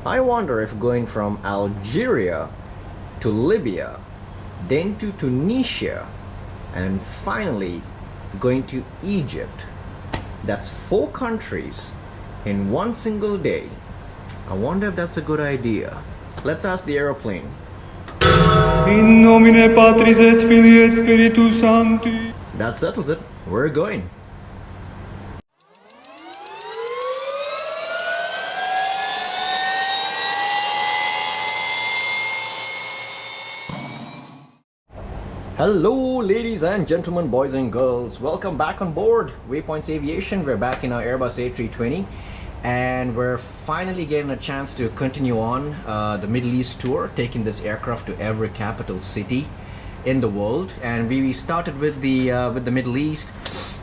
I wonder if going from Algeria to Libya, then to Tunisia, and finally going to Egypt. That's 4 countries in one single day. I wonder if that's a good idea. Let's ask the aeroplane. In nomine Patris et Filii et Spiritus Sancti. That settles it. We're going. Hello ladies and gentlemen, boys and girls, welcome back on board Waypoints Aviation. We're back in our Airbus A320 and we're finally getting a chance to continue on the Middle East tour, taking this aircraft to every capital city in the world. And we started with the Middle East.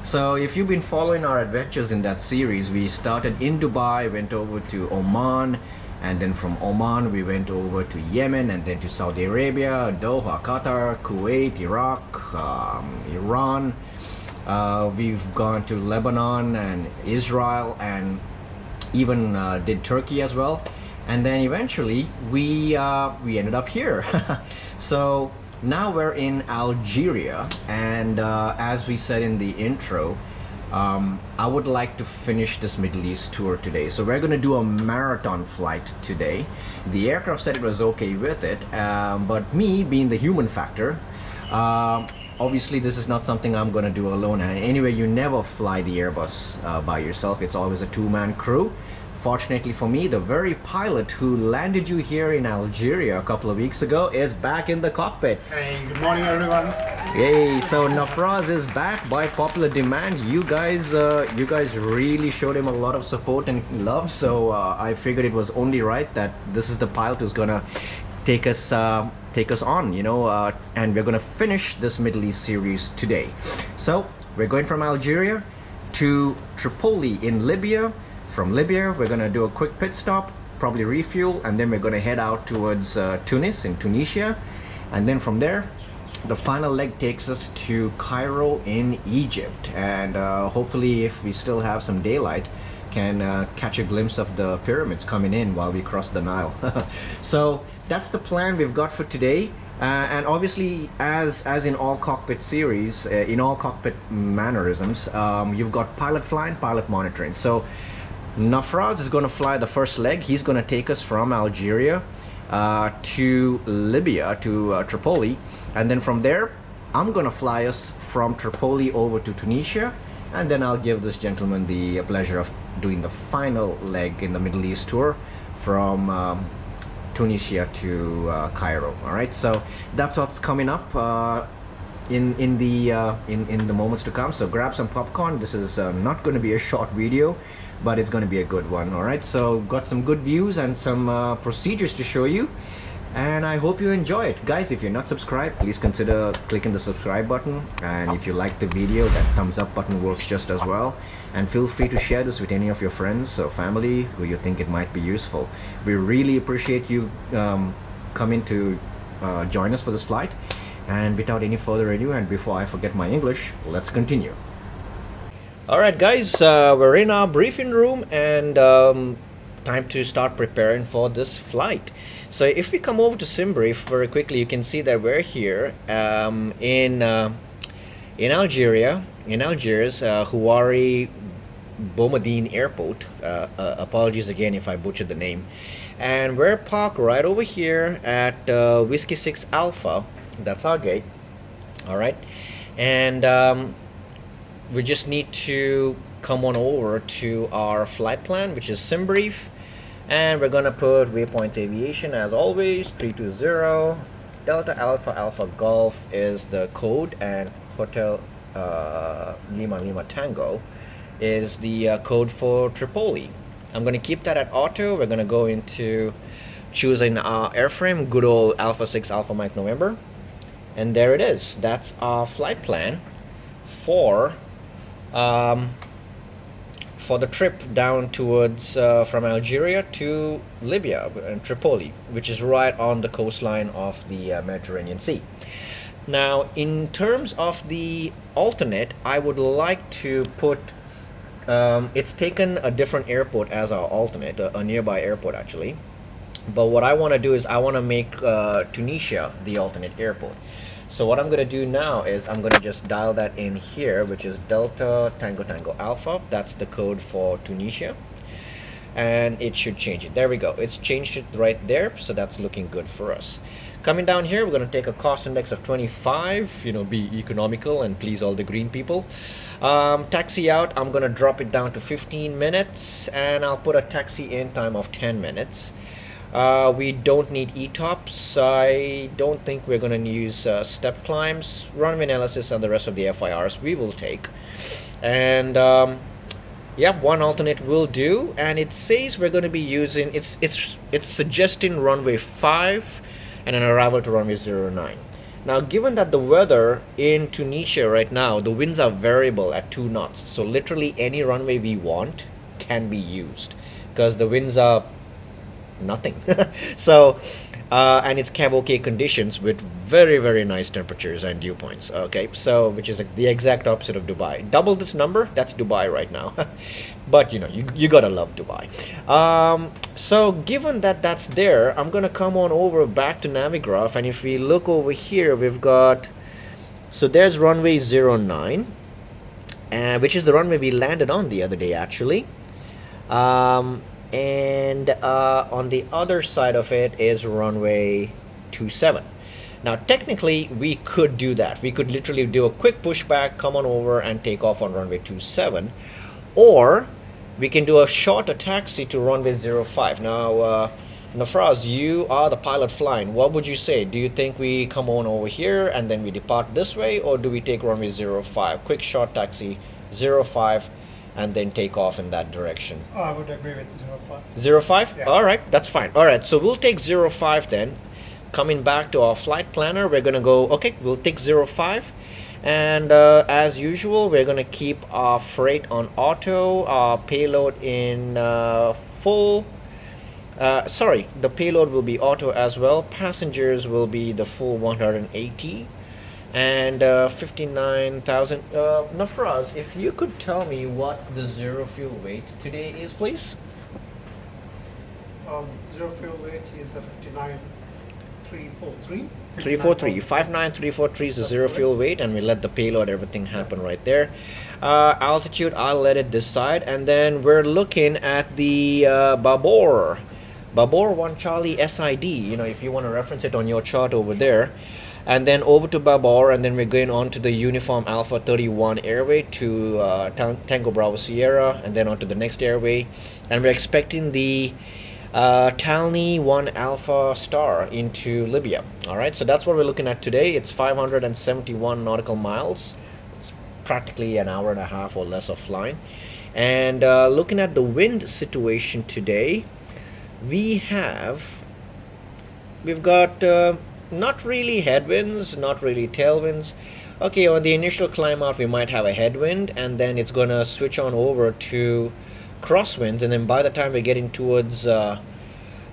So if you've been following our adventures in that series, we started in Dubai, went over to Oman, and then from Oman we went over to Yemen, and then to Saudi Arabia, Doha, Qatar, Kuwait, Iraq, Iran. We've gone to Lebanon and Israel, and even did Turkey as well. And then eventually we ended up here. So now we're in Algeria, and as we said in the intro, I would like to finish this Middle East tour today. So we're going to do a marathon flight today. The aircraft said it was okay with it, but me being the human factor, obviously this is not something I'm going to do alone. And anyway, you never fly the Airbus by yourself. It's always a 2-man crew. Fortunately for me, the very pilot who landed you here in Algeria a couple of weeks ago is back in the cockpit. Hey, good morning everyone. Yay! So Nafraz is back by popular demand. You guys really showed him a lot of support and love. So I figured it was only right that this is the pilot who's gonna take us on, you know, and we're gonna finish this Middle East series today. So we're going from Algeria to Tripoli in Libya. From Libya, we're going to do a quick pit stop, probably refuel, and then we're going to head out towards Tunis in Tunisia. And then from there, the final leg takes us to Cairo in Egypt. And hopefully, if we still have some daylight, can catch a glimpse of the pyramids coming in while we cross the Nile. So that's the plan we've got for today. And obviously, as in all cockpit series, in all cockpit mannerisms, you've got pilot flying, pilot monitoring. So Nafraz is going to fly the first leg. He's going to take us from Algeria to Libya, to Tripoli. And then from there, I'm going to fly us from Tripoli over to Tunisia. And then I'll give this gentleman the pleasure of doing the final leg in the Middle East tour from Tunisia to Cairo. All right, so that's what's coming up in the moments to come. So grab some popcorn. This is not going to be a short video, but it's going to be a good one. All right, so got some good views and some procedures to show you, and I hope you enjoy it. Guys, if you're not subscribed, please consider clicking the subscribe button, and if you like the video, that thumbs up button works just as well. And feel free to share this with any of your friends or family who you think it might be useful. We really appreciate you coming to join us for this flight. And without any further ado, and before I forget my English, let's continue. Alright guys, we're in our briefing room, and time to start preparing for this flight. So if we come over to SimBrief very quickly, you can see that we're here in Algeria, in Algiers, Houari Boumediene Airport. Apologies again if I butchered the name. And we're parked right over here at Whiskey 6 Alpha. That's our gate. Alright, and we just need to come on over to our flight plan, which is SimBrief, and we're gonna put Waypoints Aviation as always. 320 Delta Alpha Alpha Golf is the code, and Hotel Lima Lima Tango is the code for Tripoli. I'm gonna keep that at auto. We're gonna go into choosing our airframe, good old Alpha 6 Alpha Mike November, and there it is. That's our flight plan for the trip down towards from Algeria to Libya and Tripoli, which is right on the coastline of the Mediterranean Sea. Now, in terms of the alternate, I would like to put it's taken a different airport as our alternate, a nearby airport actually. But what I want to do is I want to make Tunisia the alternate airport. So what I'm going to do now is I'm going to just dial that in here, which is Delta Tango Tango Alpha. That's the code for Tunisia. And it should change it. There we go. It's changed it right there. So that's looking good for us. Coming down here, we're going to take a cost index of 25, you know, be economical and please all the green people. Taxi out, I'm going to drop it down to 15 minutes and I'll put a taxi in time of 10 minutes. We don't need ETOPS. I don't think we're going to use step climbs. Runway analysis and the rest of the FIRs we will take. And yeah, one alternate will do. And it says we're going to be using, it's suggesting runway 5 and an arrival to runway 09. Now, given that the weather in Tunisia right now, the winds are variable at 2 knots. So literally any runway we want can be used because the winds are nothing. So and it's cab-okay conditions with very nice temperatures and dew points. Okay, so which is the exact opposite of Dubai. Double this number, that's Dubai right now. But you know, you gotta love Dubai. So given that that's there, I'm gonna come on over back to Navigraph, and if we look over here, we've got, so there's runway 09, which is the runway we landed on the other day actually. And on the other side of it is runway 27. Now technically we could do that. We could literally do a quick pushback, come on over and take off on runway 27, or we can do a shorter taxi to runway 05. Now Nafraz, you are the pilot flying. What would you say? Do you think we come on over here and then we depart this way, or do we take runway 05, quick short taxi 05 and then take off in that direction? Oh, I would agree with 05. 05? Yeah. All right, that's fine. All right, so we'll take 05 then. Coming back to our flight planner, we're going to go, okay, we'll take 05. And as usual, we're going to keep our freight on auto, our payload in full. Sorry, the payload will be auto as well. Passengers will be the full 180. And 59,000. Nafraz, if you could tell me what the zero fuel weight today is, please. Zero fuel weight is a 59,343. 343. 59343 is the zero fuel weight, and we let the payload, everything happen right there. Altitude, I'll let it decide, and then we're looking at the Babur 1 Charlie SID. You know, if you want to reference it on your chart over there. And then over to Babur, and then we're going on to the Uniform Alpha 31 airway to Tango Bravo Sierra, and then on to the next airway. And we're expecting the Talni 1 Alpha Star into Libya. All right, so that's what we're looking at today. It's 571 nautical miles. It's practically an hour and a half or less of flying. And looking at the wind situation today, we've got not really headwinds, not really tailwinds. Okay, on the initial climb out we might have a headwind, and then it's gonna switch on over to crosswinds, and then by the time we're getting towards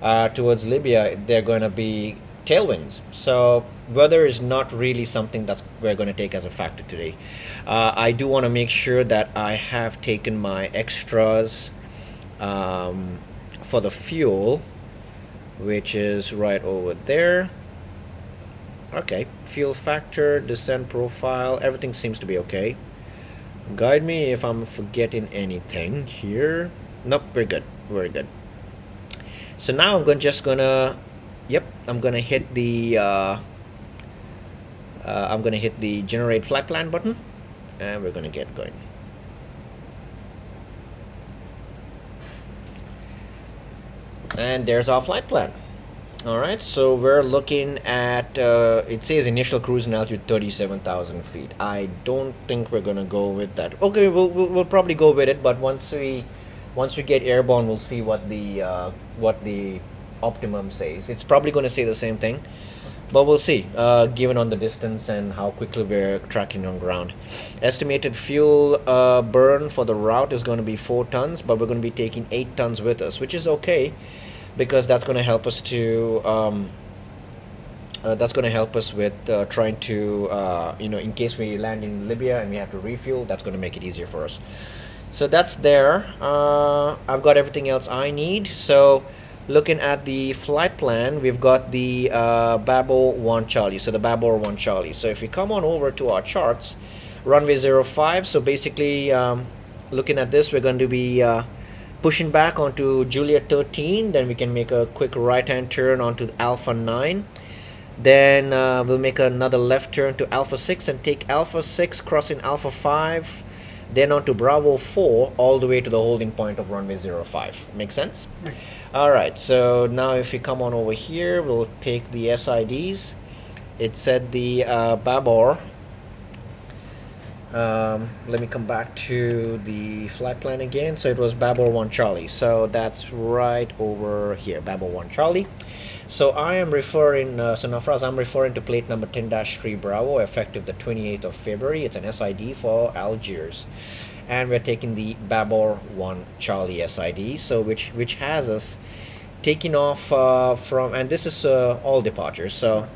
Libya, they're gonna be tailwinds. So weather is not really something that we're gonna take as a factor today. I do want to make sure that I have taken my extras for the fuel, which is right over there. Okay, fuel factor, descent profile, everything seems to be okay. Guide me if I'm forgetting anything here. Nope, we're good. We're good. So now I'm gonna hit the generate flight plan button, and we're gonna get going. And there's our flight plan. All right, so we're looking at it says initial cruising altitude 37,000 feet. I don't think we're gonna go with that. Okay, we'll probably go with it, but once we get airborne, we'll see what the optimum says. It's probably going to say the same thing, but we'll see, given on the distance and how quickly we're tracking on ground. Estimated fuel burn for the route is going to be 4 tons, but we're going to be taking 8 tons with us, which is okay, because that's going to help us to with trying to in case we land in Libya and we have to refuel, that's going to make it easier for us. So that's there. I've got everything else I need. So looking at the flight plan, we've got the Babel 1 Charlie, so the Babor 1 Charlie. So if we come on over to our charts, runway 05, so basically looking at this, we're going to be pushing back onto Juliet 13, then we can make a quick right hand turn onto Alpha 9, then we'll make another left turn to Alpha 6 and take Alpha 6 crossing Alpha 5, then on to Bravo 4 all the way to the holding point of runway 05. Make sense? Nice. Alright, so now if we come on over here, we'll take the SIDs. It said the Babor. Let me come back to the flight plan again. So it was Babor 1 Charlie. So that's right over here, Babor 1 Charlie. So I am referring, so Nafraz, I'm referring to plate number 10-3 Bravo, effective the 28th of February. It's an SID for Algiers. And we're taking the Babor 1 Charlie SID, so which has us taking off from, and this is all departures. So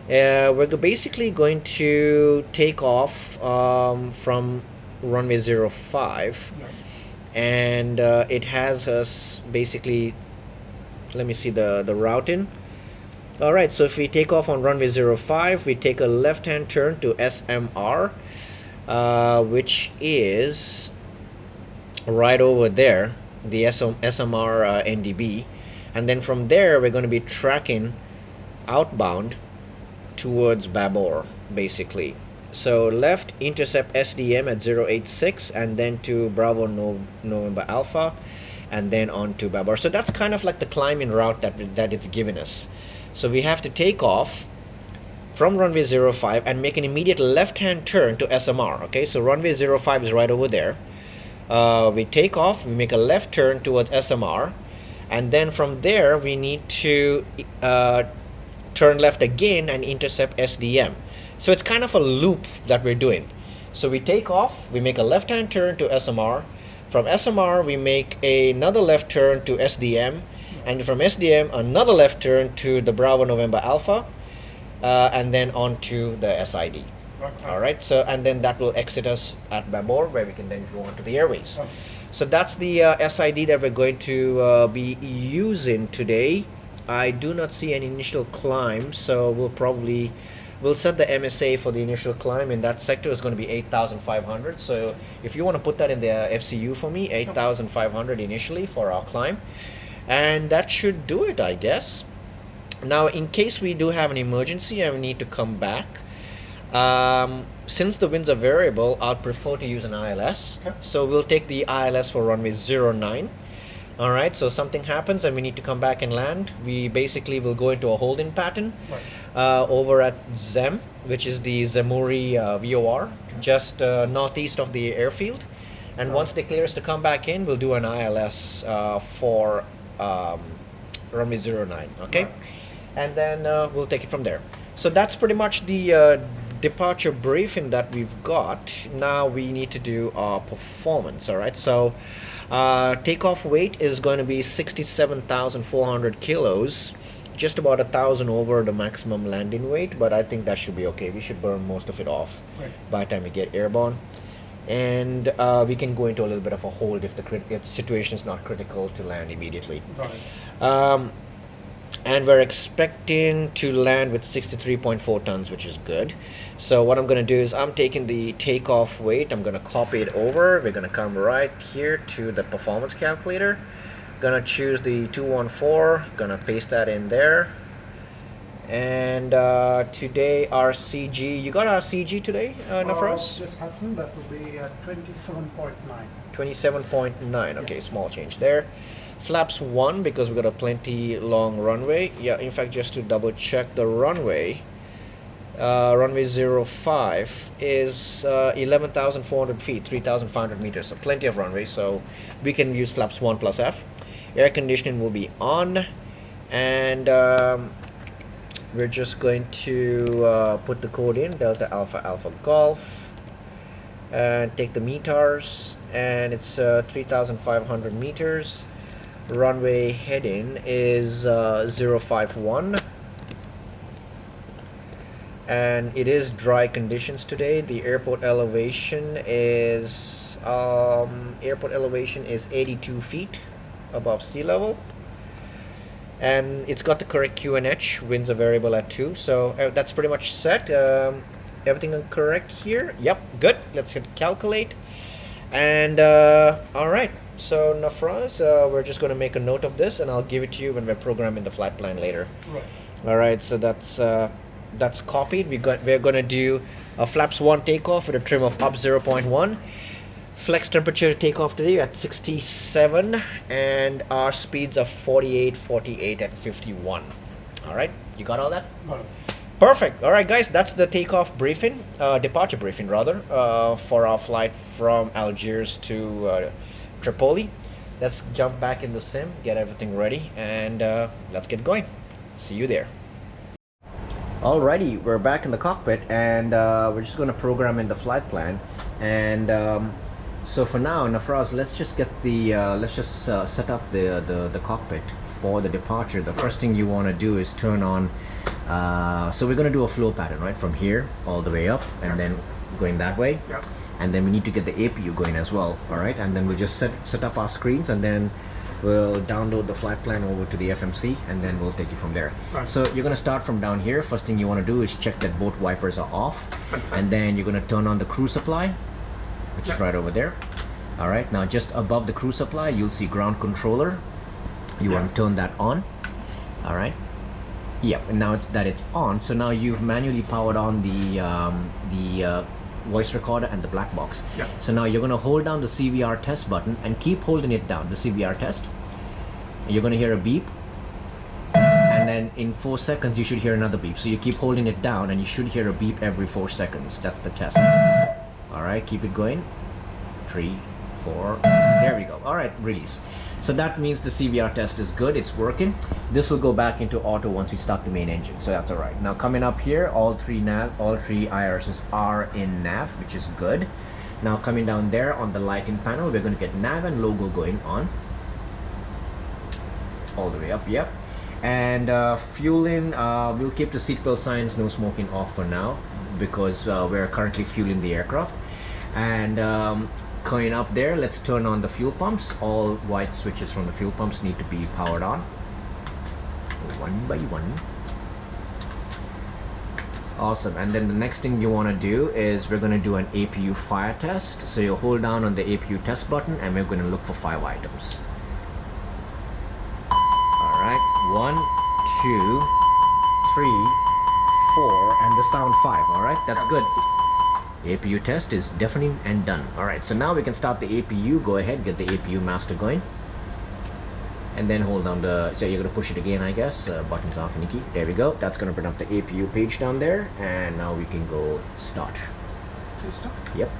we're basically going to take off from runway 05, and it has us basically, let me see the routing. Alright, so if we take off on runway 05, we take a left hand turn to SMR, which is right over there, the SMR NDB, and then from there we're going to be tracking outbound towards Babor basically. So left, intercept SDM at 086 and then to Bravo November Alpha and then on to Babor. So that's kind of like the climbing route that it's given us. So we have to take off from runway 05 and make an immediate left hand turn to SMR. Okay, so runway 05 is right over there. We take off, we make a left turn towards SMR, and then from there we need to turn left again and intercept SDM. So it's kind of a loop that we're doing. So we take off, we make a left hand turn to SMR. From SMR we make another left turn to SDM, and from SDM another left turn to the Bravo November Alpha, and then on to the SID. Alright, so and then that will exit us at Babor, where we can then go on to the airways. So that's the SID that we're going to be using today. I do not see any initial climb, so we'll set the MSA for the initial climb in that sector is going to be 8,500. So if you want to put that in the FCU for me, 8,500 initially for our climb, and that should do it, I guess. Now in case we do have an emergency and we need to come back, since the winds are variable, I'd prefer to use an ILS. Okay. So we'll take the ILS for runway 09. Alright, so something happens and we need to come back and land. We basically will go into a holding pattern over at Zem, which is the Zemuri VOR, just northeast of the airfield. And once they clear us to come back in, we'll do an ILS for runway 09. Okay, and then we'll take it from there. So that's pretty much the departure briefing that we've got. Now we need to do our performance. All right, so takeoff weight is going to be 67,400 kilos, just about 1,000 over the maximum landing weight, but I think that should be okay. We should burn most of it off by the time we get airborne, and we can go into a little bit of a hold if the situation is not critical to land immediately. And we're expecting to land with 63.4 tons, which is good. So what I'm going to do is I'm taking the takeoff weight, I'm going to copy it over. We're going to come right here to the performance calculator. Going to choose the 214, going to paste that in there. And today our CG, you got our CG today, Nafraz? Just happened, that will be 27.9. 27.9, okay, small change there. Flaps 1 because we got a plenty long runway. Yeah, in fact, just to double check the runway, runway 05 is 11,400 feet, 3,500 meters, so plenty of runway, so we can use flaps 1 plus F. Air conditioning will be on, and we're just going to put the code in, Delta Alpha Alpha Golf, and take the METARs, and it's 3,500 meters. Runway heading is 051, and it is dry conditions today. The airport elevation is 82 feet above sea level, and it's got the correct QNH. Winds are variable at 2, so that's pretty much set. Everything correct here? Yep, good. Let's hit calculate. And all right, so Nafraz, we're just going to make a note of this, and I'll give it to you when we're programming the flight plan later. Right. All right, so that's copied. We're going to do a flaps 1 takeoff with a trim of up 0.1. Flex temperature takeoff today at 67, and our speeds are 48, 48, and 51. All right, you got all that? Got it. Perfect. All right, guys, that's the takeoff briefing, departure briefing rather, for our flight from Algiers to Tripoli. Let's jump back in the sim, get everything ready, and let's get going. See you there. Alrighty, we're back in the cockpit, and we're just going to program in the flight plan. And so for now, Nafraz, let's just get the set up the cockpit for the departure. The first thing you want to do is turn on. So we're going to do a flow pattern, right, from here all the way up, and then going that way. Yeah. And then we need to get the APU going as well. All right, and then we'll just set up our screens, and then we'll download the flight plan over to the FMC, and then we'll take you from there. Right. So you're going to start from down here. First thing you want to do is check that both wipers are off, and then you're going to turn on the crew supply, which is right over there. All right, now just above the crew supply, you'll see ground controller. You want to turn that on. All right. Yep, and now it's on. So now you've manually powered on the voice recorder and the black box. Yeah. So now you're going to hold down the CVR test button and keep holding it down, the CVR test. You're going to hear a beep, and then in 4 seconds you should hear another beep. So you keep holding it down, and you should hear a beep every 4 seconds. That's the test. All right, keep it going. 3, 4. There we go. All right, release. So that means the CVR test is good, it's working. This will go back into auto once we start the main engine, so that's all right. Now coming up here, all three IRSs are in nav, which is good. Now coming down there on the lighting panel, we're going to get nav and logo going on. All the way up, yep. And fueling, we'll keep the seatbelt signs, no smoking off for now, because we're currently fueling the aircraft. And going up there, let's turn on the fuel pumps. All white switches from the fuel pumps need to be powered on, one by one. Awesome. And then the next thing you want to do is we're going to do an APU fire test. So you hold down on the APU test button, and we're going to look for 5 items. All right, 1, 2, 3, 4, and the sound 5. All right, that's good. APU test is deafening and done. All right, so now we can start the APU. Go ahead, get the APU master going, and then hold down the, so you're gonna push it again, I guess. Buttons are finicky. There we go. That's gonna bring up the APU page down there, and now we can go start. Start. Yep,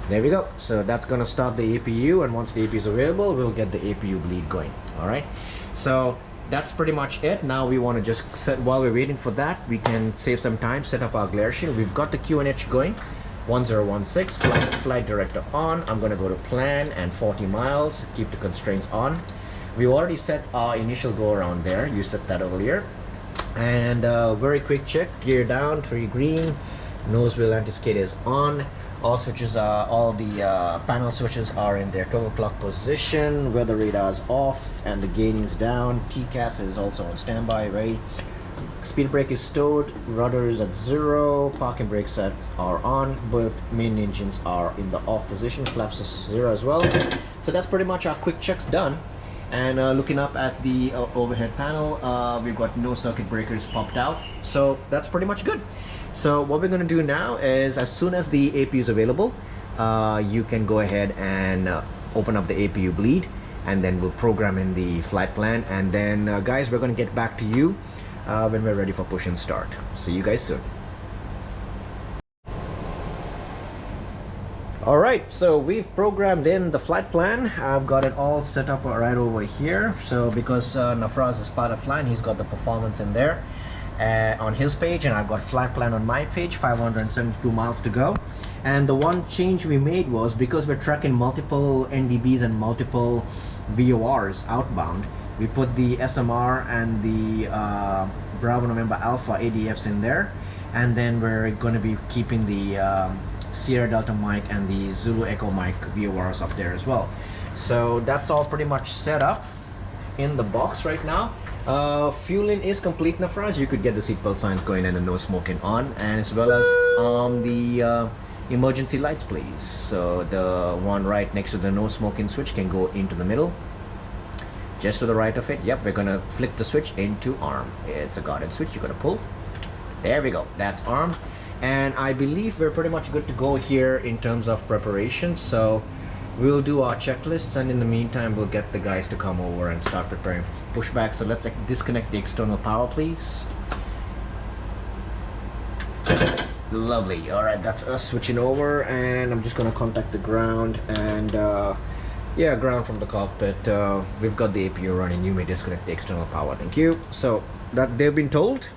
there we go. So that's gonna start the APU, and once the APU is available, we'll get the APU bleed going. All right, so that's pretty much it. Now we want to just set, while we're waiting for that, we can save some time, set up our glare shield. We've got the QNH going, 1016, flight director on. I'm going to go to plan and 40 miles, keep the constraints on. We already set our initial go around there. You set that earlier. And very quick check, gear down, 3 green, nose wheel anti-skid is on. All switches are, all the panel switches are in their total clock position. Weather radar is off and the gain is down. TCAS is also on standby, right? Speed brake is stowed, rudder is at 0, parking brakes are on, but main engines are in the off position, flaps is 0 as well. So that's pretty much our quick checks done. And looking up at the overhead panel, we've got no circuit breakers popped out, so that's pretty much good. So what we're going to do now is, as soon as the APU is available, you can go ahead and open up the APU bleed, and then we'll program in the flight plan. And then guys, we're going to get back to you when we're ready for push and start. See you guys soon. Alright, so we've programmed in the flight plan. I've got it all set up right over here. So because Nafraz is part of flying, he's got the performance in there on his page, and I've got flight plan on my page. 572 miles to go. And the one change we made was, because we're tracking multiple NDBs and multiple VORs outbound, we put the SMR and the Bravo November Alpha ADFs in there, and then we're going to be keeping the Sierra Delta mic and the Zulu Echo mic VORs up there as well. So that's all pretty much set up in the box right now. Fueling is complete, Nafraz. You could get the seatbelt signs going and the no smoking on, and as well as the emergency lights, please. So the one right next to the no smoking switch can go into the middle. Just to the right of it, yep, we're gonna flick the switch into arm. It's a guarded switch, you're gonna pull. There we go, that's armed. And I believe we're pretty much good to go here in terms of preparation. So we'll do our checklists, and in the meantime, we'll get the guys to come over and start preparing for pushback. So let's disconnect the external power, please. Lovely. All right, that's us switching over, and I'm just gonna contact the ground and yeah, ground from the cockpit. We've got the APU running. You may disconnect the external power. Thank you. So that they've been told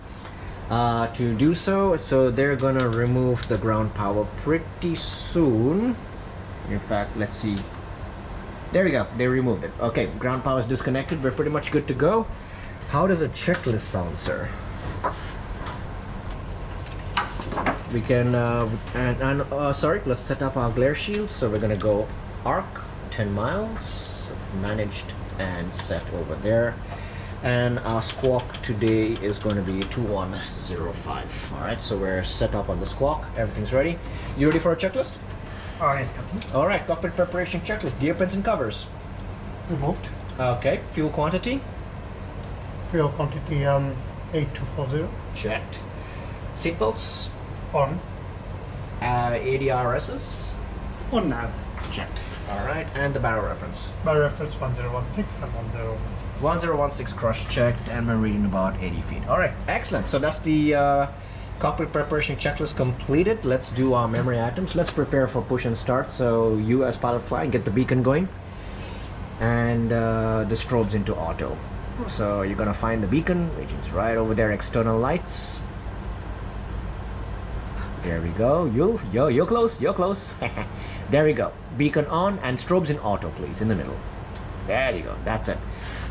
to do so. So they're gonna remove the ground power pretty soon. In fact, let's see. There we go. They removed it. Okay, ground power is disconnected. We're pretty much good to go. How does a checklist sound, sir? We can sorry, let's set up our glare shields. So we're gonna go arc 10 miles, managed and set over there. And our squawk today is going to be 2105. All right, so we're set up on the squawk. Everything's ready. You ready for a checklist? Yes, Captain. All right, cockpit preparation checklist. Gear pins and covers. Removed. Okay, fuel quantity. Fuel quantity 8240. Checked. Seatbelts. On. ADRSs. On nav. Checked. All right, and the barrel reference. By reference 1016 and 1016. 1016 cross-checked, and we're reading about 80 feet. All right, excellent. So that's the cockpit preparation checklist completed. Let's do our memory items. Let's prepare for push and start. So you as pilot fly, get the beacon going, and the strobes into auto. So you're gonna find the beacon, which is right over there, external lights. There we go. You're close. You're close. There we go. Beacon on and strobes in auto, please, in the middle. There you go. That's it.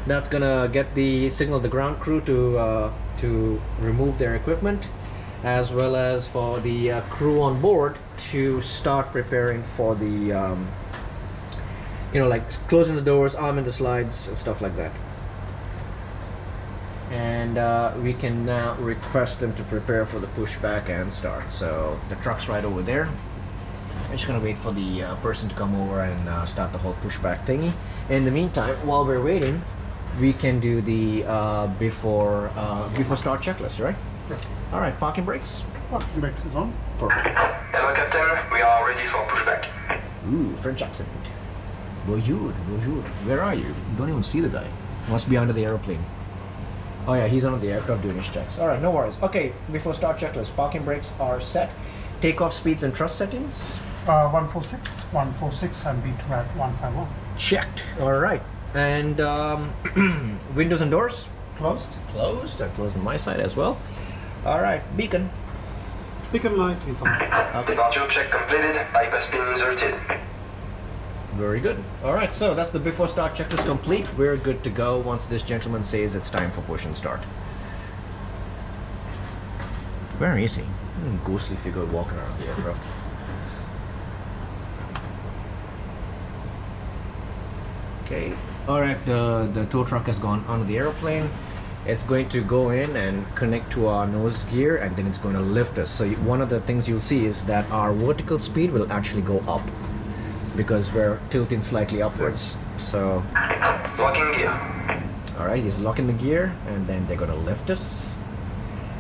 That's gonna get the signal the ground crew to remove their equipment, as well as for the crew on board to start preparing for the you know, like closing the doors, arming the slides, and stuff like that. And we can now request them to prepare for the pushback and start. So the truck's right over there. I'm just gonna wait for the person to come over and start the whole pushback thingy. In the meantime, while we're waiting, we can do the before start checklist, right? Yeah. All right, parking brakes. Parking brakes is on. Perfect. Hello, Captain. We are ready for pushback. Ooh, French accent. Bonjour, bonjour. Where are you? You don't even see the guy. Must be under the aeroplane. Oh yeah, he's under the aircraft doing his checks. All right, no worries. Okay, before start checklist, parking brakes are set. Takeoff speeds and thrust settings. 146, and V2 at 151. Checked. All right. And windows and doors? Closed. Closed. I closed on my side as well. All right. Beacon. Beacon light is on. Okay. Departure check completed. Bypass pin inserted. Very good. All right. So that's the before start checklist complete. We're good to go once this gentleman says it's time for push and start. Where is he? Ghostly figure walking around the aircraft. Okay. All right. The tow truck has gone onto the airplane. It's going to go in and connect to our nose gear, and then it's going to lift us. So one of the things you'll see is that our vertical speed will actually go up because we're tilting slightly upwards. So. Locking gear. All right. He's locking the gear, and then they're going to lift us.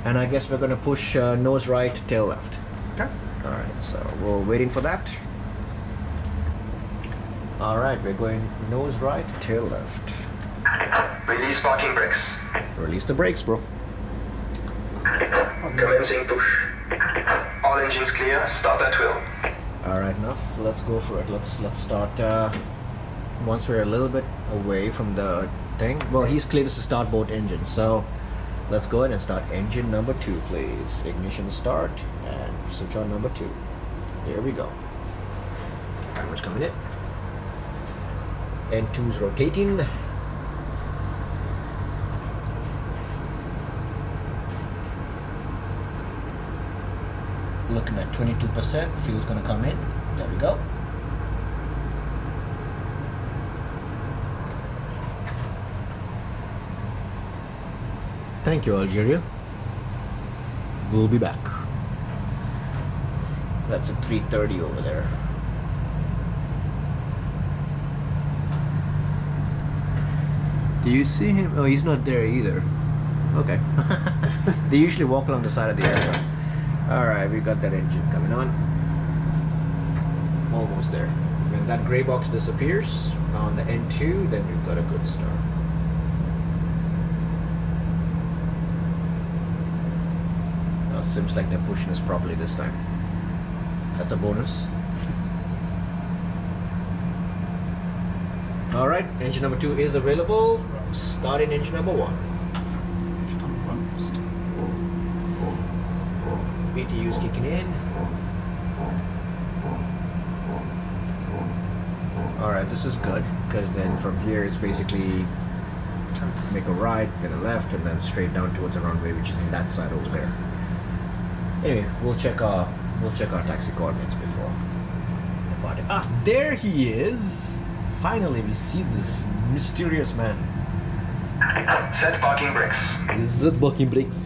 And I guess we're going to push nose right, tail left. Okay. All right, so we're waiting for that. All right, we're going nose right, tail left. Release parking brakes. Release the brakes, bro. Commencing push. All engines clear. Start at will. All right, enough. Let's go for it. Let's start. Once we're a little bit away from the thing. Well, he's cleared us to start both engines, so let's go ahead and start engine number 2, please. Ignition start and switch on number 2. Here we go. Camera's coming in. N2's rotating. Looking at 22%. Fuel's gonna come in. There we go. Thank you, Algeria. We'll be back. That's a 330 over there. Do you see him? Oh, he's not there either. Okay. They usually walk along the side of the aircraft. Alright, we got that engine coming on. Almost there. When that gray box disappears on the N2, then we've got a good start. Well, seems like they're pushing us properly this time. That's a bonus. Alright, engine number 2 is available. Starting engine number 1. BTU's kicking in. Alright, this is good because then from here it's basically make a right, then a left, and then straight down towards the runway, which is in that side over there. Anyway, we'll check our taxi coordinates before. Ah, there he is! Finally, we see this mysterious man. Set parking brakes. Is it parking brakes?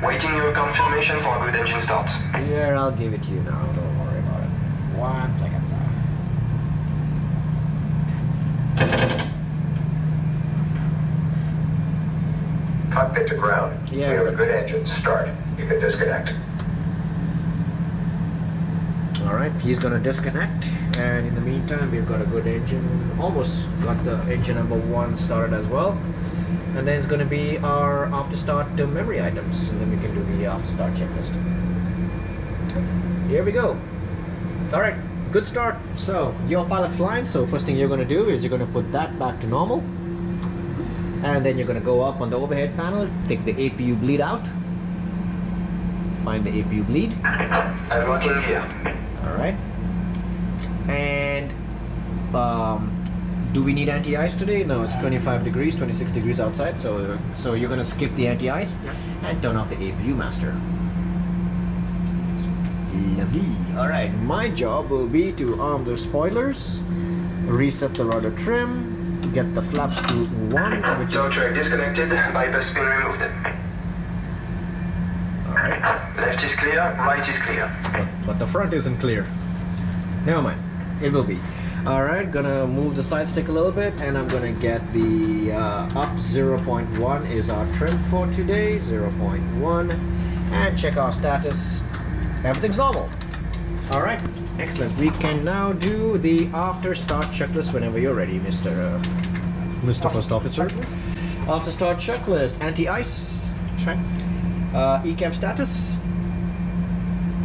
Waiting your confirmation for a good engine start. Here, I'll give it to you now. Don't worry about it. 1 second, sir. Cockpit to ground. Yeah, we have a good engine. Start. You can disconnect. Alright, he's gonna disconnect, and in the meantime we've got a good engine, almost got the engine number 1 started as well, and then it's gonna be our after start memory items, and then we can do the after start checklist. Here we go. Alright, good start. So your pilot flying, so first thing you're gonna do is you're gonna put that back to normal, and then you're gonna go up on the overhead panel, take the APU bleed out, find the APU bleed. I'm working here. Alright. And do we need anti-ice today? No, it's 25 degrees, 26 degrees outside, so you're gonna skip the anti-ice and turn off the APU master. Lovely. Alright, my job will be to arm the spoilers, reset the rudder trim, get the flaps to 1, which Tow is... track disconnected, bypass pin removed. Alright. Left is clear, right is clear. But the front isn't clear. Never mind. It will be. Alright, gonna move the side stick a little bit, and I'm gonna get the up 0.1 is our trim for today. 0.1. And check our status. Everything's normal. Alright, excellent. We can now do the after start checklist whenever you're ready, Mr. First Officer. After start checklist. Anti-ice. Check. ECAM status.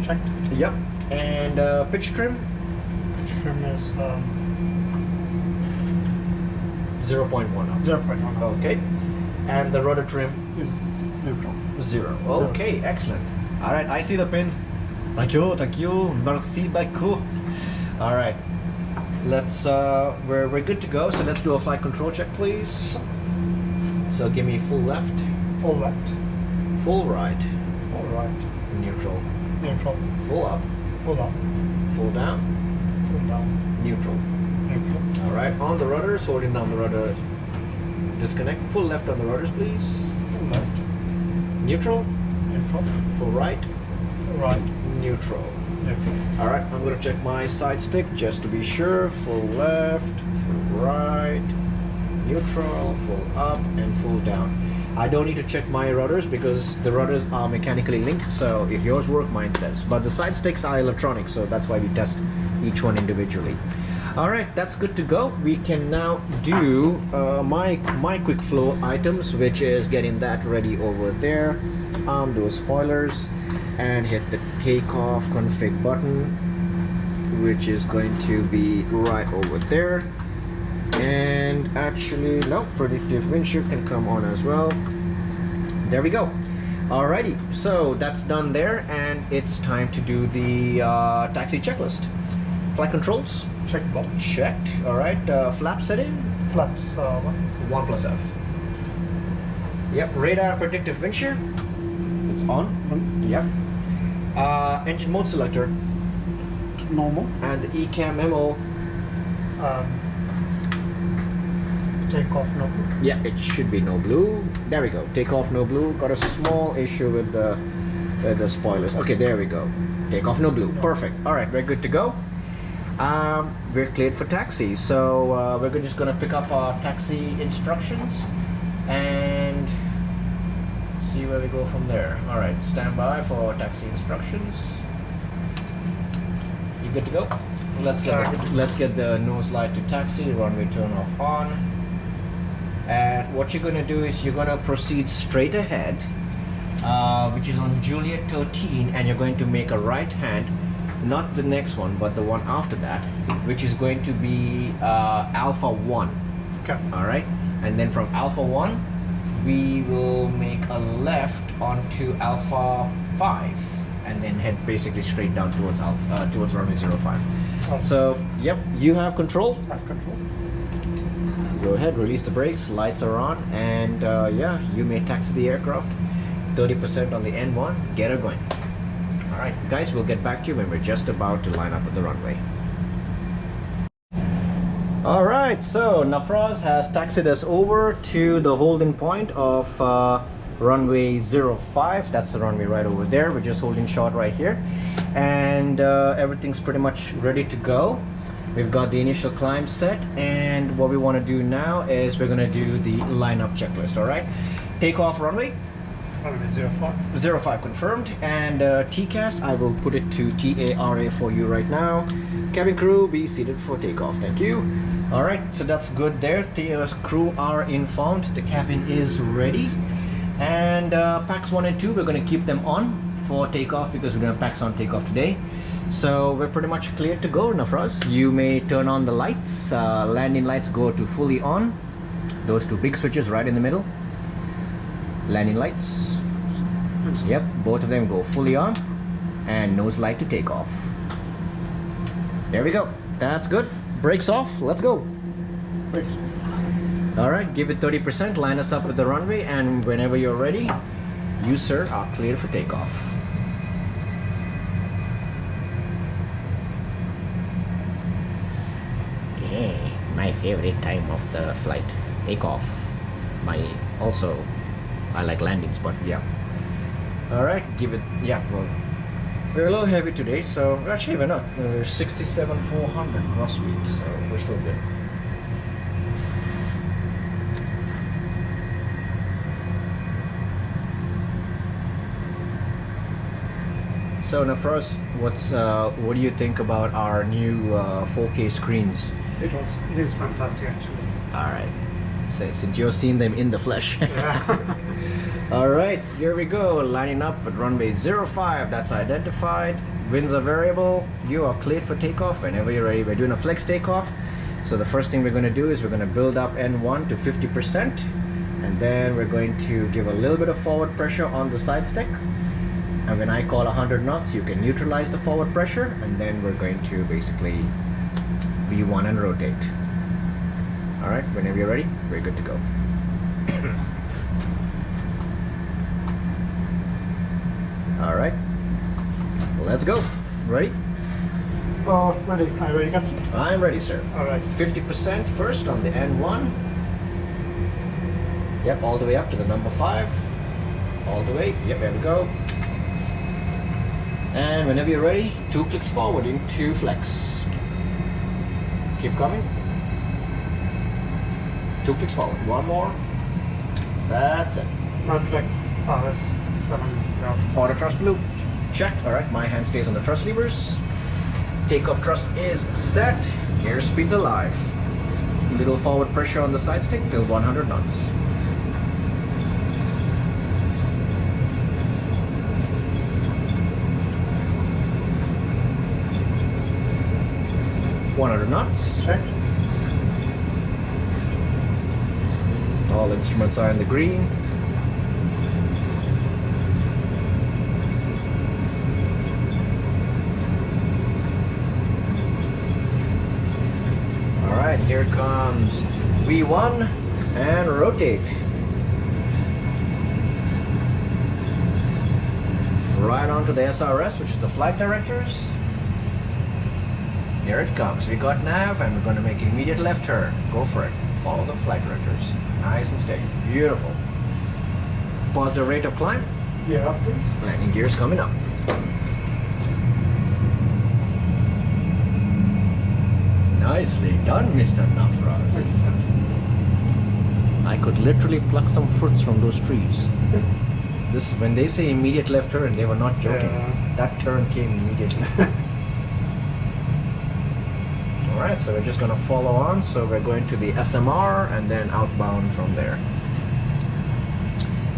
Checked. Yep. And pitch trim. Trim is 0.1. 0.1. Okay. And the rudder trim. Is neutral. 0. Okay, excellent. Alright, I see the pin. Thank you, merci beaucoup. Alright. Let's we're good to go, so let's do a flight control check, please. So give me full left, Full left. full right, Full right. neutral, Neutral. full up, Full up. full down, Full down. neutral. Neutral. Alright, on the rudders, holding down the rudder, disconnect. Full left on the rudders, please. Full left. Neutral, Neutral. full right, Full right. neutral. Neutral. Alright, I'm gonna check my side stick just to be sure. Full left, full right, neutral, full up, and full down. I don't need to check my rudders because the rudders are mechanically linked, so if yours work, mine does. But the side sticks are electronic, so that's why we test each one individually. Alright, that's good to go. We can now do my quick flow items, which is getting that ready over there. Arm those spoilers and hit the takeoff config button, which is going to be right over there. And actually, no, predictive windshield can come on as well. There we go. Alrighty, so that's done there, and it's time to do the taxi checklist. Flight controls Check box. checked. Alright, flap setting Flaps 1 plus F. Yep, radar predictive windshield, it's on. 1. Yep. Engine mode selector Normal. and the ECAM memo Takeoff no blue. Yeah, it should be no blue. There we go. Takeoff no blue. Got a small issue with the spoilers. Okay, there we go. Takeoff no blue. Perfect. All right, we're good to go. We're cleared for taxi. So we're just gonna pick up our taxi instructions and see where we go from there. All right, stand by for taxi instructions. You good to go? Let's get the nose light to taxi, runway turn off on. And what you're gonna do is you're gonna proceed straight ahead, which is on Juliet 13, and you're going to make a right hand, not the next one, but the one after that, which is going to be Alpha 1. Okay. All right, and then from Alpha 1, we will make a left onto Alpha 5, and then head basically straight down towards towards runway 05. So, yep, you have control. I have control. Go ahead, release the brakes, lights are on, and yeah, you may taxi the aircraft. 30% on the N1, get her going. Alright, guys, we'll get back to you when we're just about to line up at the runway. Alright, so Nafraz has taxied us over to the holding point of runway 05. That's the runway right over there. We're just holding short right here, and everything's pretty much ready to go. We've got the initial climb set, and what we want to do now is we're going to do the lineup checklist. All right, takeoff runway Runway 05. 05 confirmed, and TCAS, I will put it to TARA for you right now. Cabin crew, be seated for takeoff. Thank you. All right, so that's good there. The crew are informed. The cabin is ready. And packs 1 and 2, we're going to keep them on for takeoff because we're going to packs on takeoff today. So we're pretty much cleared to go, Nafraz. You may turn on the lights. Landing lights go to fully on. Those two big switches right in the middle. Landing lights. Yep, both of them go fully on. And nose light to take off. There we go. That's good. Brakes off. Let's go. Brakes. Alright, give it 30%, line us up with the runway, and whenever you're ready, you, sir, are cleared for takeoff. Yeah, my favorite time of the flight, takeoff. I like landings, but yeah. Alright, give it, yeah, well, we're a little heavy today, so actually we're not. We're 67,400 gross weight, so we're still good. So Nafraz, what do you think about our new 4K screens? It is fantastic actually. All right, so since you've seen them in the flesh. Yeah. All right, here we go, lining up at runway 05. That's identified. Winds are variable. You are cleared for takeoff whenever you're ready. We're doing a flex takeoff. So the first thing we're going to do is we're going to build up N1 to 50%, and then we're going to give a little bit of forward pressure on the side stick. And when I call 100 knots, you can neutralize the forward pressure, and then we're going to basically V1 and rotate. All right, whenever you're ready, we're good to go. All right, let's go. Ready? Oh, ready. Are you ready, Captain? I'm ready, sir. All right. 50% first on the N1. Yep, all the way up to the number 5. All the way. Yep, there we go. And whenever you're ready, 2 clicks forward into flex. Keep coming. 2 clicks forward. 1 more. That's it. Right flex. RS 67. Yeah. Auto thrust loop. Check. Alright, my hand stays on the thrust levers. Takeoff thrust is set. Airspeed's alive. Little forward pressure on the side stick till 100 knots. Knots. Check. All instruments are in the green. All right, here comes V1 and rotate. Right onto the SRS, which is the flight directors. Here it comes. We got nav, and we're going to make immediate left turn. Go for it. Follow the flight directors. Nice and steady. Beautiful. Pause the rate of climb. Yeah, please. Landing gears coming up. Nicely done, Mr. Nafraz. I could literally pluck some fruits from those trees. This, when they say immediate left turn, they were not joking. Yeah. That turn came immediately. Alright, so we're just going to follow on. So we're going to the SMR and then outbound from there.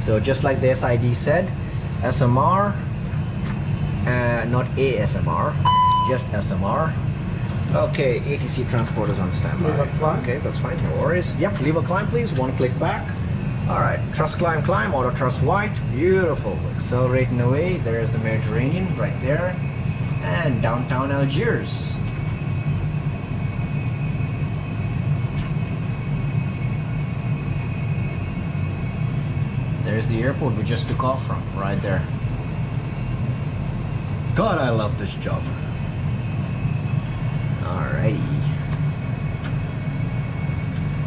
So just like the SID said, SMR, not ASMR, just SMR. Okay, ATC transporters on standby. Lever climb. Okay, that's fine, no worries. Yep, lever climb please, one click back. Alright, thrust climb, auto thrust white, beautiful. Accelerating away, there's the Mediterranean right there. And downtown Algiers. There's the airport we just took off from, right there. God, I love this job. Alrighty.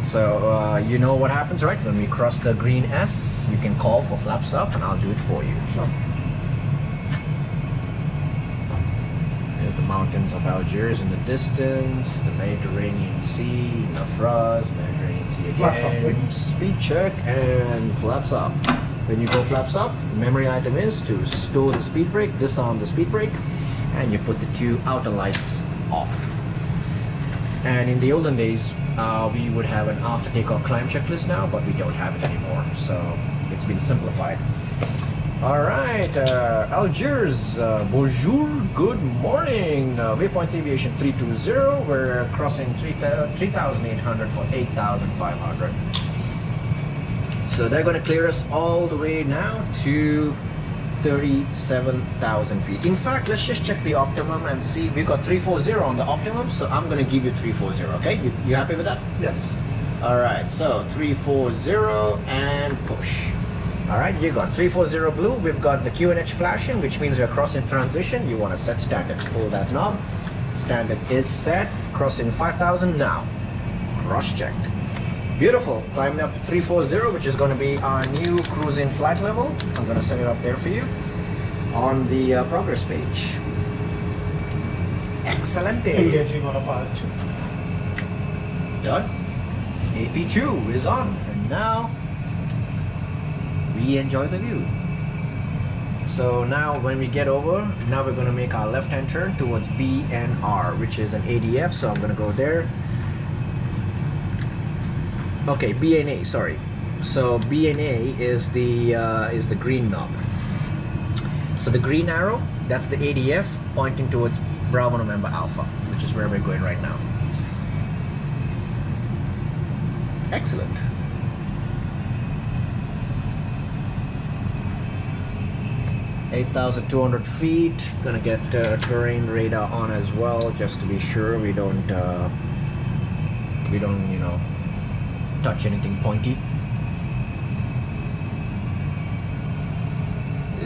So, you know what happens, right? When we cross the green S, you can call for flaps up and I'll do it for you. Sure. There's the mountains of Algiers in the distance, the Mediterranean Sea, Nafraz, Mediterranean Sea Flaps up, again. please. Speed check and flaps up. When you go flaps up, the memory item is to store the speed brake, disarm the speed brake, and you put the two outer lights off. And in the olden days, we would have an after takeoff climb checklist now, but we don't have it anymore. So it's been simplified. All right, Algiers, bonjour, good morning. Waypoint Aviation 320, we're crossing 3,800 for 8,500. So they're gonna clear us all the way now to 37,000 feet. In fact, let's just check the optimum and see. We got 340 on the optimum, so I'm gonna give you 340, okay? You happy with that? Yes. All right, so 340 and push. All right, you got 340 blue. We've got the QNH flashing, which means we're crossing transition. You want to set standard. Pull that knob. Standard is set. Crossing 5,000 now. Cross checked. Beautiful. Climbing up to 340, which is going to be our new cruising flight level. I'm going to set it up there for you on the progress page. Excellent. Engaging on a pilot. Done. AP2 is on, and now we enjoy the view. So now when we get over, now we're going to make our left hand turn towards BNR, which is an ADF. So I'm going to go there. Okay, BNA, sorry. So BNA is the green knob. So the green arrow, that's the ADF pointing towards Bravo November Alpha, which is where we're going right now. Excellent. 8,200 feet. Gonna get terrain radar on as well, just to be sure we don't you know, touch anything pointy.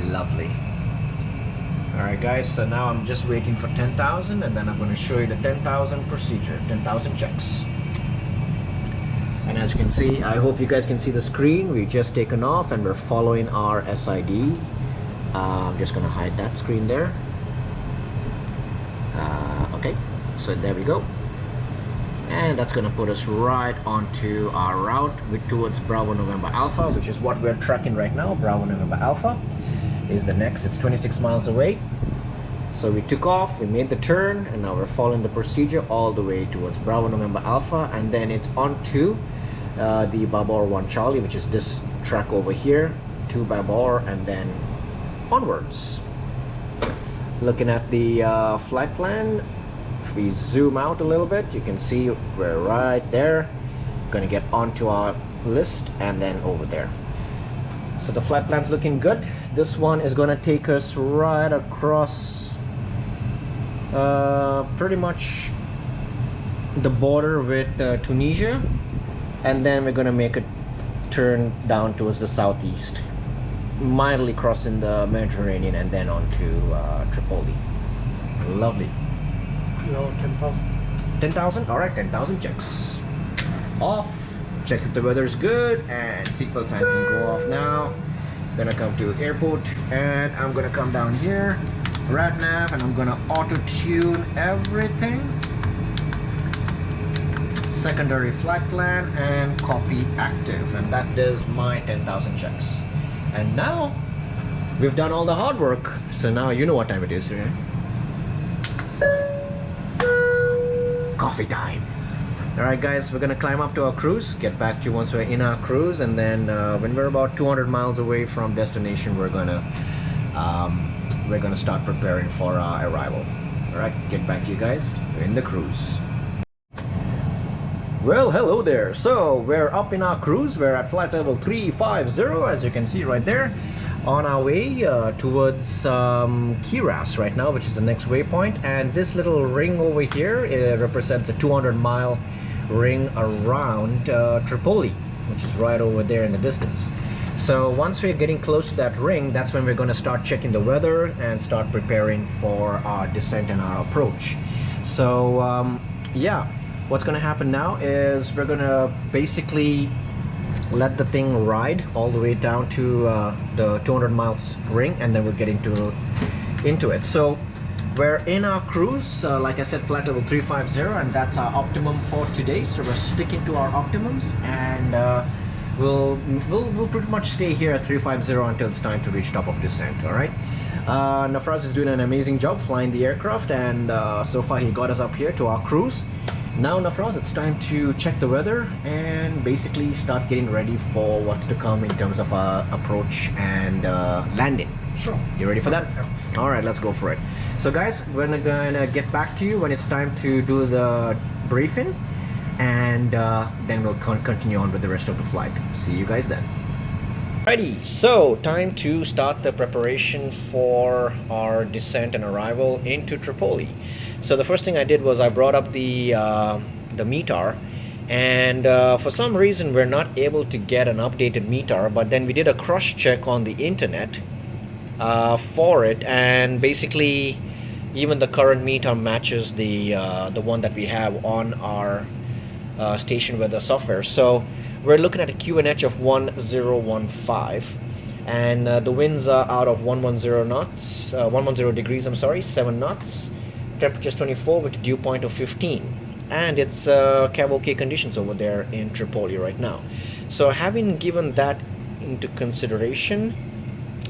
Lovely. Alright guys, so now I'm just waiting for 10,000 and then I'm going to show you the 10,000 procedure, 10,000 checks. And as you can see, I hope you guys can see the screen. We've just taken off and we're following our SID. I'm just going to hide that screen there. Okay, so there we go. And that's going to put us right onto our route towards Bravo November Alpha, which is what we're tracking right now. Bravo November Alpha is the next. It's 26 miles away. So we took off, we made the turn, and now we're following the procedure all the way towards Bravo November Alpha, and then it's onto the Babur 1 Charlie, which is this track over here, to Babur, and then onwards. Looking at the flight plan, if we zoom out a little bit, you can see we're right there. Gonna get onto our list and then over there. So the flight plan's looking good. This one is gonna take us right across pretty much the border with Tunisia, and then we're gonna make a turn down towards the southeast, mildly crossing the Mediterranean and then on to Tripoli. Lovely. 10,000. 10,000? Alright, 10,000 checks. Off check if the weather's good, and seatbelt signs can go off now. Gonna come to airport, and I'm gonna come down here, rad nav, and I'm gonna auto tune everything. Secondary flight plan and copy active, and that does my 10,000 checks. And now we've done all the hard work, so now you know what time it is here. Coffee time. Alright guys, we're gonna climb up to our cruise, get back to you once we're in our cruise, and then when we're about 200 miles away from destination, we're gonna start preparing for our arrival. Alright, get back to you guys. We're in the cruise. Well, hello there. So we're up in our cruise. We're at flight level 350, as you can see right there, on our way towards Kiras right now, which is the next waypoint. And this little ring over here represents a 200-mile ring around Tripoli, which is right over there in the distance. So once we're getting close to that ring, that's when we're going to start checking the weather and start preparing for our descent and our approach. So yeah, what's going to happen now is we're going to basically let the thing ride all the way down to the 200 miles ring, and then we'll get into it. So we're in our cruise, like I said, flight level 350, and that's our optimum for today. So we're sticking to our optimums, and we'll pretty much stay here at 350 until it's time to reach top of descent. All right. Nafraz is doing an amazing job flying the aircraft, and so far he got us up here to our cruise. Now, Nafraz, it's time to check the weather and basically start getting ready for what's to come in terms of approach and landing. Sure. You ready for that? All right, let's go for it. So guys, we're gonna get back to you when it's time to do the briefing, and then we'll continue on with the rest of the flight. See you guys then. Alrighty, so time to start the preparation for our descent and arrival into Tripoli. So the first thing I did was I brought up the METAR, and for some reason we're not able to get an updated METAR, but then we did a cross check on the internet for it, and basically even the current METAR matches the one that we have on our station weather software. So we're looking at a QNH of 1015, and the winds are out of 110 knots, 110 degrees, I'm sorry, 7 knots. Temperature's 24 with a dew point of 15, and it's cavalcade conditions over there in Tripoli right now. So having given that into consideration,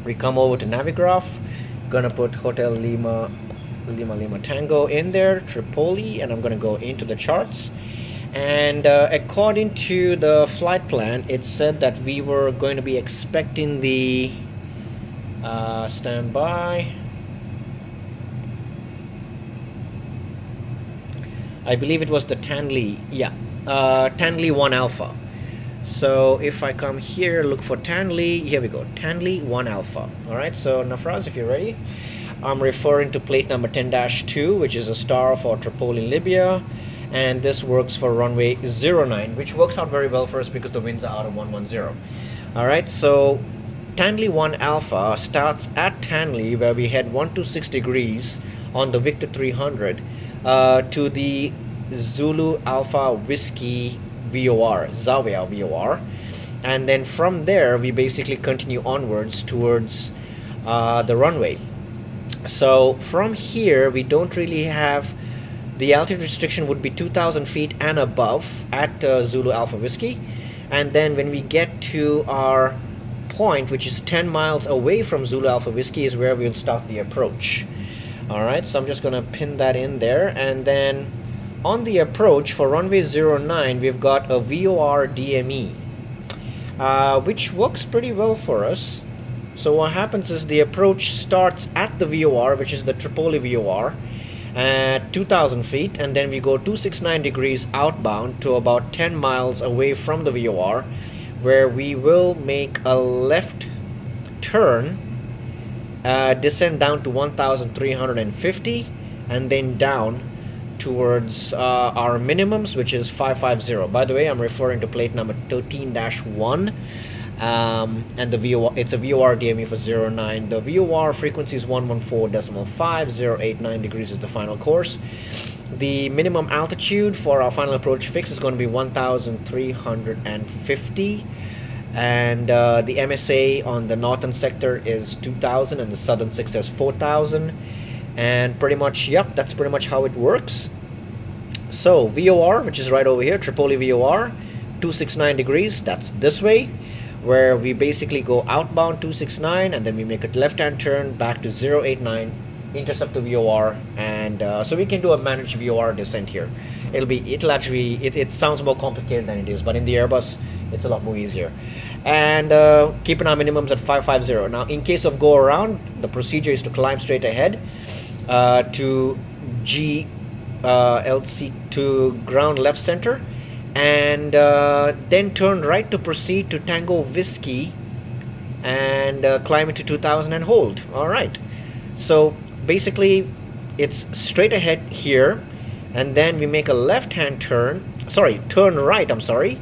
we come over to Navigraph, gonna put Hotel Lima Tango in there, Tripoli, and I'm gonna go into the charts. And according to the flight plan, it said that we were going to be expecting the standby. I believe it was the Tanley, yeah, Tanley 1 Alpha. So if I come here, look for Tanley, here we go, Tanley 1 Alpha. All right, so Nafraz, if you're ready, I'm referring to plate number 10-2, which is a star for Tripoli, Libya. And this works for runway 09, which works out very well for us because the winds are out of 110. All right, so Tanley 1 Alpha starts at Tanley, where we head 126 degrees on the Victor 300 to the Zulu Alpha Whiskey VOR, Zawiya VOR. And then from there, we basically continue onwards towards the runway. So from here, we don't really have, the altitude restriction would be 2,000 feet and above at Zulu Alpha Whiskey. And then when we get to our point, which is 10 miles away from Zulu Alpha Whiskey, is where we'll start the approach. All right, so I'm just going to pin that in there. And then on the approach for runway 09, we've got a VOR DME, which works pretty well for us. So what happens is the approach starts at the VOR, which is the Tripoli VOR, at 2,000 feet, and then we go 269 degrees outbound to about 10 miles away from the VOR, where we will make a left turn, descend down to 1,350, and then down towards our minimums, which is 550. By the way, I'm referring to plate number 13-1. And the VOR, it's a VOR DME for 09. The VOR frequency is 114.5, 089 degrees is the final course. The minimum altitude for our final approach fix is going to be 1,350, and the MSA on the northern sector is 2,000 and the southern sector is 4,000, and pretty much, yep, that's pretty much how it works. So VOR, which is right over here, Tripoli VOR, 269 degrees, that's this way, where we basically go outbound 269 and then we make a left-hand turn back to 089, intercept the VOR, and so we can do a managed VOR descent here. It sounds more complicated than it is, but in the Airbus it's a lot more easier. And keeping our minimums at 550. Now in case of go around, the procedure is to climb straight ahead to HLLT to ground left center, and then turn right to proceed to Tango Whiskey and climb into 2000 and hold. All right, so basically it's straight ahead here, and then we make a left-hand turn right, I'm sorry,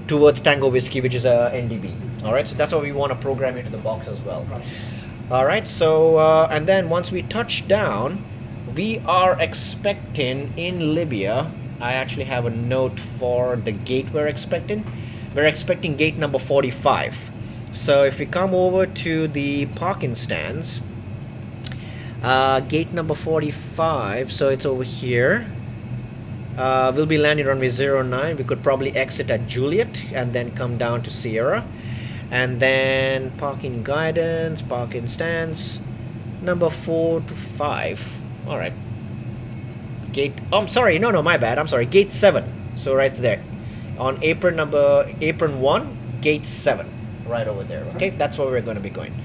towards Tango Whiskey, which is a NDB. All right, so that's what we want to program into the box as well. All right, so and then once we touch down, we are expecting in Libya. I actually have a note for the gate we're expecting. We're expecting gate number 45. So if we come over to the parking stands, gate number 45, so it's over here. We'll be landing runway 09. We could probably exit at Juliet and then come down to Sierra, and then parking guidance, parking stands number 4 to 5. All right, gate, oh, I'm sorry, no, my bad, I'm sorry, gate 7. So right there on apron 1, gate 7, right over there. Okay, that's where we're going to be going.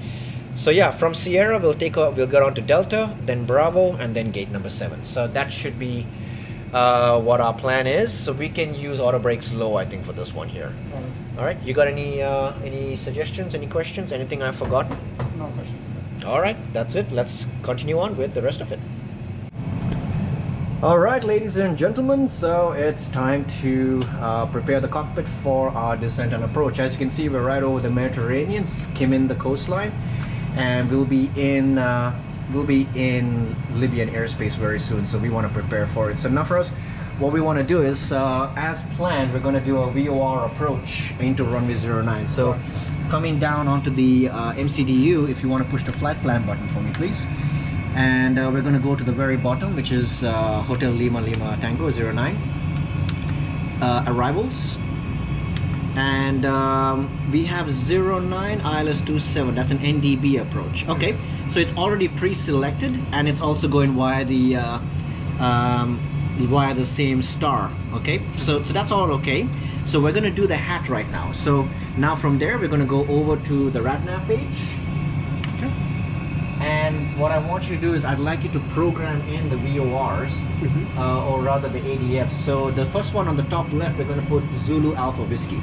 So yeah, from Sierra we'll get on to Delta, then Bravo, and then gate number 7. So that should be what our plan is. So we can use auto brakes low, I think, for this one here. All right, you got any suggestions, any questions, anything I forgot? No questions. All right, that's it. Let's continue on with the rest of it. All right, ladies and gentlemen, so it's time to prepare the cockpit for our descent and approach. As you can see, we're right over the Mediterranean, skimming the coastline, and we'll be in Libyan airspace very soon, so we want to prepare for it. So Nafraz, what we want to do is, as planned, we're going to do a VOR approach into runway 09. So coming down onto the MCDU, if you want to push the flight plan button for me, please. And we're going to go to the very bottom, which is Hotel Lima Tango 09 arrivals, and we have 09 ILS 27. That's an NDB approach. Okay, so it's already pre-selected, and it's also going via the same star. Okay, so that's all okay. So we're going to do the hat right now. So now from there we're going to go over to the RADNAV page. And what I want you to do is I'd like you to program in the VORs, or rather the ADFs. So the first one on the top left, we're going to put Zulu Alpha Whiskey.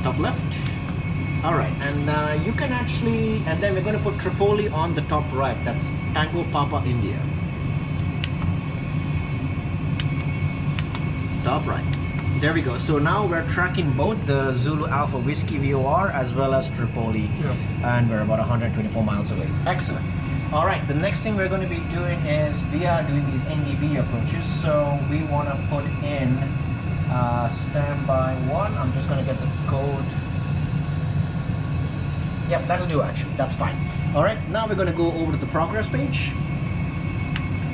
Top left. All right, and you can actually, and then we're going to put Tripoli on the top right. That's Tango Papa India. Top right. There we go. So now we're tracking both the Zulu Alpha Whiskey VOR as well as Tripoli, and we're about 124 miles away. Excellent. All right, the next thing we're going to be doing is we are doing these NDB approaches. So we want to put in standby 1. I'm just going to get the code. Yep, that'll do actually. That's fine. All right, now we're going to go over to the progress page,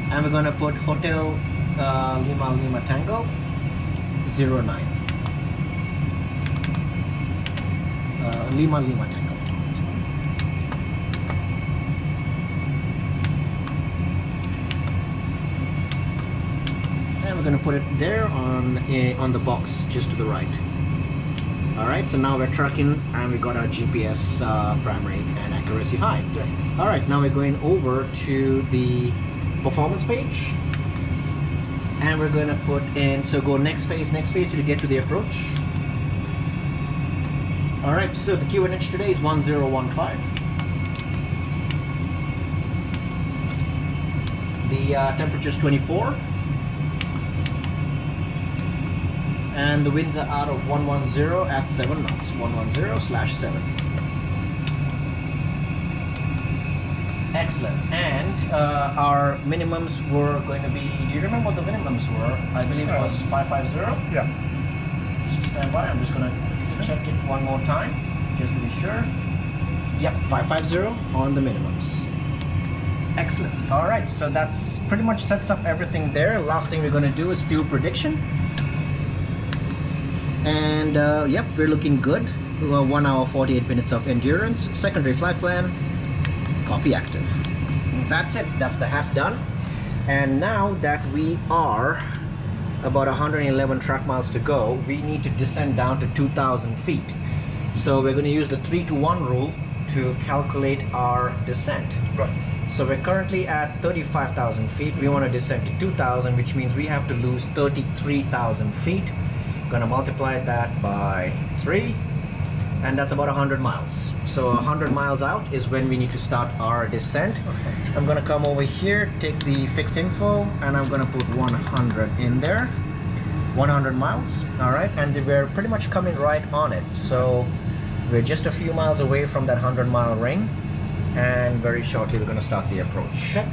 and we're going to put Hotel Lima Tango 09. Lima Tango. And we're going to put it there on the box just to the right. All right, so now we're tracking, and we got our GPS primary and accuracy high. All right, now we're going over to the performance page. And we're going to put in, so go next phase to get to the approach. All right, so the QNH today is 1015. The temperature is 24. And the winds are out of 110 at 7 knots, 110/7. Excellent. And our minimums were going to be, do you remember what the minimums were? I believe it was 550. Yeah. Just stand by, I'm just going to quickly check it one more time, just to be sure. Yep, 550 on the minimums. Excellent. All right, so that's pretty much sets up everything there. Last thing we're going to do is fuel prediction. And yep, we're looking good. 1 hour 48 minutes of endurance. Secondary flight plan, copy active. That's it, that's the half done. And now that we are about 111 track miles to go, we need to descend down to 2,000 feet. So we're going to use the 3-to-1 rule to calculate our descent. Right. So we're currently at 35,000 feet. We want to descend to 2,000, which means we have to lose 33,000 feet. Gonna multiply that by 3, and that's about 100 miles. So 100 miles out is when we need to start our descent. Okay. I'm gonna come over here, take the fix info, and I'm gonna put 100 in there. 100 miles, all right, and we're pretty much coming right on it. So we're just a few miles away from that 100-mile ring, and very shortly we're gonna start the approach. Okay.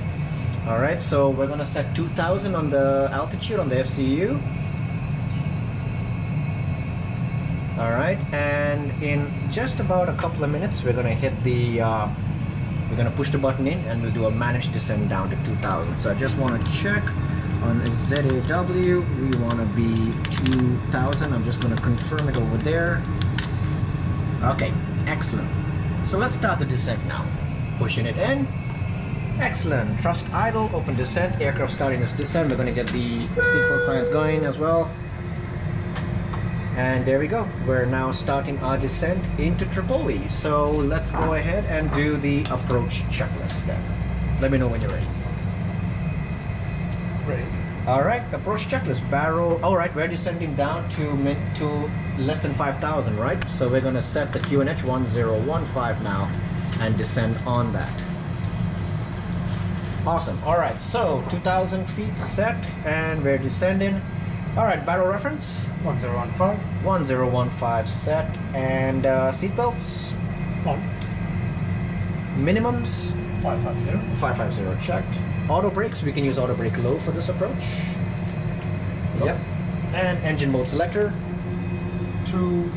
All right, so we're gonna set 2,000 on the altitude on the FCU. All right, and in just about a couple of minutes, we're gonna hit the, we're gonna push the button in, and we'll do a managed descent down to 2,000. So I just want to check on ZAW. We want to be 2,000. I'm just gonna confirm it over there. Okay, excellent. So let's start the descent now. Pushing it in. Excellent. Thrust idle. Open descent. Aircraft starting its descent. We're gonna get the seatbelt signs going as well. And there we go. We're now starting our descent into Tripoli. So let's go ahead and do the approach checklist then. Let me know when you're ready. Ready. All right, approach checklist. Barrow. All right, we're descending down to less than 5,000, right? So we're gonna set the QNH 1015 now and descend on that. Awesome. All right, so 2,000 feet set, and we're descending. All right, barrel reference 1015. 1015 set, and seatbelts 1. minimums 550. 550 checked. Auto brakes, we can use auto brake low for this approach. Yep. And engine mode selector 2.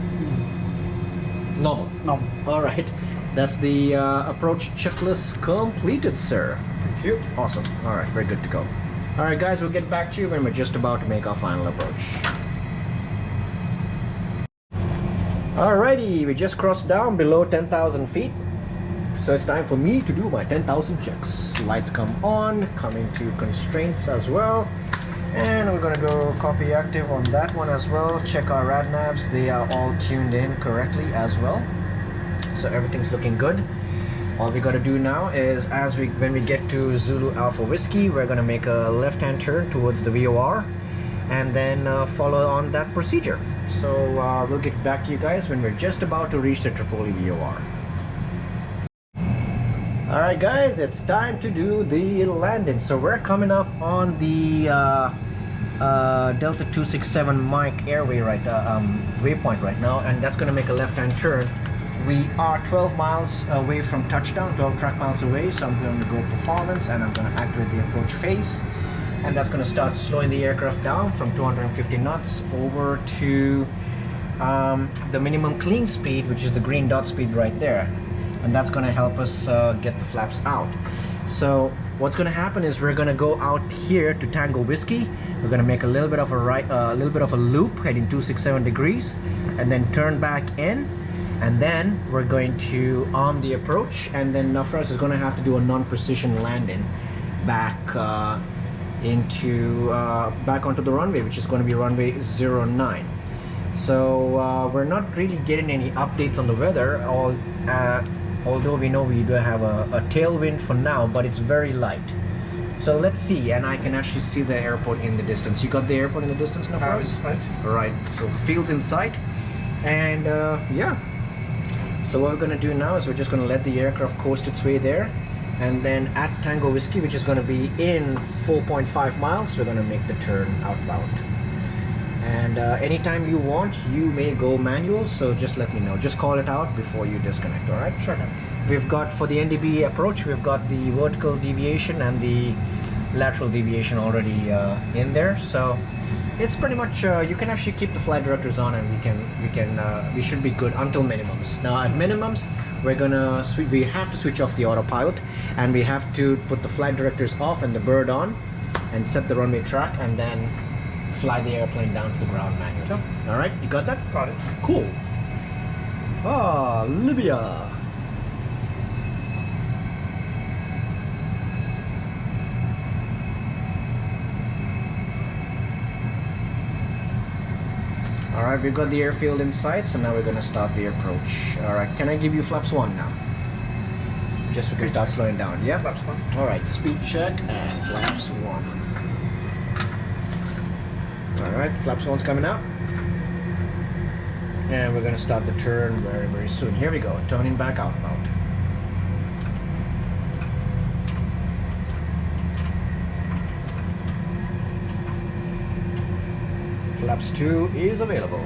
normal. Normal. All right, that's the approach checklist completed, sir. Thank you. Awesome. All right, we're good to go. All right, guys, we'll get back to you when we're just about to make our final approach. Alrighty, we just crossed down below 10,000 feet. So it's time for me to do my 10,000 checks. Lights come on, coming to constraints as well. And we're gonna go copy active on that one as well. Check our rad navs, they are all tuned in correctly as well. So everything's looking good. All we gotta do now is, when we get to Zulu Alpha Whiskey, we're gonna make a left-hand turn towards the VOR, and then follow on that procedure. So we'll get back to you guys when we're just about to reach the Tripoli VOR. All right, guys, it's time to do the landing. So we're coming up on the Delta 267 Mike airway waypoint right now, and that's gonna make a left-hand turn. We are 12 miles away from touchdown, 12 track miles away, so I'm going to go performance, and I'm going to activate the approach phase, and that's going to start slowing the aircraft down from 250 knots over to the minimum clean speed, which is the green dot speed right there, and that's going to help us get the flaps out. So what's going to happen is we're going to go out here to Tango Whiskey. We're going to make a little bit of a loop heading 267 degrees, and then turn back in. And then we're going to arm the approach, and then Nafraz is going to have to do a non-precision landing back onto the runway, which is going to be runway 09. So we're not really getting any updates on the weather, although we know we do have a tailwind for now, but it's very light. So let's see, and I can actually see the airport in the distance. You got the airport in the distance, Nafraz? Right. Right, so field's in sight, and yeah. So what we're going to do now is we're just going to let the aircraft coast its way there, and then at Tango Whiskey, which is going to be in 4.5 miles, we're going to make the turn outbound. And anytime you want, you may go manual, so just let me know. Just call it out before you disconnect, all right? Sure. We've got, for the NDB approach, we've got the vertical deviation and the lateral deviation already in there. So it's pretty much, you can actually keep the flight directors on, and we should be good until minimums. Now at minimums, we have to switch off the autopilot, and we have to put the flight directors off and the bird on, and set the runway track, and then fly the airplane down to the ground manually. Sure. All right, you got that? Got it. Cool. Ah, Libya. All right, we've got the airfield in sight, so now we're going to start the approach. All right, can I give you flaps 1 now? Just we can start slowing down, yeah? Flaps 1. All right, speed check and flaps 1. All right, flaps 1's coming out. And we're going to start the turn very, very soon. Here we go, turning back outbound. Flaps 2 is available.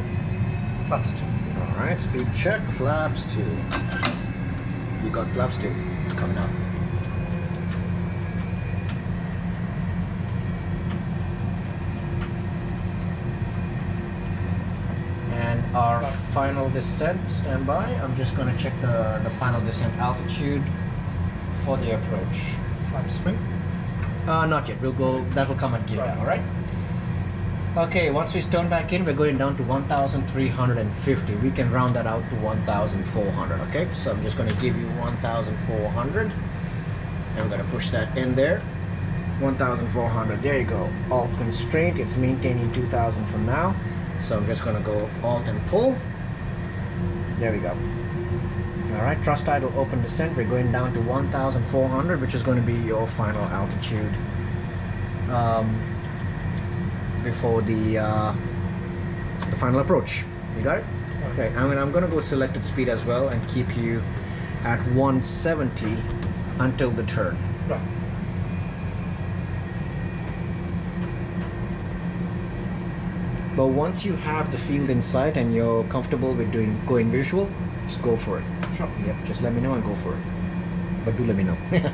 Flaps 2. All right, speed check, flaps 2. You got flaps 2 coming up. And our final descent, stand by. I'm just going to check the final descent altitude for the approach. Flaps 3. Not yet. That will come at gear down, all right? Okay, once we turn back in, we're going down to 1,350. We can round that out to 1,400, okay? So I'm just going to give you 1,400. And we're going to push that in there. 1,400, there you go. Alt constraint, it's maintaining 2,000 for now. So I'm just going to go Alt and pull. There we go. All right, thrust idle open descent. We're going down to 1,400, which is going to be your final altitude. Before the final approach. You got it? Okay, I'm gonna go selected speed as well and keep you at 170 until the turn. Right. But once you have the field in sight and you're comfortable with going visual, just go for it. Sure. Yep, just let me know and go for it. But do let me know. Yeah.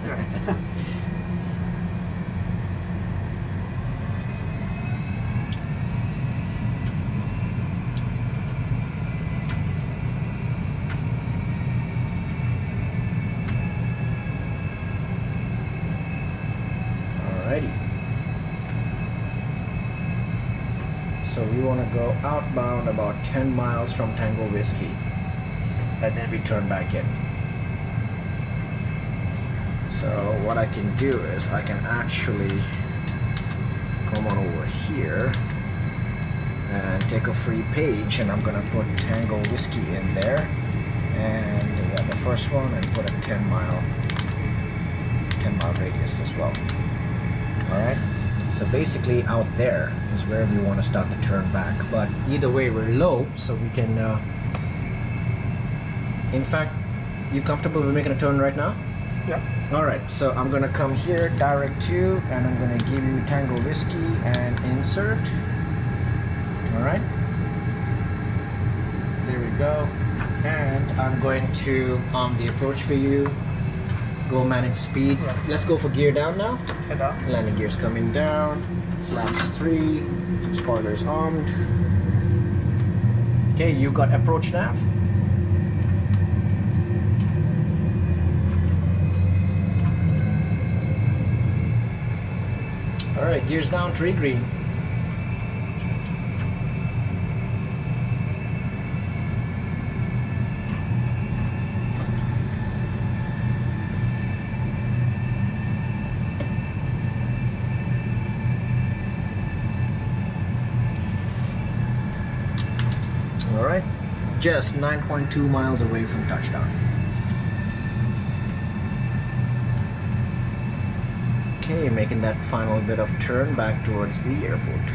So we want to go outbound about 10 miles from Tango Whiskey, and then we turn back in. So what I can do is I can actually come on over here and take a free page, and I'm gonna put Tango Whiskey in there, and the first one, and put a 10 mile radius as well. All right. So basically out there is where we want to start the turn back, but either way we're low, so we can in fact, you comfortable with making a turn right now? Yeah. Alright, so I'm gonna come here, direct to, and I'm gonna give you Tango Whiskey and insert. Alright, there we go. And I'm going to, on the approach for you, go manage speed. Right. Let's go for gear down now. Head down. Landing gears coming down, flaps 3, spoilers armed. Okay, you got approach nav. Alright, gears down, 3 green. Alright, just 9.2 miles away from touchdown. Okay, making that final bit of turn back towards the airport.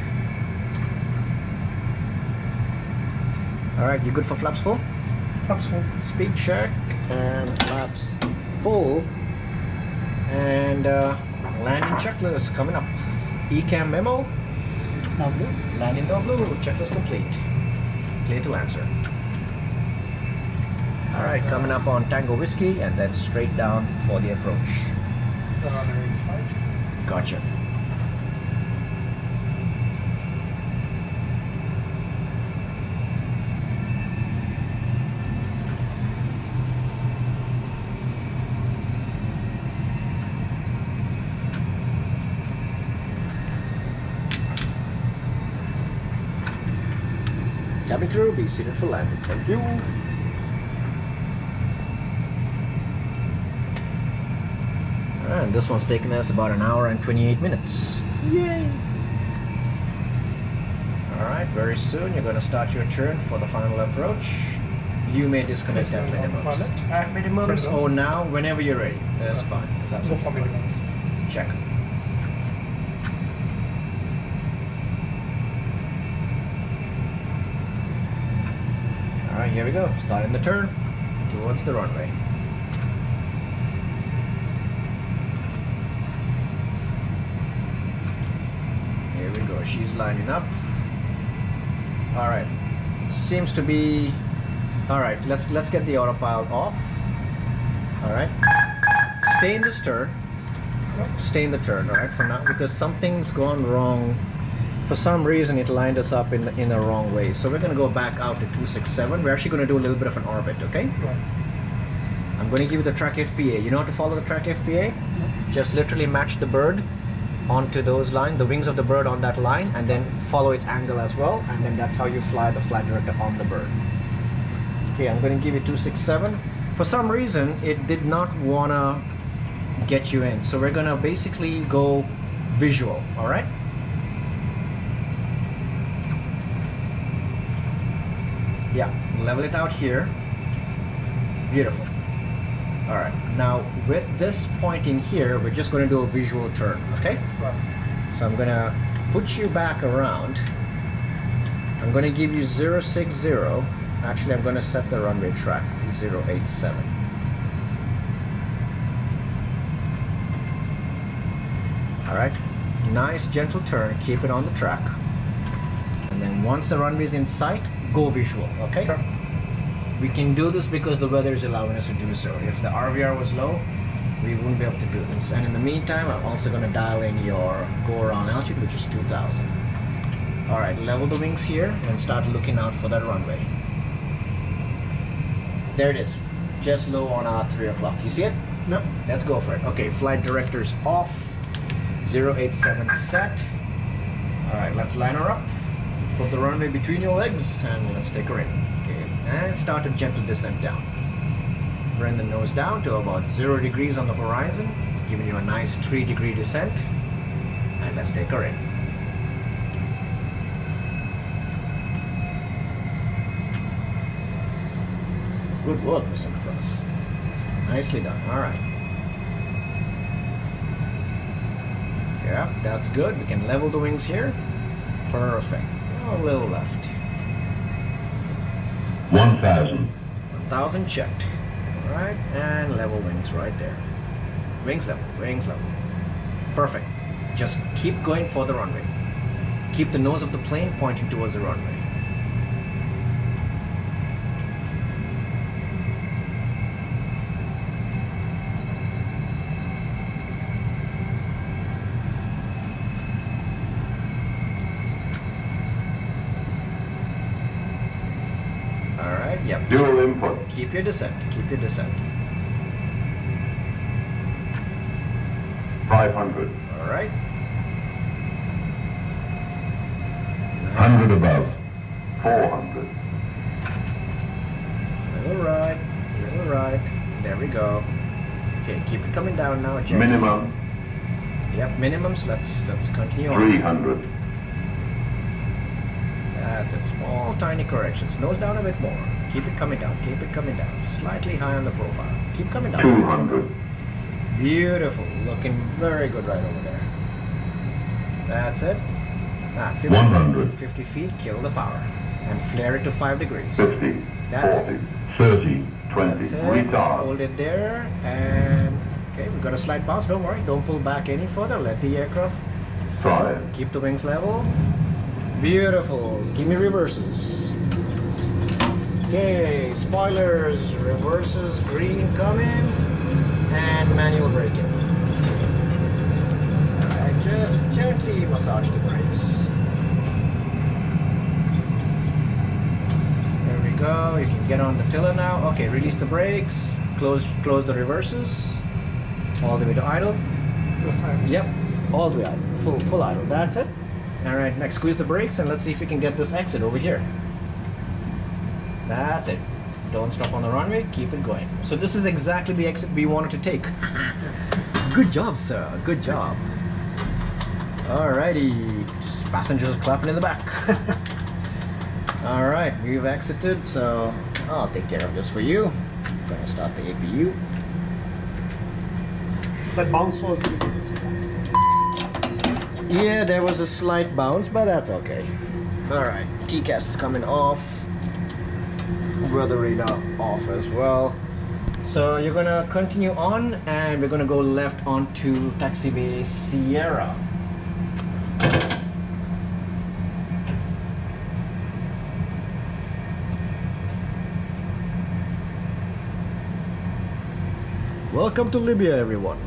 Alright, you good for flaps full? Flaps 4. Speed check and flaps full. And landing checklist coming up. ECAM memo. Now blue. Landing no blue, checklist complete. Clear to answer. Alright, coming up on Tango Whiskey and then straight down for the approach. The runway inside. Gotcha. Cabin crew, be seated for landing. Thank you. And this one's taken us about an hour and 28 minutes. Yay! Alright, very soon you're going to start your turn for the final approach. You may disconnect at minimums. At minimums or now, whenever you're ready. That's fine. That's Go absolutely for fine. minimums. Check. Alright, here we go. Starting the turn towards the runway. Here we go. She's lining up. Alright. Seems to be... Alright, let's get the autopilot off. Alright. Stay in this turn. Stay in the turn, alright, for now, because something's gone wrong. For some reason it lined us up in the wrong way. So we're going to go back out to 267. We're actually going to do a little bit of an orbit, okay? Right. I'm going to give you the track FPA. You know how to follow the track FPA? Just literally match the bird onto those lines, the wings of the bird on that line, and then follow its angle as well, and then that's how you fly the flight director on the bird. Okay, I'm going to give you 267. For some reason, it did not want to get you in. So we're going to basically go visual, all right? Yeah, level it out here. Beautiful. All right, now with this point in here, we're just going to do a visual turn, okay? Right. So I'm going to put you back around. I'm going to give you 060. Actually, I'm going to set the runway track 087. All right, nice gentle turn. Keep it on the track. And then once the runway is in sight, go visual, okay? Sure. We can do this because the weather is allowing us to do so. If the RVR was low, we wouldn't be able to do this. And in the meantime, I'm also going to dial in your go-around altitude, which is 2,000. All right, level the wings here and start looking out for that runway. There it is, just low on our 3 o'clock. You see it? Yep. Let's go for it. Okay, flight director's off. 087 set. All right, let's line her up. Put the runway between your legs and let's take her in. Okay, and start a gentle descent down. Bring the nose down to about 0 degrees on the horizon, giving you a nice 3-degree descent. And let's take her in. Good work, Mr. Nafraz. Nicely done. All right. Yeah, that's good. We can level the wings here. Perfect. A little left. 1,000. 1,000 checked. All right, and level wings right there. Wings level, wings level. Perfect. Just keep going for the runway. Keep the nose of the plane pointing towards the runway. Yep. Dual input. Keep your descent. Keep your descent. 500. All right. 100 above. 400. Little right. Little right. There we go. Okay, keep it coming down now. Gently. Minimum. Yep, minimums. Let's continue on. 300. That's it. Small, tiny corrections. Nose down a bit more. Keep it coming down. Keep it coming down. Slightly high on the profile. Keep coming down. 200. Beautiful. Looking very good right over there. That's it. 50, 100. 50 feet. Kill the power. And flare it to 5 degrees. 50. That's 40. it. 30. 20. That's it. Retard. Hold it there. And okay, we've got a slight bounce. Don't worry. Don't pull back any further. Let the aircraft settle. 5. Keep the wings level. Beautiful. Give me reverses. Okay, spoilers, reverses, green coming, and manual braking. Alright, just gently massage the brakes. There we go. You can get on the tiller now. Okay, release the brakes. Close the reverses. All the way to idle. Yep, all the way idle. Full idle. That's it. Alright, next squeeze the brakes and let's see if we can get this exit over here. That's it. Don't stop on the runway, keep it going. So this is exactly the exit we wanted to take. Good job, sir. Good job. Alrighty. Passengers are clapping in the back. Alright, we've exited, so I'll take care of this for you. I'm gonna start the APU. That bounce was. Yeah, there was a slight bounce, but that's okay. Alright, TCAS is coming off. Weather radar off as well. So you're gonna continue on and we're gonna go left onto taxiway Sierra. Welcome to Libya, everyone.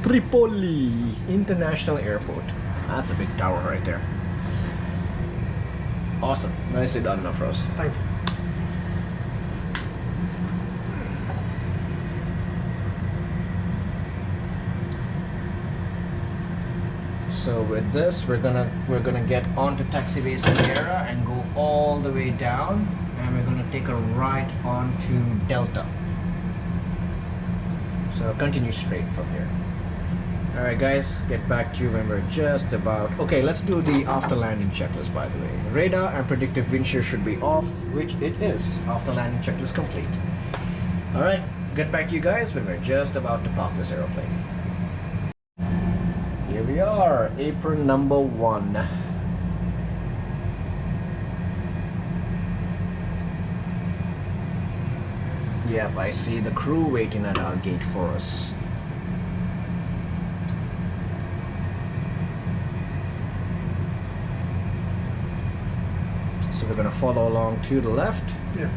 Tripoli International Airport. That's a big tower right there. Awesome. Nicely done, Nafraz. Thank you. So with this, we're gonna get onto taxiway Sierra and go all the way down, and we're gonna take a right onto Delta. So continue straight from here. Alright guys, get back to you when we're just about... Okay, let's do the after landing checklist, by the way. Radar and predictive wind shear should be off, which it is. After landing checklist complete. Alright, get back to you guys when we're just about to park this aeroplane. Here we are, apron number 1. Yep, I see the crew waiting at our gate for us. So we're gonna follow along to the left. Yeah.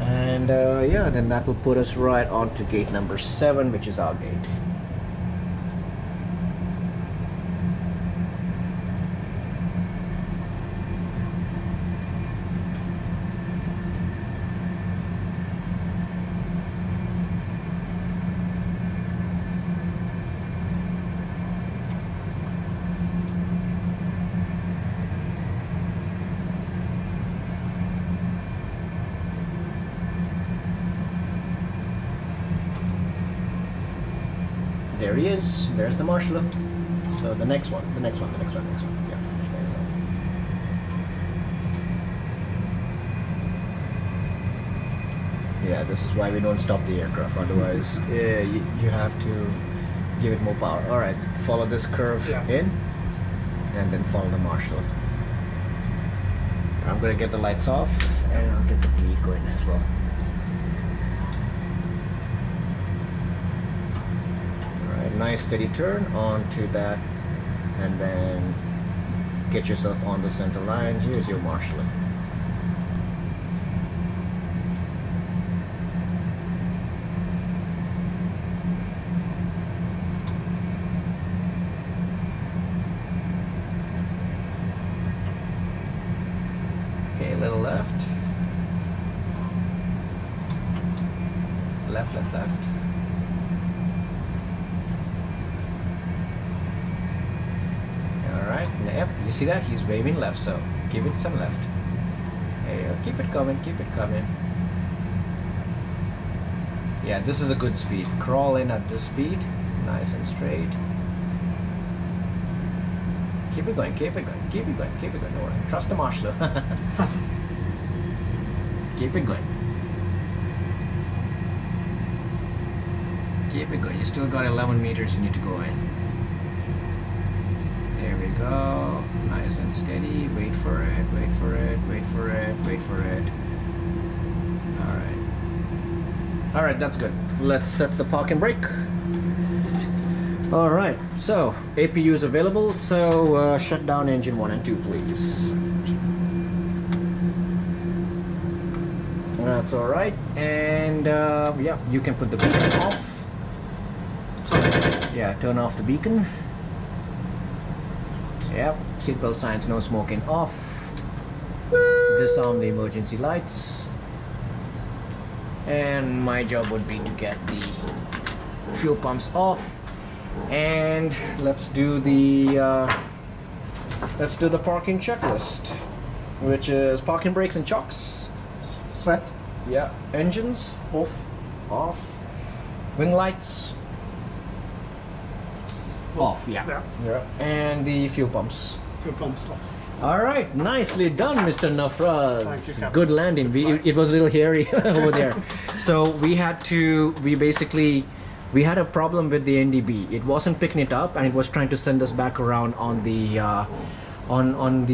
And yeah, then that will put us right onto gate number 7, which is our gate. There he is. There's the marshal. So the next one. Yeah. Yeah, this is why we don't stop the aircraft. Otherwise, yeah, you have to give it more power. All right, follow this curve in, and then follow the marshal. I'm gonna get the lights off, and I'll get the bleed going as well. Nice steady turn onto that, and then get yourself on the center line. Here's your marshalling. Okay, a little left. Left. Yep, you see that? He's waving left, so give it some left. Hey, keep it coming. Yeah, this is a good speed. Crawl in at this speed. Nice and straight. Keep it going. Don't worry. Trust the marshal. Keep it going. You still got 11 meters you need to go in. There we go. Nice and steady. Wait for it. Alright, that's good. Let's set the park and brake. All right, so APU is available, so shut down engine 1 and 2, please. That's all right, and yeah, you can put the beacon off. Yeah, turn off the beacon. Yep, seatbelt signs, no smoking, off. Disarm the emergency lights. And my job would be to get the fuel pumps off. And let's do the parking checklist, which is parking brakes and chocks. Set. Yeah, engines Off. off, wing lights off. Yeah. Yeah. And the fuel pumps. Fuel pumps off. All right, nicely done, Mr. Nafraz. Thank you, Captain. Good landing. It was a little hairy over there. So we had a problem with the NDB. It wasn't picking it up, and it was trying to send us back around on the on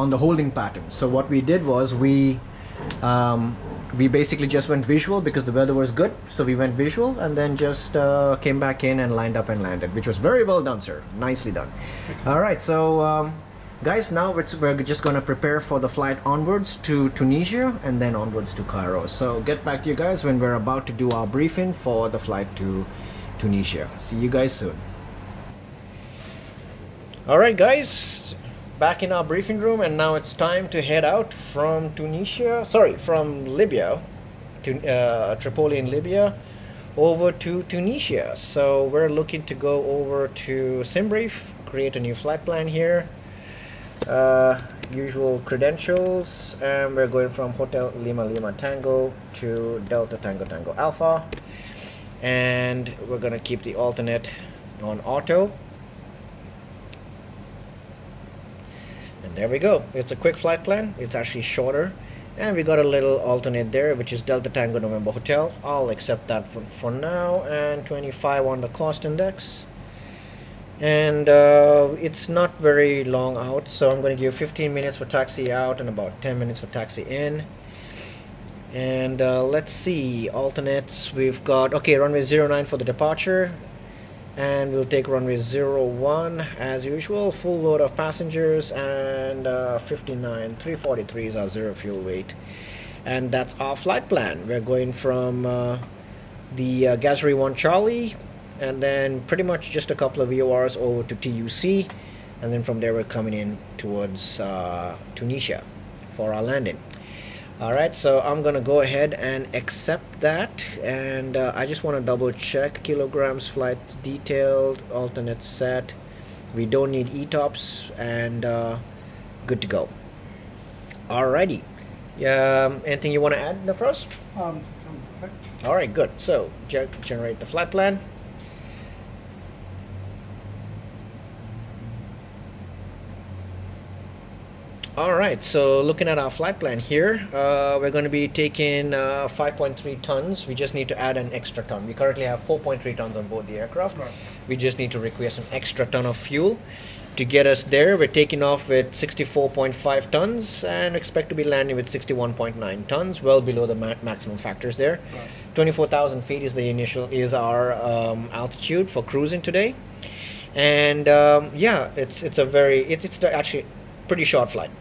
the holding pattern. So what we did was we basically just went visual because the weather was good. So we went visual and then just came back in and lined up and landed, which was very well done, sir. Nicely done. All right, so guys, now we're just going to prepare for the flight onwards to Tunisia and then onwards to Cairo. So get back to you guys when we're about to do our briefing for the flight to Tunisia. See you guys soon. All right, guys, back in our briefing room, and now it's time to head out from from Libya to Tripoli in Libya over to Tunisia. So we're looking to go over to SimBrief, create a new flight plan here, usual credentials, and we're going from Hotel Lima Lima Tango to Delta Tango Tango Alpha, and we're gonna keep the alternate on auto. And there we go. It's a quick flight plan. It's actually shorter, and we got a little alternate there, which is Delta Tango November Hotel. I'll accept that for now, and 25 on the cost index. And it's not very long out, so I'm going to give 15 minutes for taxi out and about 10 minutes for taxi in. And let's see, alternates. We've got, okay, runway 09 for the departure, and we'll take runway 01 as usual, full load of passengers, and 59 343 is our zero fuel weight. And that's our flight plan. We're going from the Gazri 1 Charlie, and then pretty much just a couple of VORs over to TUC, and then from there we're coming in towards Tunisia for our landing. Alright, so I'm gonna go ahead and accept that, and I just want to double check kilograms, flight detailed, alternate set. We don't need ETOPS, and good to go. Alrighty, anything you want to add, Nafraz? Perfect. Alright, good. So generate the flight plan. Alright, so looking at our flight plan here, we're going to be taking 5.3 tons. We just need to add an extra ton. We currently have 4.3 tons on board the aircraft. Right. We just need to request an extra ton of fuel to get us there. We're taking off with 64.5 tons and expect to be landing with 61.9 tons, well below the maximum factors there. Right. 24,000 feet is our altitude for cruising today. And yeah, it's actually pretty short flight,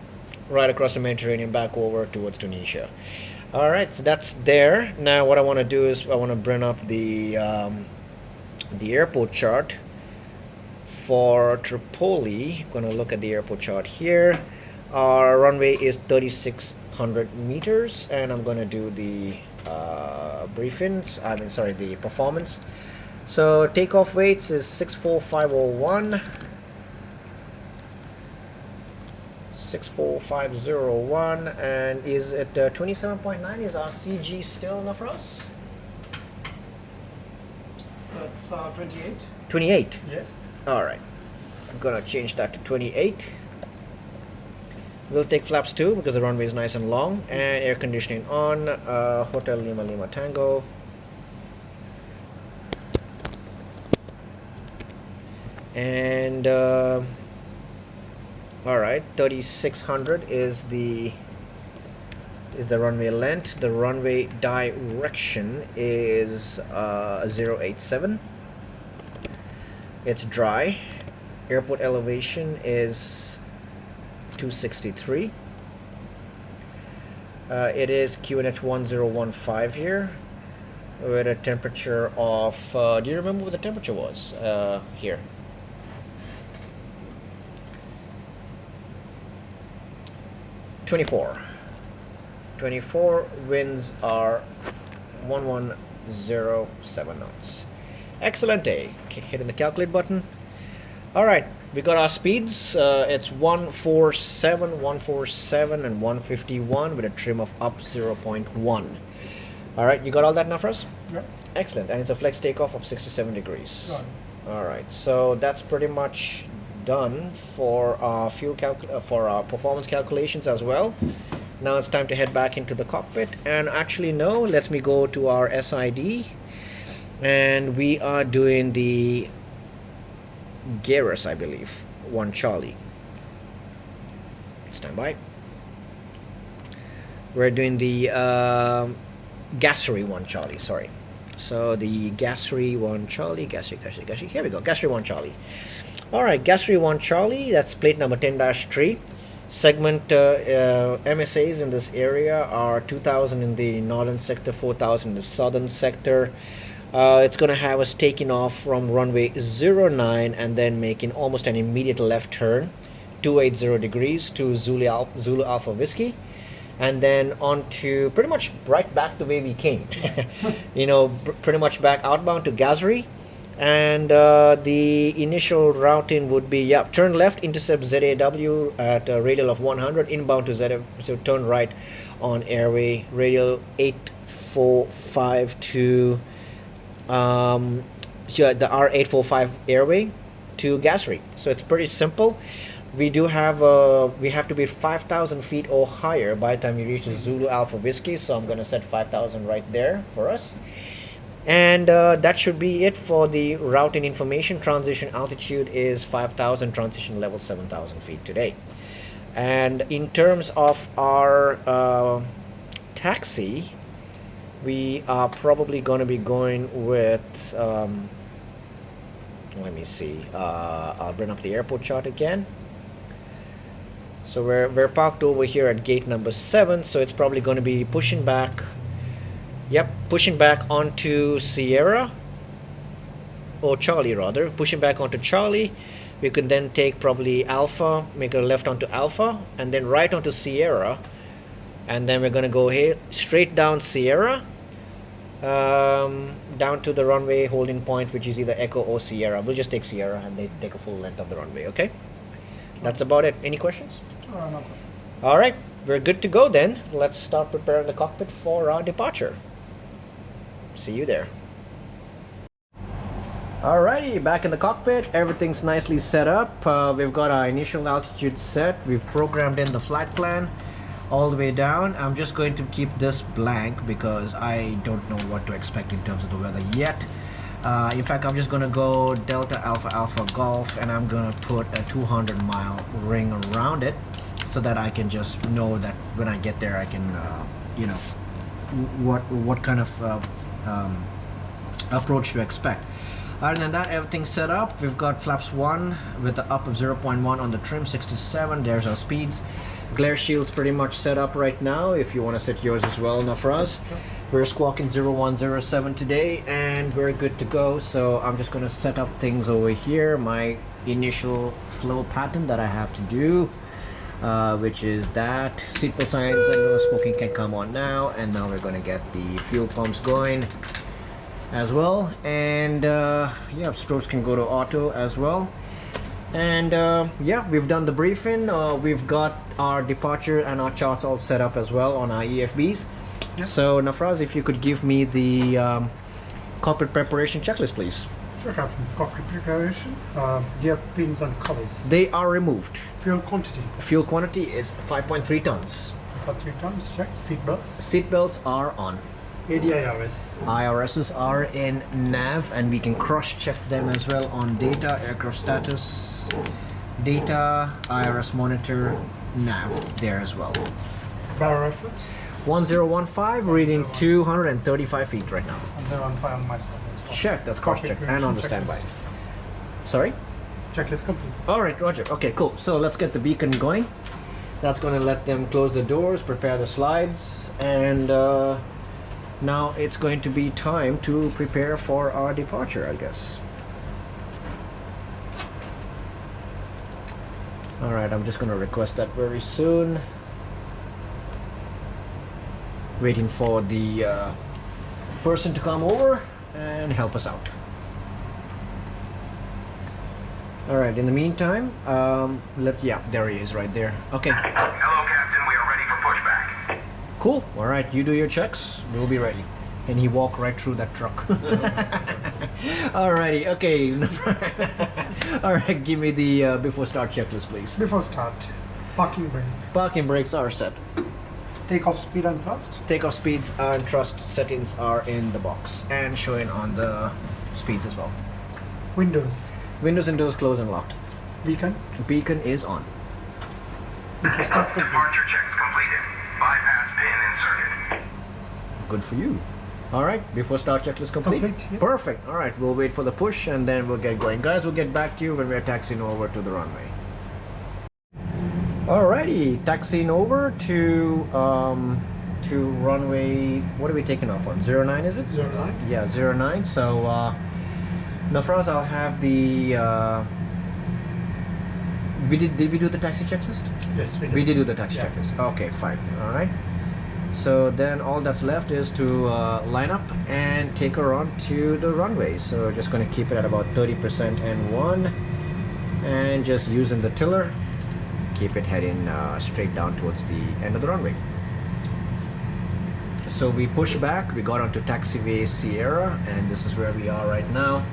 right across the Mediterranean back over towards Tunisia. All right, so that's there. Now what I want to do is I want to bring up the airport chart for Tripoli. I'm going to look at the airport chart here. Our runway is 3,600 meters, and I'm going to do the the performance. So takeoff weights is 64501. 64501, and is it 27.9? Is our CG still enough for us? That's 28. 28. Yes. All right, I'm gonna change that to 28. We'll take flaps 2 because the runway is nice and long, and air conditioning on. Hotel Lima Lima Tango. And all right, 3,600 is the runway length. The runway direction is 087. It's dry. Airport elevation is 263. It is QNH 1015 here with a temperature of, do you remember what the temperature was here? (24). 24, winds are 1107 knots. Excellent day. Okay, hitting the calculate button. All right, we got our speeds. It's 147, 147, and 151 with a trim of up 0.1. All right, you got all that, Nafraz? Yep. Excellent, and it's a flex takeoff of 67 degrees. Got it. All right, so that's pretty much done for our for our performance calculations as well. Now it's time to head back into the cockpit, and actually no, let me go to our SID, and we are doing the Garrus, I believe, 1 Charlie. Stand by. We're doing the Gassery 1 Charlie, sorry. So the Gassery 1 Charlie, Gassery, here we go, Gassery 1 Charlie. Alright, Gassery 1 Charlie, that's plate number 10-3. Segment MSAs in this area are 2,000 in the northern sector, 4,000 in the southern sector. It's going to have us taking off from runway 09 and then making almost an immediate left turn, 280 degrees to Zulu Alpha Whiskey, and then on to pretty much right back the way we came. You know, pretty much back outbound to Gassery. And the initial routing would be, yeah, turn left, intercept ZAW at a radial of 100, inbound to ZAW, so turn right on airway, radial 845 to the R845 airway to Gassery. So it's pretty simple. We do have we have to be 5,000 feet or higher by the time you reach the Zulu Alpha Whiskey, so I'm gonna set 5,000 right there for us. And that should be it for the routing information. Transition altitude is 5,000, transition level 7,000 feet today. And in terms of our taxi, we are probably going to be going with, let me see, I'll bring up the airport chart again. So we're parked over here at gate number 7, so it's probably going to be pushing back. Yep, pushing back onto Sierra, or Charlie rather, pushing back onto Charlie. We can then take probably Alpha, make a left onto Alpha, and then right onto Sierra. And then we're going to go here, straight down Sierra, down to the runway holding point, which is either Echo or Sierra. We'll just take Sierra and they take a full length of the runway, okay? That's about it. Any questions? No question. All right, we're good to go then. Let's start preparing the cockpit for our departure. See you there. Alrighty, back in the cockpit. Everything's nicely set up. We've got our initial altitude set. We've programmed in the flight plan all the way down. I'm just going to keep this blank because I don't know what to expect in terms of the weather yet. In fact, I'm just going to go Delta Alpha Alpha Golf, and I'm going to put a 200-mile ring around it so that I can just know that when I get there I can, you know, what kind of approach to expect. Other than that, everything's set up. We've got flaps 1 with the up of 0.1 on the trim, 67. There's our speeds. Glare shield's pretty much set up right now if you want to set yours as well, Nafraz. Sure. We're squawking 0107 today and we're good to go. So I'm just going to set up things over here, my initial flow pattern that I have to do, which is that seatbelt signs and no smoking can come on now. And now we're going to get the fuel pumps going as well, and yeah, strobes can go to auto as well. And yeah, we've done the briefing. We've got our departure and our charts all set up as well on our EFBs. Yep. So Nafraz, if you could give me the cockpit preparation checklist, please. Sure, Captain. Cockpit preparation. Gear pins and covers. They are removed. Fuel quantity. Fuel quantity is 5.3 tons. 5.3 tons. Check. Seatbelts. Seatbelts are on. ADIRS. IRSs are in nav, and we can cross-check them as well on data, aircraft status, data, IRS monitor, nav there as well. Barrel reference. 1015, reading 235 feet right now. 1015 on my side as well. Check, that's cross-check and on the standby. Sorry? Checklist complete. All right, Roger. Okay, cool. So let's get the beacon going. That's going to let them close the doors, prepare the slides, and now it's going to be time to prepare for our departure, I guess. All right, I'm just going to request that very soon. Waiting for the person to come over and help us out. All right, in the meantime, yeah, there he is right there. Okay. Hello, Captain. We are ready for pushback. Cool. All right, you do your checks. We'll be ready. And he walked right through that truck. Alrighty, okay. All right, give me the before start checklist, please. Before start, parking brake, Parking brakes are set. takeoff speed and thrust, Takeoff speeds and thrust settings are in the box and showing on the speeds as well. windows, Windows and doors closed and locked. beacon, Beacon is on. before start complete. Departure checks completed. Bypass pin inserted. Good for you. All right, before start checklist complete. Complete, yes. Perfect. All right, we'll wait for the push and then we'll get going. Guys, we'll get back to you when we're taxiing over to the runway. Alrighty, taxiing over to runway. What are we taking off on? 09, is it? 09. Yeah, 09. So, Nafraz, I'll have the. Did we do the taxi checklist? Yes, we did. We did do the taxi Yeah. checklist. Okay, fine. All right. So then all that's left is to line up and take her on to the runway. So just going to keep it at about 30% N1 and just using the tiller, keep it heading straight down towards the end of the runway. So we push back, we got onto taxiway Sierra, and this is where we are right now,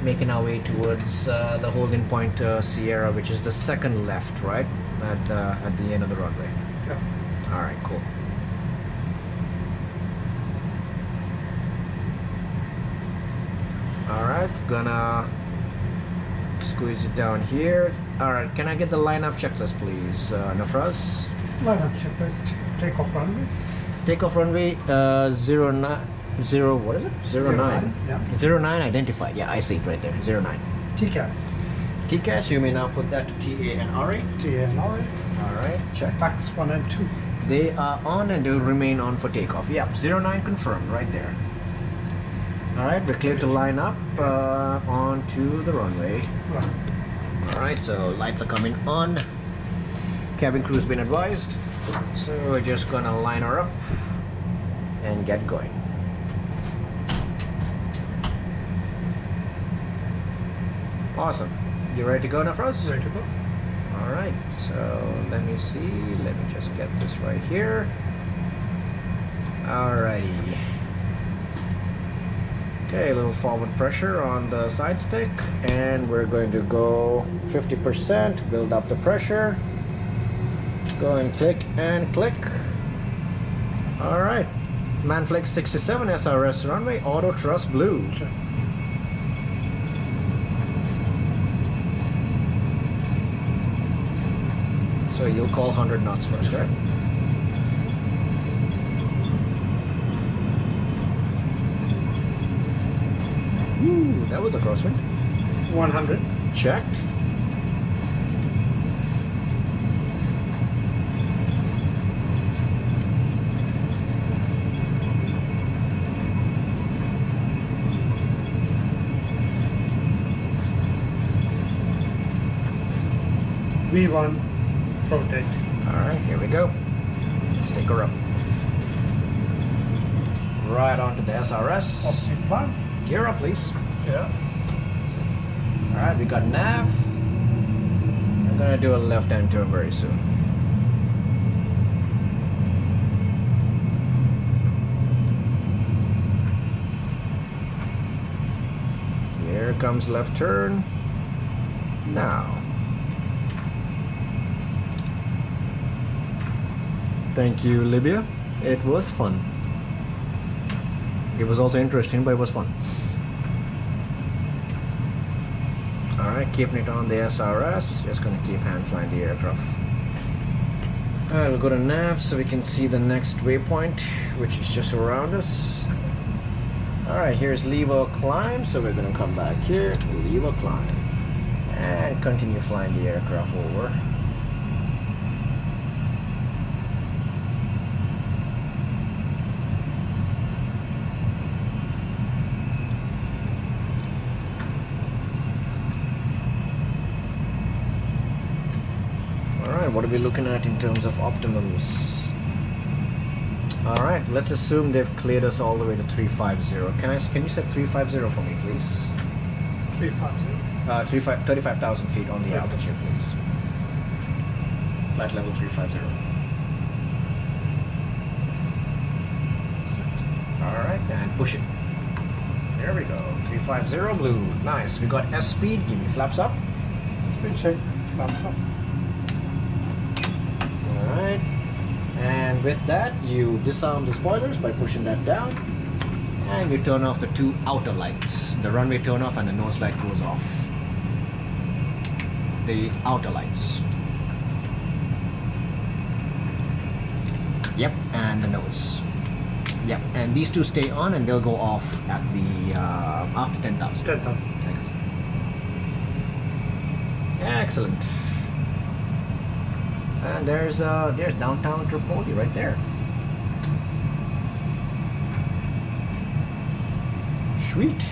making our way towards the holding point Sierra, which is the second left, right, at the end of the runway. Yeah. All right, cool. All right, gonna squeeze it down here. All right, can I get the lineup checklist, please, Nafraz? Lineup checklist, takeoff runway, Takeoff runway 09, what is it? 09. yeah. 09 identified. Yeah, I see it right there. 09. TCAS, TCAS, you may now put that to TA and RA. TA and RA, All right, check. packs 1 and 2. They are on and they'll remain on for takeoff. Yep, 09 confirmed right there. All right, we're clear to line up onto the runway. Right. All right, so lights are coming on. Cabin crew's been advised. So we're just gonna line her up and get going. Awesome. You ready to go, Nafraz? Ready to go. All right, so let me see. Let me just get this right here. Alrighty. Okay, a little forward pressure on the side stick, and we're going to go 50%, build up the pressure. Go and click and click. All right, Manflex 67 SRS runway, auto thrust blue. Check. So you'll call 100 knots first, right? Ooh, that was a crosswind. 100. Checked. V1, rotate. All right, here we go. Let's take her up. Right onto the SRS. Positive plan. Gear up, please. Yeah. All right, we got nav. I'm gonna do a left-hand turn very soon. Here comes left turn. Now. Thank you, Libya. It was fun. It was also interesting, but it was fun. Alright, keeping it on the SRS. Just gonna keep hand flying the aircraft. Alright, we'll go to nav so we can see the next waypoint, which is just around us. Alright, here's lever climb, so we're gonna come back here, lever climb. and continue flying the aircraft over. Alright, what are we looking at in terms of optimums? Alright, let's assume they've cleared us all the way to 350. Can you set 350 for me, please? 350. 35,000 feet on the altitude, please. Flight level 350. Alright, and push it. There we go. 350 blue. Nice. We got S speed. Give me flaps up. Speed check. Flaps up. Alright. And with that, you disarm the spoilers by pushing that down. And you turn off the two outer lights. The runway turn off and the nose light goes off. The outer lights. Yep, and the nose. Yep, and these two stay on and they'll go off at the after 10,000. 10,000. Excellent. Excellent. And there's downtown Tripoli right there. Sweet.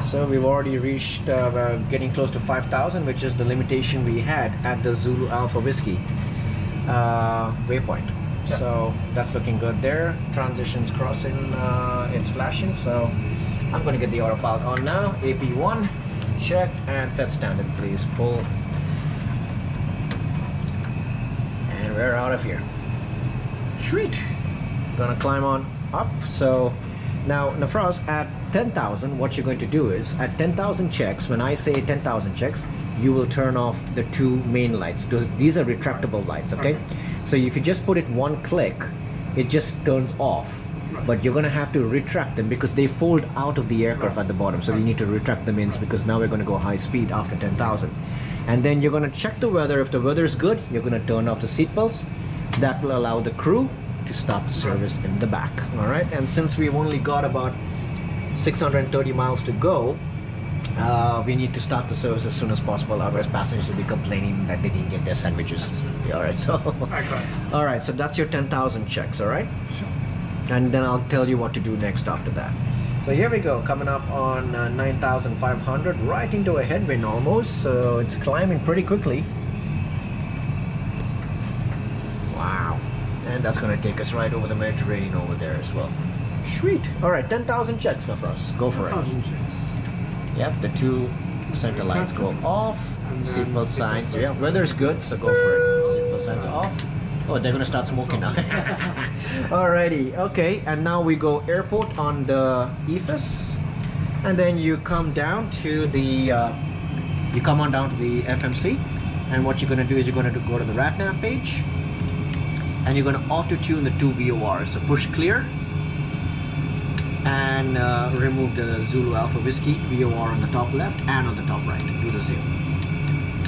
So we've already reached getting close to 5,000, which is the limitation we had at the Zulu Alpha Whiskey waypoint. Yeah. So that's looking good there. Transitions crossing, it's flashing. So I'm going to get the autopilot on now. AP1, check, and set standard, please. Pull. And we're out of here. Sweet. Gonna climb on up. So now, Nafraz, at 10,000, what you're going to do is, at 10,000 checks, when I say 10,000 checks, you will turn off the two main lights. These are retractable lights, okay? So if you just put it one click, it just turns off. But you're gonna have to retract them because they fold out of the aircraft at the bottom. So you need to retract them in because now we're gonna go high speed after 10,000. And then you're gonna check the weather. If the weather is good, you're gonna turn off the seatbelts. That will allow the crew to stop the service in the back. All right, and since we've only got about 630 miles to go, we need to start the service as soon as possible, otherwise passengers will be complaining that they didn't get their sandwiches. Yeah, all right, so all right, so that's your 10,000 checks. All right, Sure. and then I'll tell you what to do next after that. So here we go, coming up on 9,500, right into a headwind almost, so it's climbing pretty quickly. Wow. And that's going to take us right over the Mediterranean over there as well. Sweet. All right, 10,000 checks now for us. Go for it. 10,000 checks. Yep, the two center lights go off. And then Seatbelt signs. seatbelt Yeah, signs. weather's good, so go for it. Seatbelt signs are off. Oh, they're going to start smoking now. Alrighty, okay. And now we go airport on the EFIS. And then you come down to the, you come on down to the FMC. And what you're going to do is you're going to go to the RATNAV page. And you're going to auto-tune the two VORs. So push clear and remove the Zulu Alpha Whiskey VOR on the top left and on the top right. Do the same.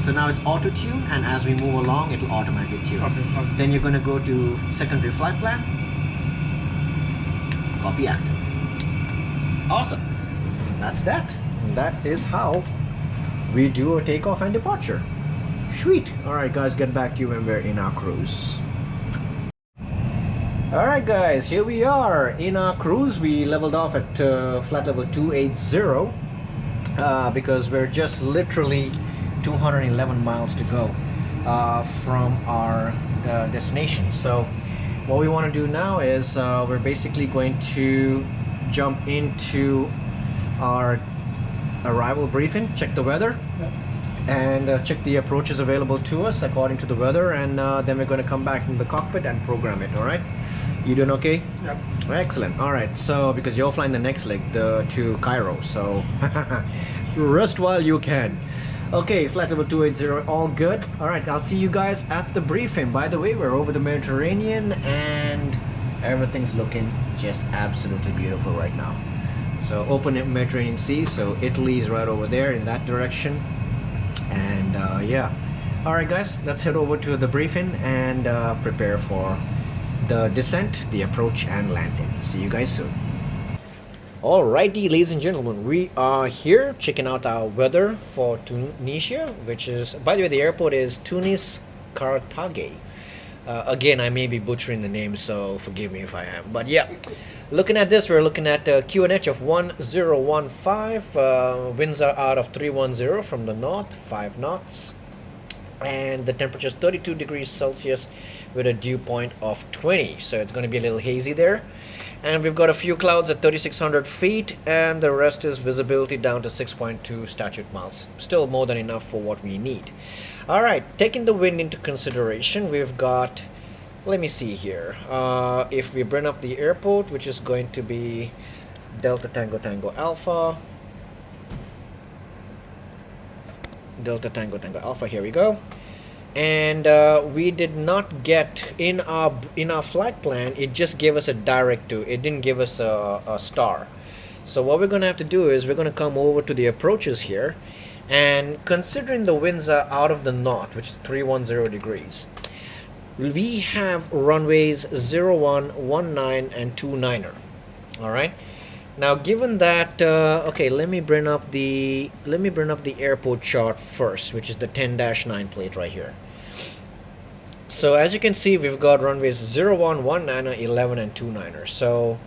So now it's auto-tune, and as we move along, it'll automatically tune. Okay. Then you're going to go to secondary flight plan. Copy active. Awesome. That's that. And that is how we do a takeoff and departure. Sweet. All right, guys, get back to you when we're in our cruise. Alright guys, here we are in our cruise. We leveled off at flight level 280 because we're just literally 211 miles to go from our destination. So what we want to do now is we're basically going to jump into our arrival briefing, check the weather, and check the approaches available to us according to the weather, and then we're going to come back in the cockpit and program it. All right, you doing okay? Yep. Excellent. All right, so because you're flying the next leg to Cairo, so rest while you can. Okay, flight level 280, all good. All right, I'll see you guys at the briefing. By the way, we're over the Mediterranean and everything's looking just absolutely beautiful right now. So open Mediterranean Sea, so Italy is right over there in that direction. And yeah, all right guys, let's head over to the briefing and prepare for the descent, the approach and landing. See you guys soon. Alrighty, ladies and gentlemen, we are here checking out our weather for Tunisia, which is, by the way, the airport is Tunis Carthage. Again, I may be butchering the name, so forgive me if I am. But yeah, looking at this, we're looking at QNH of 1015. Winds are out of 310 from the north, 5 knots. And the temperature is 32 degrees Celsius with a dew point of 20. So it's going to be a little hazy there. And we've got a few clouds at 3,600 feet, and the rest is visibility down to 6.2 statute miles. Still more than enough for what we need. All right, taking the wind into consideration, we've got, let me see here. If we bring up the airport, which is going to be Delta Tango Tango Alpha. Delta Tango Tango Alpha, here we go. And we did not get in our flight plan, it just gave us a direct to, it didn't give us a star. So what we're going to have to do is we're going to come over to the approaches here, and considering the winds are out of the north, which is 310 degrees, we have runways 01, 19 and 29er. All right, now given that okay, let me bring up the airport chart first, which is the 10-9 plate right here. So as you can see, we've got runways 01, 19er, 11 and 29er. So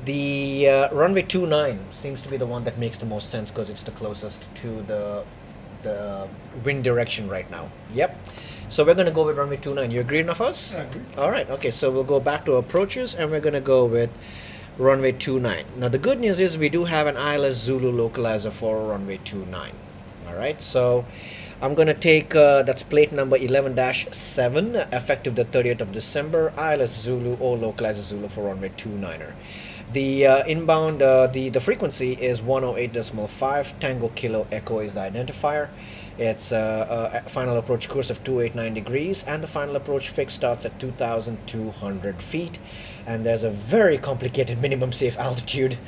the runway 29 seems to be the one that makes the most sense because it's the closest to the wind direction right now. Yep. So we're going to go with runway 29. You agree, Nafraz? I agree. All right. Okay. So we'll go back to approaches, and we're going to go with runway 29. Now the good news is we do have an ILS Zulu localizer for runway 29. All right. So I'm going to take that's plate number 11-7, effective the 30th of December, ILS Zulu or localizer Zulu for runway 29er. The inbound, the frequency is 108.5. Tango Kilo Echo is the identifier. It's a final approach course of 289 degrees, and the final approach fix starts at 2,200 feet. And there's a very complicated minimum safe altitude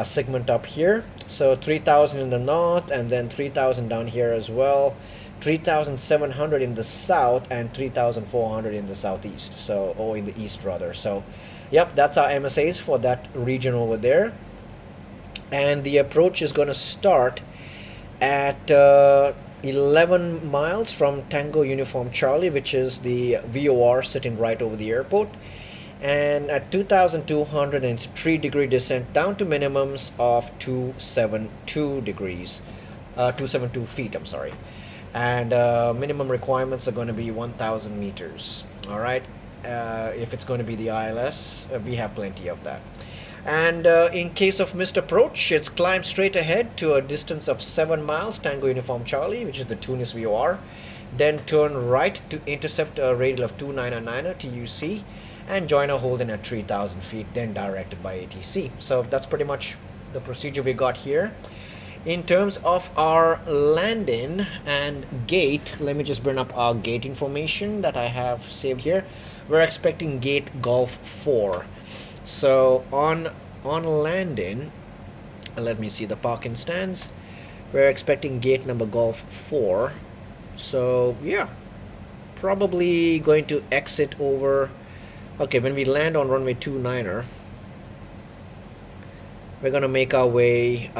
segment up here. So 3,000 in the north, and then 3,000 down here as well. 3,700 in the south, and 3,400 in the southeast. So, or in the east rather. So, yep, that's our MSAs for that region over there. And the approach is going to start at 11 miles from Tango Uniform Charlie, which is the VOR sitting right over the airport. And at 2,200, and it's a 3-degree descent down to minimums of 272 degrees, 272 feet, I'm sorry. And minimum requirements are going to be 1,000 meters. All right. If it's going to be the ILS, we have plenty of that. And in case of missed approach, it's climb straight ahead to a distance of 7 miles, Tango Uniform Charlie, which is the Tunis VOR. Then turn right to intercept a radial of 299er TUC, and join a holding at 3,000 feet, then directed by ATC. So that's pretty much the procedure we got here. In terms of our landing and gate, let me just bring up our gate information that I have saved here. We're expecting gate Golf 4. So on landing, let me see the parking stands. We're expecting gate number Golf 4. So yeah, probably going to exit over. Okay, when we land on runway 29er, we're gonna make our way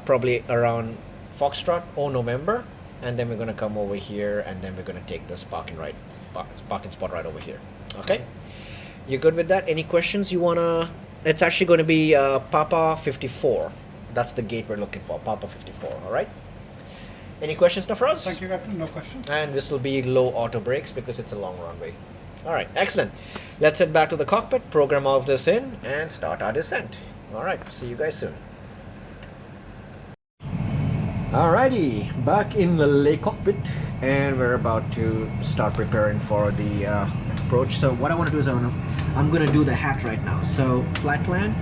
probably around Foxtrot or November, and then we're gonna come over here, and then we're gonna take this parking spot right over here. Okay, you good with that? Any questions you wanna? It's actually going to be Papa 54. That's the gate we're looking for, Papa 54. All right. Any questions, Nafraz? Thank you, Captain. No questions. And this will be low auto brakes because it's a long runway. All right, excellent. Let's head back to the cockpit, program all of this in, and start our descent. All right, see you guys soon. Alrighty, back in the lake cockpit, and we're about to start preparing for the approach. So what I want to do is I'm going to do the hat right now. So flight plan,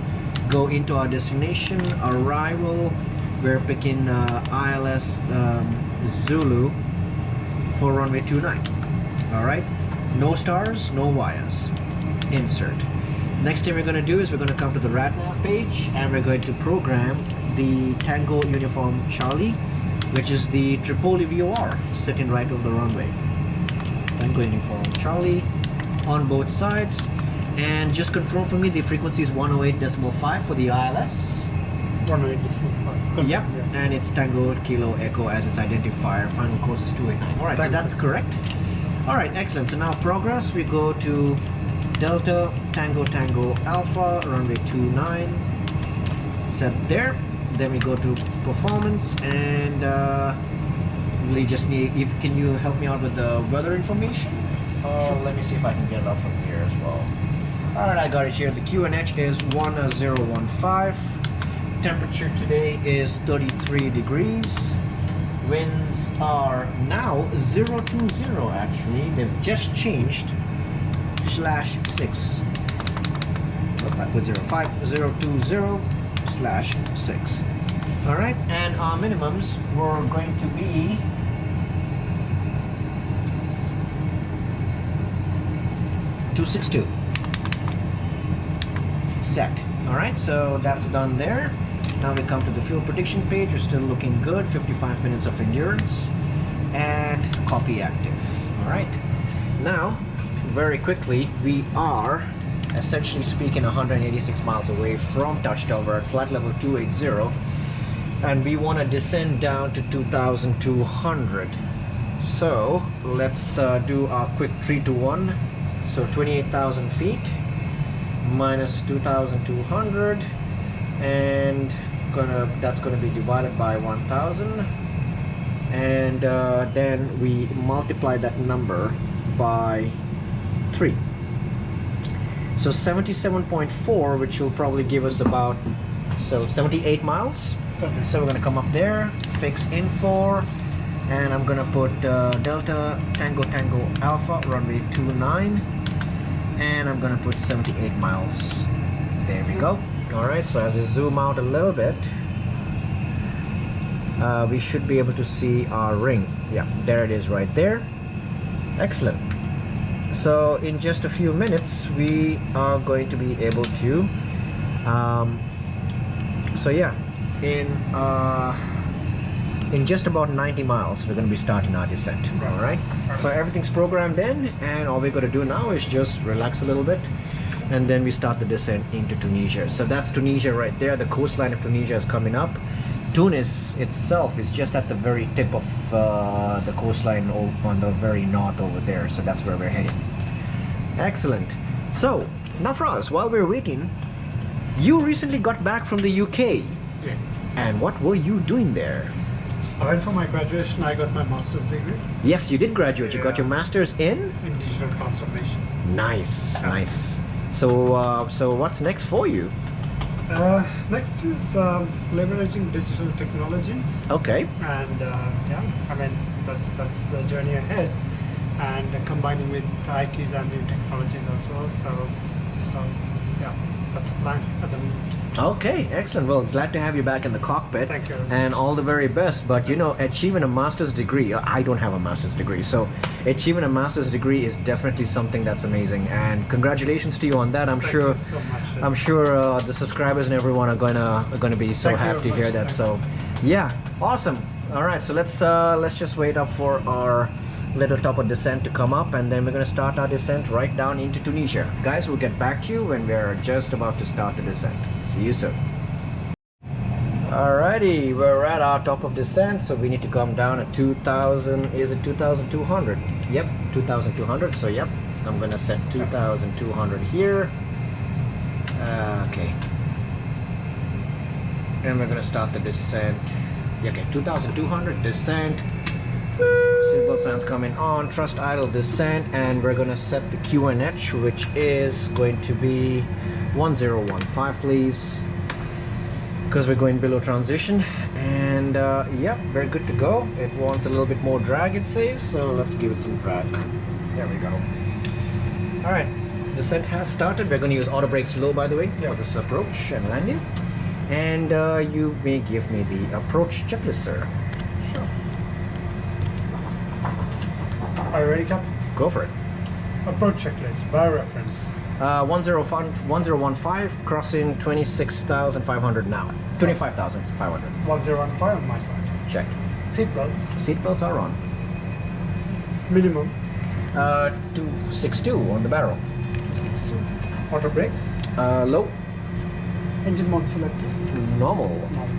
go into our destination, arrival. We're picking ILS Zulu for runway 29. All right. No stars, no wires. Insert. Next thing we're going to do is we're going to come to the RadNav page, and we're going to program the Tango Uniform Charlie, which is the Tripoli VOR sitting right over the runway. Tango Uniform Charlie on both sides, And just confirm for me the frequency is 108.5 for the ILS. 108.5. Yep, and it's Tango Kilo Echo as its identifier. Final course is 289. Alright, so that's correct. Alright, excellent. So now progress, we go to Delta Tango Tango Alpha, runway 29. Set there. Then we go to performance, and we just need, can you help me out with the weather information? Sure. Let me see if I can get it up from here as well. Alright, I got it here. The QNH is 1015. Temperature today is 33 degrees. Winds are now 020 actually. They've just changed /6. I put 05, 020/6. Alright, and our minimums were going to be $262. Set. Alright, so that's done there. Now we come to the fuel prediction page. We're still looking good. 55 minutes of endurance and copy active. Alright, now very quickly, we are essentially speaking 186 miles away from touchdown. We're at flight level 280 and we want to descend down to 2,200. So let's do our quick 3 to 1. So 28,000 feet minus 2,200, and that's gonna be divided by 1,000, and then we multiply that number by 3. So 77.4, which will probably give us about 78 miles. So we're gonna come up there, fix info, and I'm gonna put Delta Tango Tango Alpha, runway 29, and I'm gonna put 78 miles. There we go. Alright, so as we zoom out a little bit, we should be able to see our ring. Yeah, there it is right there. Excellent. So in just a few minutes we are going to be able to so yeah, in just about 90 miles we're going to be starting our descent. All right, so everything's programmed in, and all we're going to do now is just relax a little bit, and then we start the descent into Tunisia. So that's Tunisia right there. The coastline of Tunisia is coming up. Tunis itself is just at the very tip of the coastline on the very north over there. So that's where we're heading. Excellent. So Nafraz, while we're waiting, you recently got back from the UK. Yes. And what were you doing there? I went for my graduation. I got my master's degree Yes, you did graduate. You got your master's in? in digital transformation. Nice, nice. So, so what's next for you? Next is leveraging digital technologies, Okay. and yeah, I mean that's the journey ahead, and combining with ITs and new technologies as well. So yeah, that's the plan at the moment. Okay, excellent. Well, glad to have you back in the cockpit. Thank you. And all the very best. But you know, achieving a master's degree, I don't have a master's degree, so achieving a master's degree is definitely something that's amazing. And congratulations to you on that. I'm Thank sure. you so much. Yes. I'm sure the subscribers and everyone are gonna be so Thank you happy to very hear much. that. Thanks. So, yeah, awesome. All right, so let's just wait up for our little top of descent to come up, and then we're gonna start our descent right down into Tunisia. Guys, we'll get back to you when we're just about to start the descent. See you soon. Alrighty, we're at our top of descent, so we need to come down at 2,000. Is it 2,200? Yep, 2,200. So yep, I'm gonna set 2,200 here. Okay, and we're gonna start the descent. Okay, 2,200 descent. Seatbelt signs coming on. Thrust idle descent, and we're gonna set the QNH, which is going to be 1015, please, because we're going below transition. And yep, we're good to go. It wants a little bit more drag, it says, so let's give it some drag. There we go. All right, descent has started. We're going to use auto brakes low, by the way, for this approach and landing. And you may give me the approach checklist, sir. Sure. Are you ready, Captain? Go for it. Approach checklist, bar reference. 1015, crossing 26,500 now. 25,500. 1015 on my side. Check. Seatbelts. Seatbelts are on. Minimum. 262 on the barrel. 262. Auto brakes. Low. Engine mode selected. Normal. No.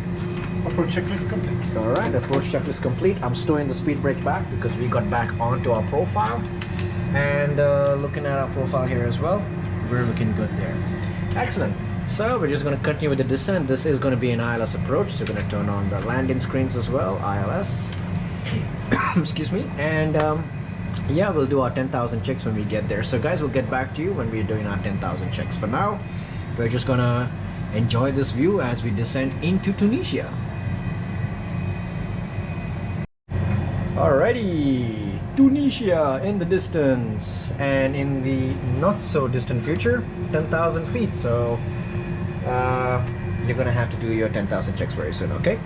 Approach checklist complete. All right, approach checklist complete. I'm stowing the speed brake back because we got back onto our profile. And looking at our profile here as well, we're looking good there. Excellent. So we're just going to continue with the descent. This is going to be an ILS approach, so we're going to turn on the landing screens as well, ILS. Excuse me. And yeah, we'll do our 10,000 checks when we get there. So guys, we'll get back to you when we're doing our 10,000 checks. For now, we're just going to enjoy this view as we descend into Tunisia. Alrighty, Tunisia in the distance, and in the not so distant future, 10,000 feet. So you're gonna have to do your 10,000 checks very soon, okay?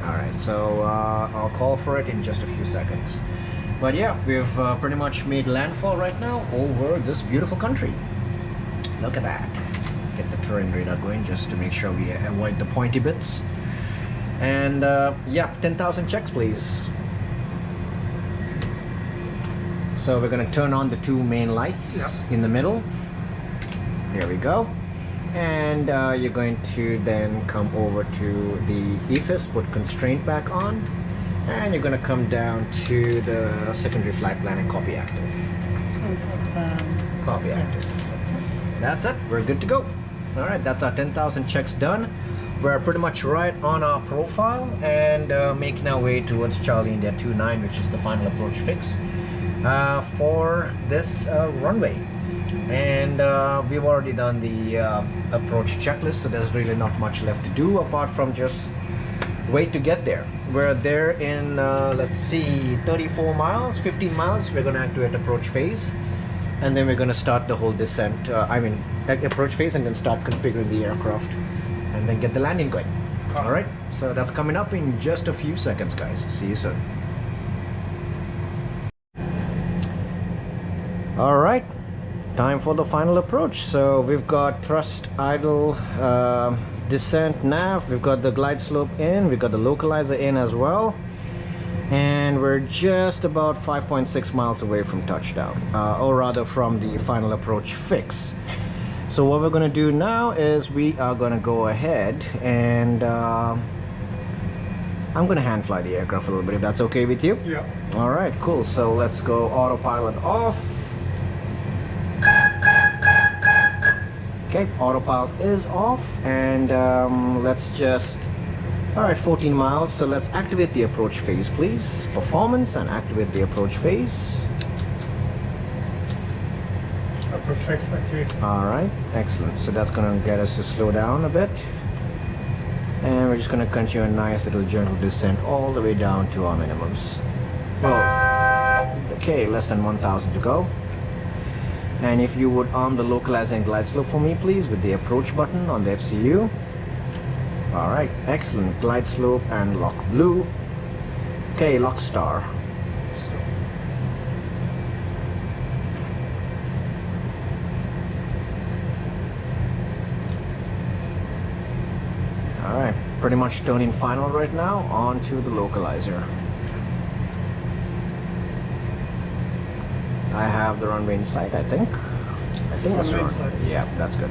Alright, so I'll call for it in just a few seconds. But yeah, we've pretty much made landfall right now over this beautiful country. Look at that. Get the terrain radar going just to make sure we avoid the pointy bits. And yeah, 10,000 checks please. So we're going to turn on the two main lights in the middle. There we go. And you're going to then come over to the EFIS, put constraint back on. And you're going to come down to the secondary flight plan and copy active. Copy active. That's it. We're good to go. Alright, that's our 10,000 checks done. We're pretty much right on our profile and making our way towards Charlie India 29, which is the final approach fix for this runway. And we've already done the approach checklist, so there's really not much left to do apart from just wait to get there. We're there in let's see, 34 miles, 15 miles. We're going to activate approach phase, and then we're going to start the whole descent, approach phase, and then start configuring the aircraft and then get the landing going. All right, so that's coming up in just a few seconds, guys. See you soon. All right, time for the final approach. So we've got thrust, idle, descent, nav, we've got the glide slope in, we've got the localizer in as well, and we're just about 5.6 miles away from touchdown, or rather from the final approach fix. So what we're going to do now is we are going to go ahead and I'm going to hand fly the aircraft a little bit, if that's okay with you. Yeah. All right, cool. So let's go autopilot off. Okay, autopilot is off, and let's just, all right, 14 miles. So let's activate the approach phase, please. Performance, and activate the approach phase. Approach phase activated. All right, excellent. So that's going to get us to slow down a bit, and we're just going to continue a nice little gentle descent all the way down to our minimums. Well, okay, less than 1,000 to go. And if you would arm the localizer and glide slope for me, please, with the approach button on the FCU. All right, excellent. Glide slope and lock blue. Okay, lock star. All right, pretty much turning final right now onto the localizer. I have the runway in sight, I think. That's the runway. Yeah, that's good.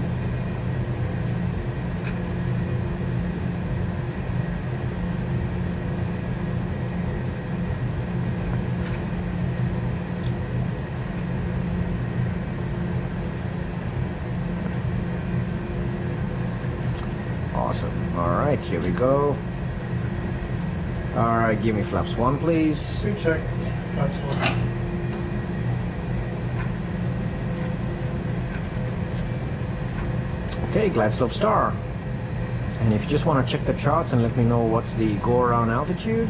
Awesome. All right, here we go. All right, give me flaps 1, please. Good check. Flaps 1. Okay, glide slope star. And if you just want to check the charts and let me know what's the go around altitude,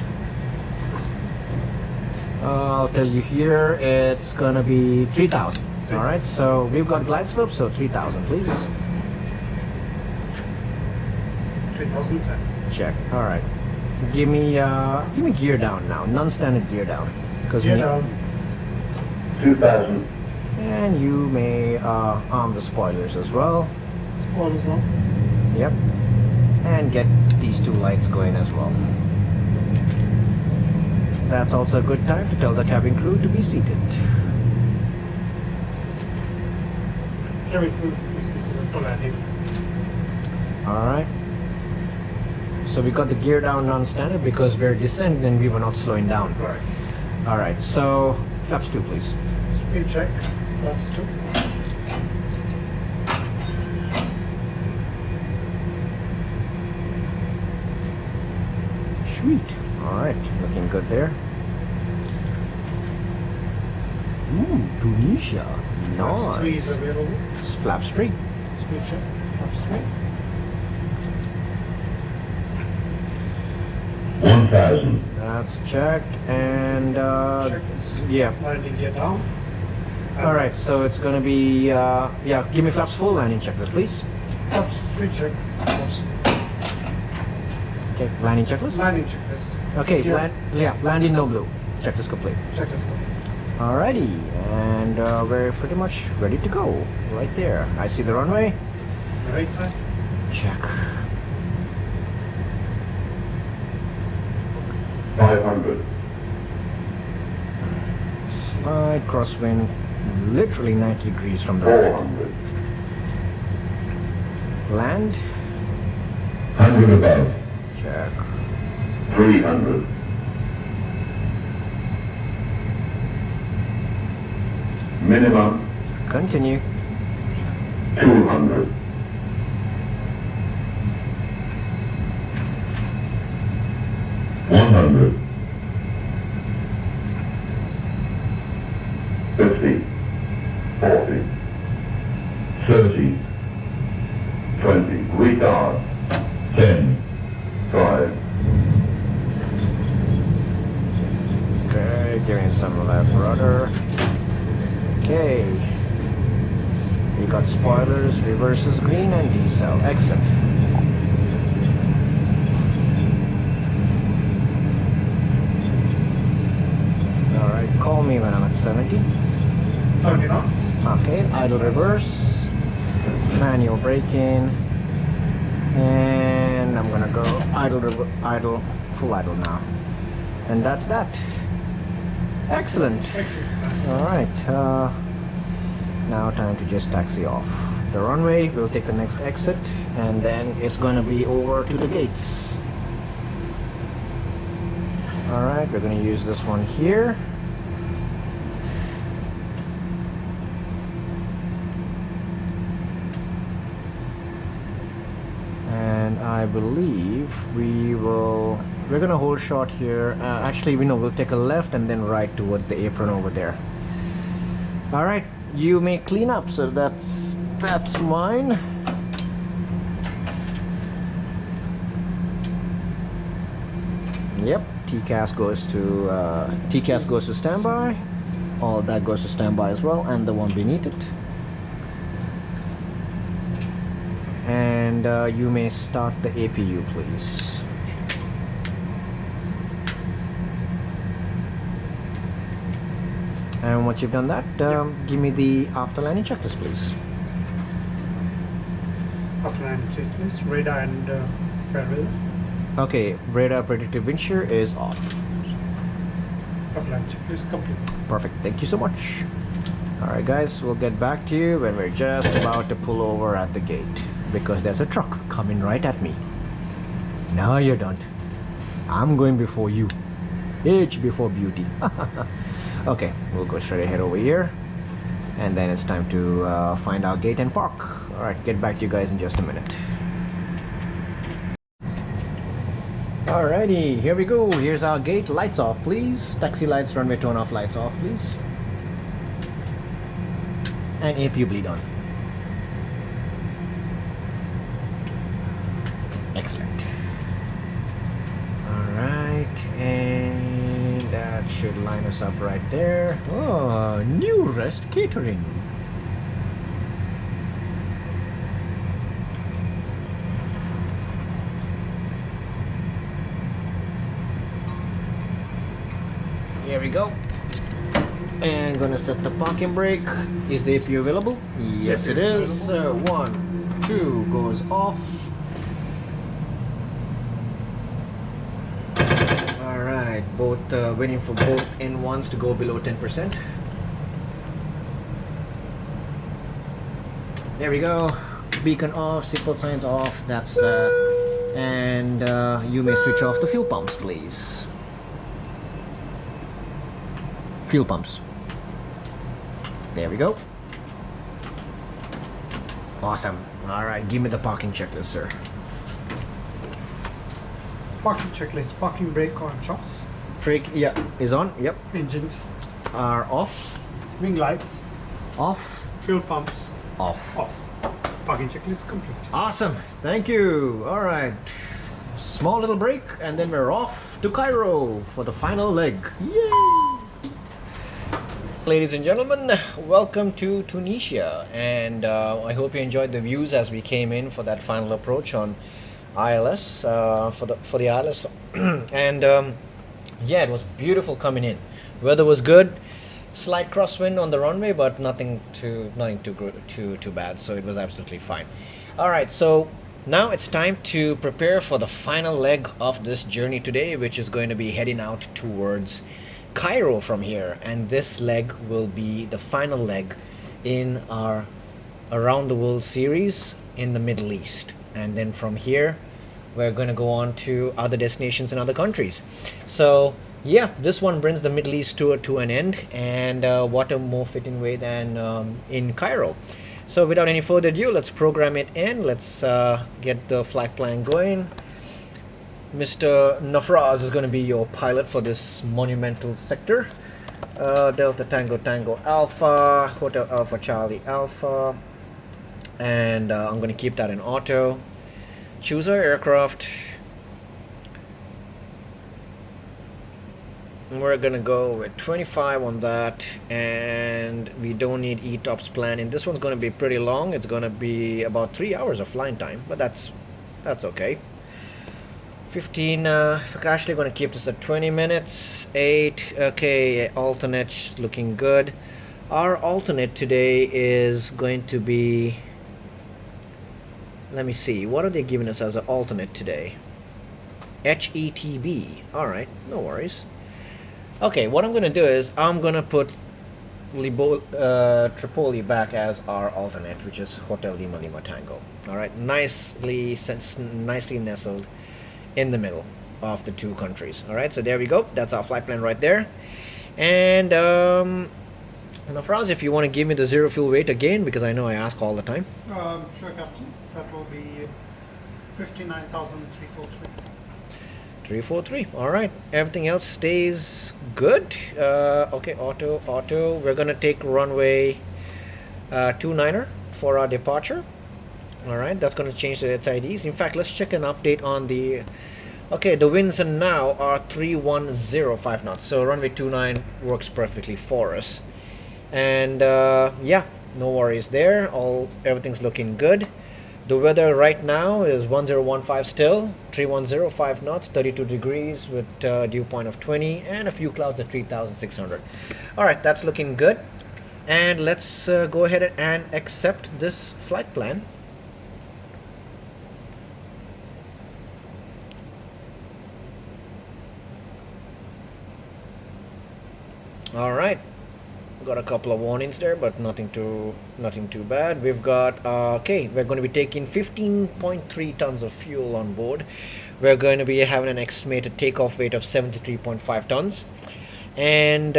I'll tell you here it's gonna be 3,000. All right, so we've got glide slope, so 3,000, please. 3,000 set. Check. All right. Give me gear down now. Non-standard gear down. Because Gear down. 2,000. And you may arm the spoilers as well. Spoilers on. Yep. And get these two lights going as well. That's also a good time to tell the cabin crew to be seated. Cabin crew, please be for landing. Alright. So we got the gear down non-standard because we're descending and we were not slowing down. Right. Alright, so flaps 2 please. Speed check. Flaps 2. Sweet. Alright, looking good there. Ooh, Tunisia. Flaps 3 is Nice. available. Flaps 3. Speed check. Flaps 3. 1,000. That's checked and Check. yeah. Landing gear down. Alright, so it's gonna be yeah, give me flaps full landing checklist please. Flaps 3 check. Flaps. Okay, landing checklist. Landing checklist. Okay, Yeah. landing no blue. Checklist complete. Checklist. Alrighty, and we're pretty much ready to go. Right there. I see the runway. Right side. Check. 500. Slide crosswind, literally 90 degrees from the right. 400. Land. 100 above. Check. 300. Minimum Continue. 200. $100. 50. 40. 30. 20. Retard. 10. 5. Okay, giving some left rudder. Okay. We got spoilers, reverses green, and decel. Excellent. Alright, call me when I'm at 70. 70 knots. Okay, idle reverse, manual braking, and I'm gonna go idle, full idle now. And that's that. Excellent. Excellent. Alright, now time to just taxi off. The runway, we'll take the next exit, and then it's gonna be over to the gates. Alright, we're gonna use this one here. And I believe we're gonna hold short here. Actually, we'll take a left and then right towards the apron over there. All right, you may clean up. So that's mine. Yep, TCAS goes to standby. All that goes to standby as well, and the one beneath it. And you may start the APU, please. And once you've done that, give me the after landing checklist, please. After landing checklist, radar and fair weather. Okay, radar predictive wind shear is off. After landing checklist complete. Perfect, thank you so much. Alright guys, we'll get back to you when we're just about to pull over at the gate, because there's a truck coming right at me. No, you don't. I'm going before you. Age before beauty. Okay, we'll go straight ahead over here, and then it's time to find our gate and park. Alright, get back to you guys in just a minute. Alrighty, here we go. Here's our gate. Lights off, please. Taxi lights, runway turn off, lights off, please. And APU bleed on. Excellent. Alright, and that should line us up right there. Oh, new rest catering. Here we go. And gonna set the parking brake. Is the APU available? Yes, it is. 1, 2 goes off. Alright, both waiting for both N1s to go below 10%. There we go. Beacon off, seatbelt signs off, that's that. And you may switch off the fuel pumps, please. Fuel pumps. There we go. Awesome. Alright, give me the parking checklist, sir. Parking checklist, parking brake on shocks, Brake, yeah, is on. Yep. engines, Are off. wing lights, Off. fuel pumps, Off. off. Parking checklist complete. Awesome. Thank you. Alright. Small little break, and then we're off to Cairo for the final leg. Yay! Ladies and gentlemen, welcome to Tunisia, and I hope you enjoyed the views as we came in for that final approach on ILS, for the ILS. And yeah, it was beautiful coming in. Weather was good, slight crosswind on the runway, but nothing too bad, so it was absolutely fine. All right, so now it's time to prepare for the final leg of this journey today, which is going to be heading out towards Cairo from here, and this leg will be the final leg in our Around the World series in the Middle East. And then from here we're going to go on to other destinations in other countries. So yeah, this one brings the Middle East tour to an end, and what a more fitting way than in Cairo. So without any further ado, let's program it in. Let's get the flight plan going. Mr. Nafraz is going to be your pilot for this monumental sector. Delta Tango Tango Alpha, Hotel Alpha Charlie Alpha, and I'm going to keep that in auto. Choose our aircraft. We're going to go with 25 on that, and we don't need ETOPS plan. And this one's going to be pretty long. It's going to be about 3 hours of flying time, but that's okay. 15, we're actually going to keep this at 20 minutes. 8, okay, alternate's looking good. Our alternate today is going to be, let me see, what are they giving us as an alternate today? HETB, alright, no worries. Okay, what I'm going to do is, I'm going to put Tripoli back as our alternate, which is Hotel Lima Lima Tango. Alright, nicely nestled in the middle of the two countries. All right, so there we go. That's our flight plan right there. And Nafraz, if you want to give me the zero fuel weight again, because I know I ask all the time. Sure, Captain. That will be 59,343. 343. All right, everything else stays good. Okay, auto. We're gonna take runway 29er for our departure. All right, that's going to change its IDs. In fact, let's check an update on the... Okay, the winds now are 3105 knots. So runway 29 works perfectly for us. And yeah, no worries there. Everything's looking good. The weather right now is 1015 still, 3105 knots, 32 degrees with dew point of 20, and a few clouds at 3600. All right, that's looking good. And let's go ahead and accept this flight plan. All right, got a couple of warnings there, but nothing too bad. We've got okay, we're going to be taking 15.3 tons of fuel on board. We're going to be having an estimated takeoff weight of 73.5 tons, and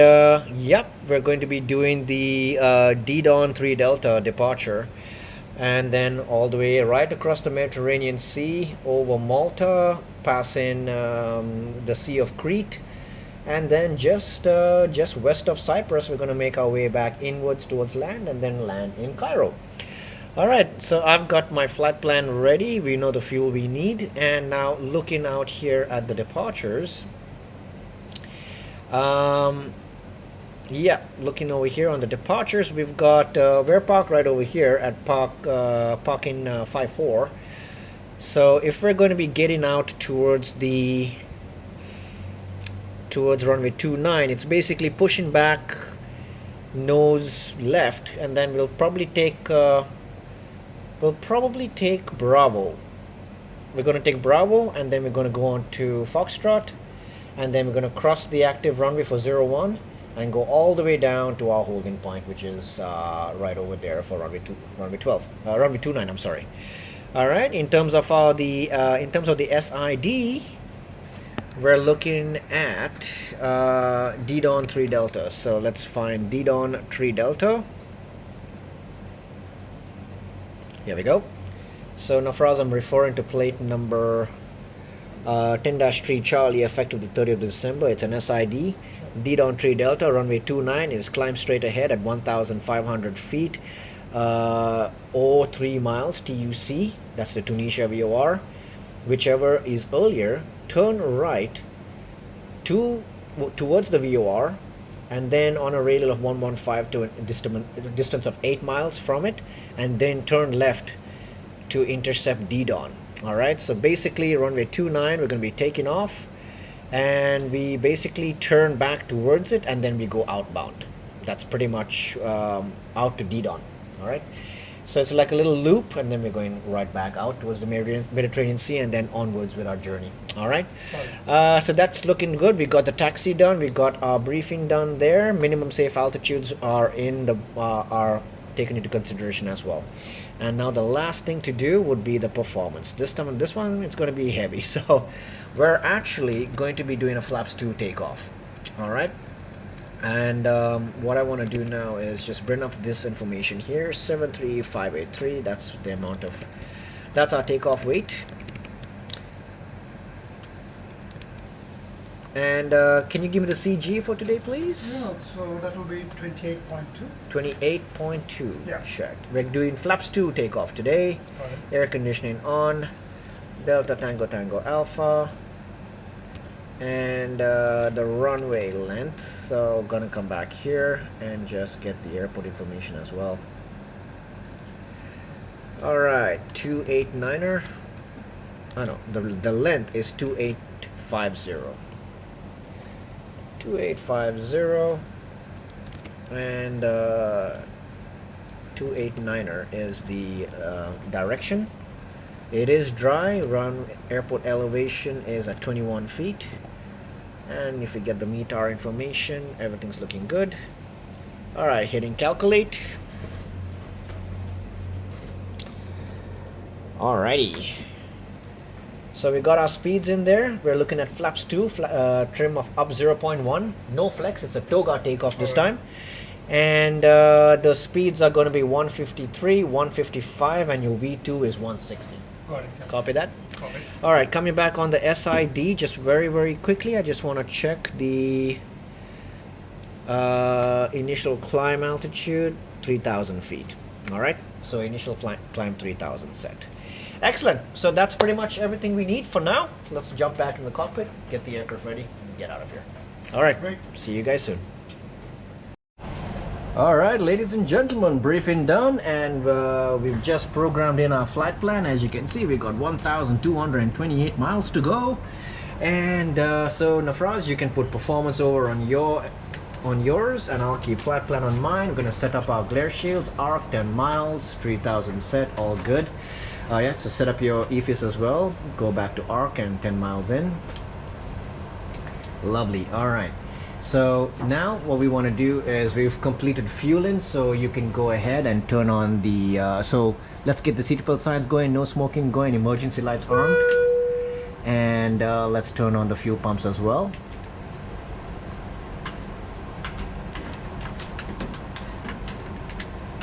yep, we're going to be doing the D-Dawn 3 Delta departure, and then all the way right across the Mediterranean Sea, over Malta, passing the Sea of Crete. And then just west of Cyprus, we're going to make our way back inwards towards land, and then land in Cairo. All right, so I've got my flight plan ready. We know the fuel we need. And now looking out here at the departures. Yeah, looking over here on the departures, we've got, we're parked right over here at parking 54. So if we're going to be getting out towards runway 29, it's basically pushing back nose left, and then we'll probably take Bravo. We're going to take Bravo, and then we're going to go on to Foxtrot, and then we're going to cross the active runway for 01, and go all the way down to our holding point, which is right over there for runway 29. I'm sorry. All right. In terms of the SID, we're looking at DDAWN 3 Delta. So let's find DDAWN 3 Delta. Here we go. So Nafraz, I'm referring to plate number 10-3 Charlie, effective the 30th of December. It's an SID. DDAWN 3 Delta, runway 29 is climb straight ahead at 1,500 feet or 3 miles TUC. That's the Tunisia VOR. Whichever is earlier, turn right towards the VOR, and then on a radial of 115 to a distance of 8 miles from it, and then turn left to intercept DDAWN. All right, so basically runway 29, we're going to be taking off, and we basically turn back towards it, and then we go outbound. That's pretty much out to DDAWN. All right, so it's like a little loop, and then we're going right back out towards the Mediterranean Sea, and then onwards with our journey. All right, so that's looking good. We got the taxi done, we got our briefing done there. Minimum safe altitudes are are taken into consideration as well. And now the last thing to do would be the performance. This time, this one, it's going to be heavy. So we're actually going to be doing a flaps 2 takeoff. All right. And what I want to do now is just bring up this information here. 73583. That's the amount of, that's our takeoff weight. And can you give me the CG for today, please? Yeah, so that will be 28.2. 28.2. Yeah. Checked. We're doing flaps 2 takeoff today. Right. Air conditioning on. Delta Tango Tango Alpha. And the runway length. So gonna come back here and just get the airport information as well. Alright, 289er. Oh no, the length is 2850. 2850, and 289er is the direction. It is dry. Airport elevation is at 21 feet, and if we get the METAR information, everything's looking good. All right, hitting calculate. Alrighty. So we got our speeds in there. We're looking at flaps 2, trim of up 0.1. No flex, it's a toga takeoff this time. And the speeds are going to be 153, 155, and your V2 is 160. Got it. Copy that? Copy. All right, coming back on the SID, just very quickly, I just want to check the initial climb altitude, 3,000 feet. All right, so initial climb 3,000 set. Excellent. So that's pretty much everything we need for now. Let's jump back in the cockpit, get the aircraft ready, and get out of here. All right. Great. See you guys soon. All right, ladies and gentlemen, briefing done, and we've just programmed in our flight plan. As you can see, we got 1,228 miles to go. And so Nafraz, you can put performance over on yours, and I'll keep flight plan on mine. We're gonna set up our glare shields, arc 10 miles, 3,000 set, all good. Yeah, so set up your EFIS as well. Go back to arc and 10 miles in. Lovely. All right. So now what we want to do is we've completed fueling, so you can go ahead and turn on the. So let's get the seatbelt signs going, no smoking going, emergency lights armed, and let's turn on the fuel pumps as well.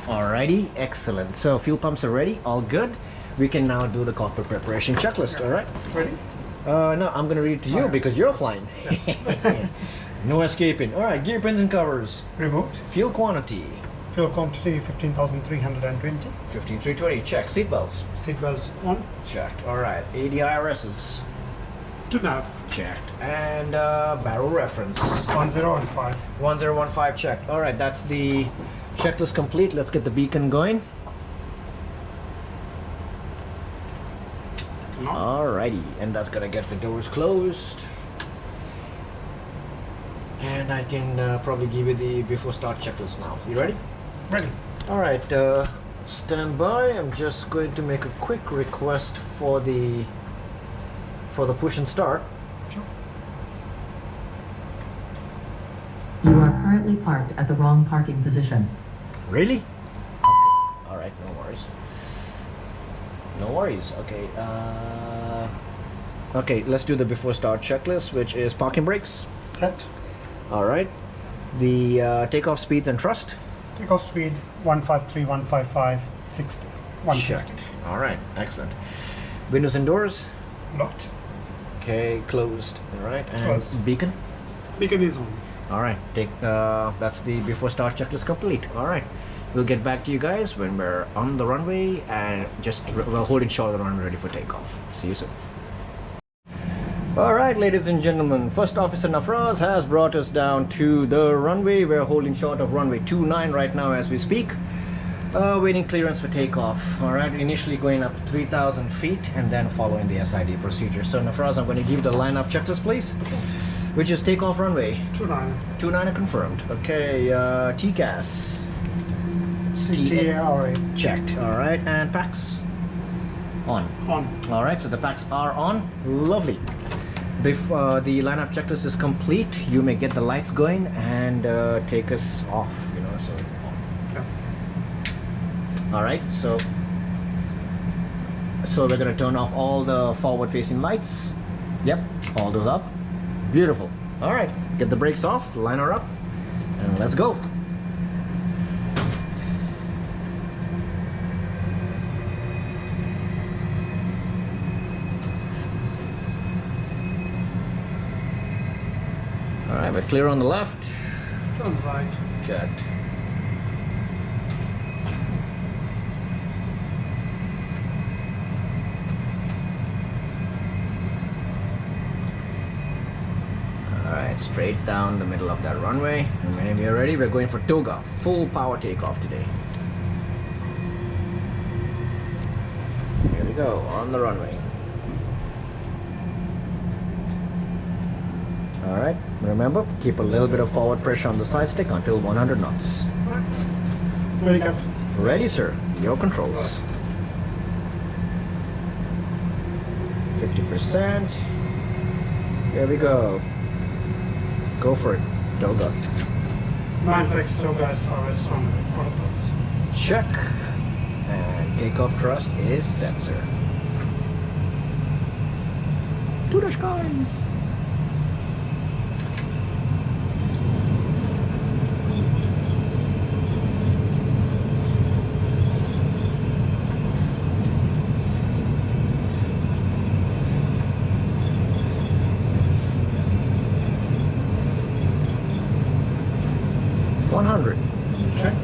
Alrighty, excellent. So fuel pumps are ready, all good. We can now do the cockpit preparation checklist. All right. Ready? No, I'm gonna read it to you because you're flying. No escaping. All right, gear pins and covers. Removed. Fuel quantity. Fuel quantity 15,320. 15,320. Check. Seatbelts. Seatbelts on. Checked. All right. ADIRSs. To nav. Checked. And barrel reference. 1015. 1015. Checked. All right. That's the checklist complete. Let's get the beacon going. Alrighty, and that's gonna get the doors closed. And I can probably give you the before start checklist now. You ready? Ready. Alright, stand by. I'm just going to make a quick request for the push and start. Sure. You are currently currently parked at the wrong parking position. Really? Okay. All right, no worries. No worries. Okay. Okay, let's do the before start checklist, which is parking brakes. Set. All right. The takeoff speeds and thrust. Takeoff speed 153, 155, 60, 160. Checked. All right, excellent. Windows and doors. Locked. Okay, closed. All right, and Closed. beacon. Beacon is on. All right, that's the before start checklist complete. All right, we'll get back to you guys when we're on the runway and just we're holding short of the runway ready for takeoff. See you soon. All right, ladies and gentlemen, First Officer Nafraz has brought us down to the runway. We're holding short of runway 29 right now as we speak. Waiting clearance for takeoff. All right, initially going up 3,000 feet and then following the SID procedure. So Nafraz, I'm going to give the lineup checklist, please, which is takeoff runway 29. 29 confirmed. Okay, TCAS DTTA already. checked. All right, and packs on. On. All right, so the packs are on. Lovely. Before the lineup checklist is complete, you may get the lights going and take us off. You know, so. Okay. All right, so we're gonna turn off all the forward-facing lights. Yep, all those up. Beautiful. All right, get the brakes off, line her up, and let's go. All right, we're clear on the left. Turn right. Checked. Alright, straight down the middle of that runway. And when we are ready, we're going for toga. Full power takeoff today. Here we go, on the runway. Alright, remember, keep a little bit of forward pressure on the side stick until 100 knots. Ready, Captain. Ready, sir. Your controls. 50%. Here we go. Go for it. Toga. 9 flex toga SRS on protocols. Check. And takeoff thrust is set, sir. To the skies. Check.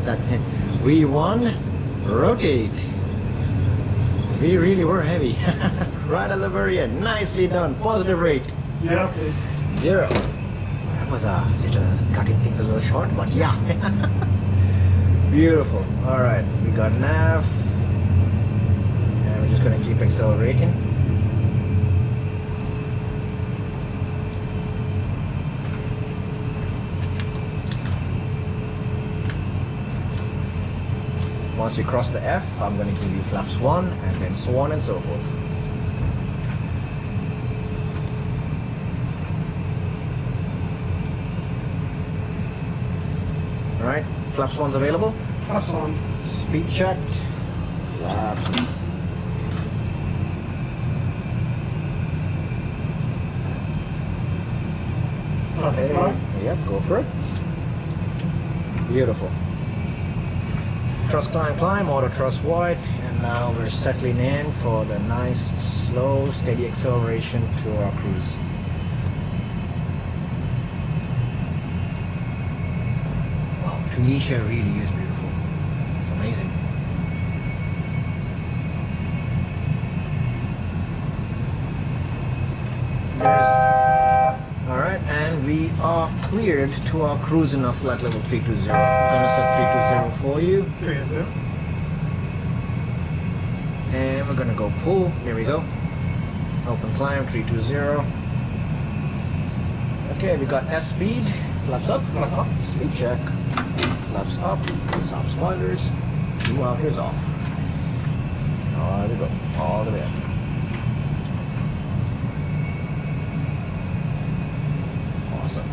That's it. We won. Rotate. We really were heavy. Right at the very end. Nicely done. Positive rate. Yeah, please. 0. That was a little cutting things a little short, but yeah. Beautiful. All right, we got nav, and we're just gonna keep accelerating. Once we cross the F, I'm gonna give you flaps 1, and then so on and so forth. All right, flaps 1's available. Flaps on. Speed checked. Flaps. Flaps Okay. right. Yep, go for it. Beautiful. Thrust climb, auto thrust wide, and now we're settling in for the nice, slow, steady acceleration to our cruise. Wow, Tunisia really is beautiful. It's amazing. Alright, and we are cleared to our cruise in our flight level 320. I'm gonna set 320 for you. 3 And we're gonna go pull. Here we go. Open climb 320. Okay, we got S speed Flaps up, speed check. Flaps up, stop spoilers, 2 outers off. There we go, all the way up. Awesome.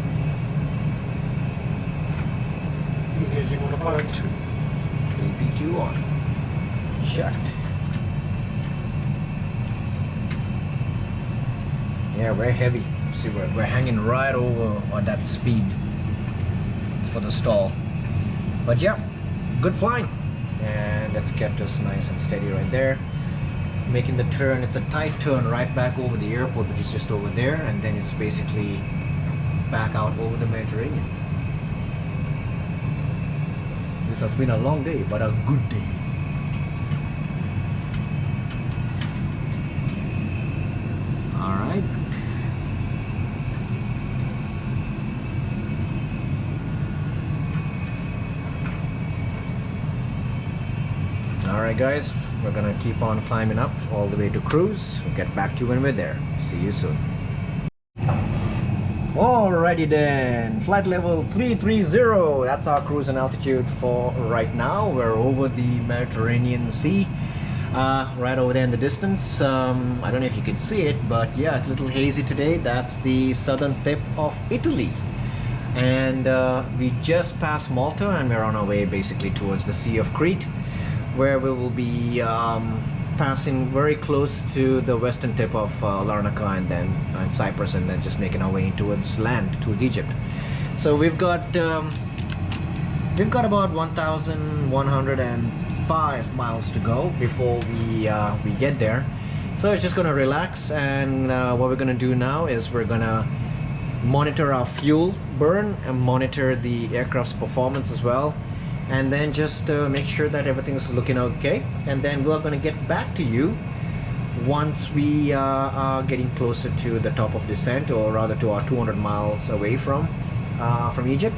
Engaging autopilot. AP2 on. Checked. Yeah, we're heavy. See, we're hanging right over on that speed for the stall. But yeah, good flying. And that's kept us nice and steady right there. Making the turn, it's a tight turn right back over the airport, which is just over there, and then it's basically back out over the Mediterranean. This has been a long day, but a good day. Alright. Alright guys, we're gonna keep on climbing up all the way to cruise. We'll get back to you when we're there. See you soon. Alrighty then, flight level 330, that's our cruise and altitude for right now. We're over the Mediterranean Sea, right over there in the distance. I don't know if you can see it, but yeah, it's a little hazy today. That's the southern tip of Italy. And we just passed Malta and we're on our way basically towards the Sea of Crete, where we will be passing very close to the western tip of Larnaca and Cyprus, and then just making our way towards land, towards Egypt. So we've got about 1,105 miles to go before we get there. So it's just gonna relax, and what we're gonna do now is we're gonna monitor our fuel burn and monitor the aircraft's performance as well, and then just make sure that everything's looking okay, and then we're going to get back to you once we are getting closer to the top of descent, or rather to our 200 miles away from Egypt,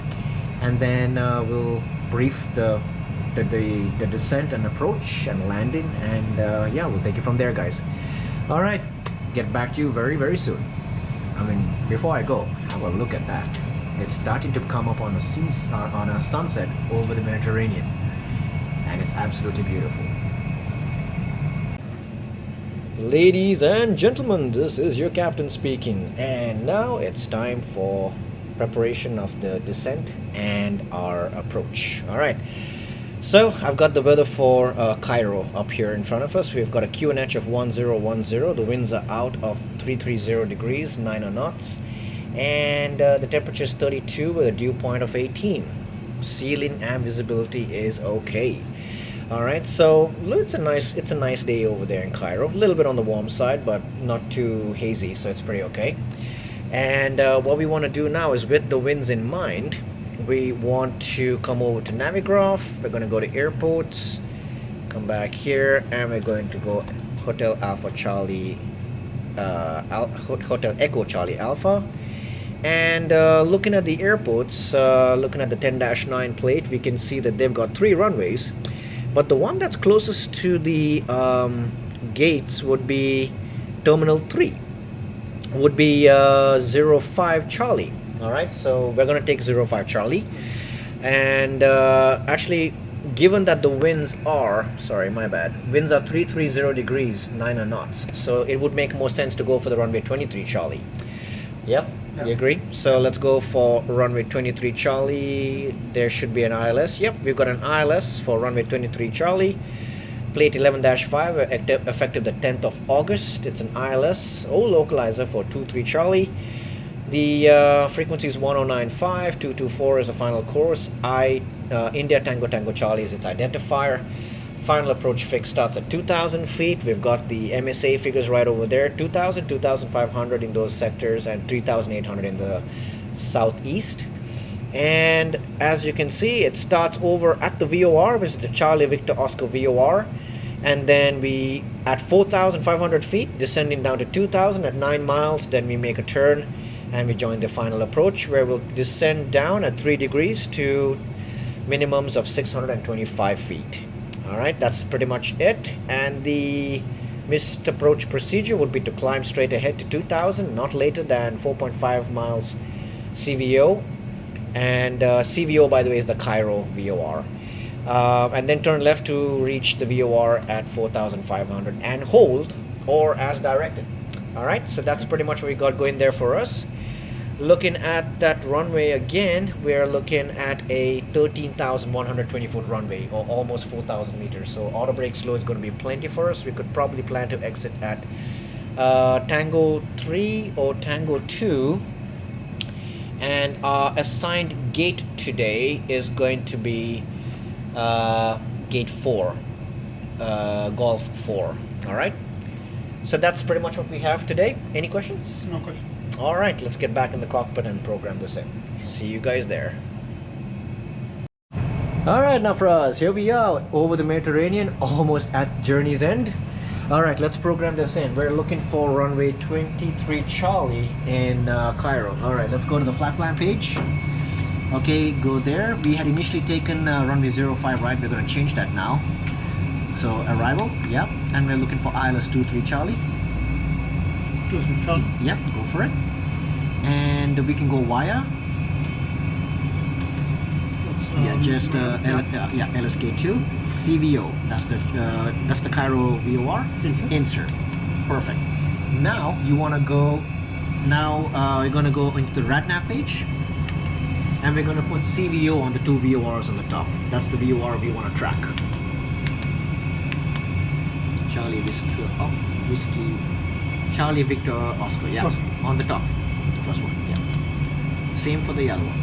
and then we'll brief the descent and approach and landing, and yeah, we'll take it from there guys. All right, get back to you very, very soon. I mean, before I go, have a look at that. It's starting to come up on the seas, on a sunset over the Mediterranean, and it's absolutely beautiful. Ladies and gentlemen, this is your captain speaking, and now it's time for preparation of the descent and our approach. All right, so I've got the weather for Cairo up here in front of us. We've got a QNH of 1010. The winds are out of 330 degrees, 9 knots. And the temperature is 32 with a dew point of 18. Ceiling and visibility is okay. All right, so it's a nice day over there in Cairo. A little bit on the warm side, but not too hazy, so it's pretty okay. And what we want to do now is, with the winds in mind, we want to come over to Navigraph. We're going to go to airports, come back here, and we're going to go Hotel Alpha Charlie, Hotel Echo Charlie Alpha. And looking at the airports, looking at the 10-9 plate, we can see that they've got 3 runways, but the one that's closest to the gates would be Terminal 3, would be 05 Charlie. All right, so we're gonna take 05 Charlie, and actually, given that the winds are, winds are 330 degrees, 9 knots, so it would make more sense to go for the runway 23 Charlie. Yep. You agree? So let's go for runway 23 Charlie. There should be an ILS. Yep, we've got an ILS for runway 23 Charlie. Plate 11-5, effective the 10th of August. It's an ILS, localizer for 23 Charlie. The frequency is 1095, 224 is the final course. India Tango Tango Charlie is its identifier. Final approach fix starts at 2,000 feet. We've got the MSA figures right over there, 2,000, 2,500 in those sectors, and 3,800 in the southeast. And as you can see, it starts over at the VOR, which is the Charlie Victor Oscar VOR, and then we, at 4,500 feet, descending down to 2,000 at 9 miles, then we make a turn and we join the final approach, where we'll descend down at 3 degrees to minimums of 625 feet. All right, that's pretty much it. And the missed approach procedure would be to climb straight ahead to 2,000, not later than 4.5 miles CVO, And CVO, by the way, is the Cairo VOR. And then turn left to reach the VOR at 4,500 and hold or as directed. All right, so that's pretty much what we got going there for us. Looking at that runway again, we're looking at a 13,120 foot runway, or almost 4,000 meters. So auto brake slow is going to be plenty for us. We could probably plan to exit at Tango 3 or Tango 2. And our assigned gate today is going to be gate 4, Golf 4. All right, so that's pretty much what we have today. Any questions? No questions. All right, let's get back in the cockpit and program this in. See you guys there. All right, Nafraz, here we are over the Mediterranean, almost at journey's end. All right, let's program this in. We're looking for runway 23 Charlie in Cairo. All right, let's go to the flight plan page. Okay, go there. We had initially taken runway 05 right. We're going to change that now. So arrival, yep. And we're looking for ILS 23 Charlie. 23 Charlie. Yep, go for it. And we can go via. Yeah, just LSK2 CVO. That's the Cairo VOR. Insert. Perfect. Now you want to go. Now we're gonna go into the RadNav page, and we're gonna put CVO on the two VORs on the top. That's the VOR we want to track. Charlie Whiskey. Charlie Victor Oscar. Yeah, on the top. First one. Yeah. Same for the other one.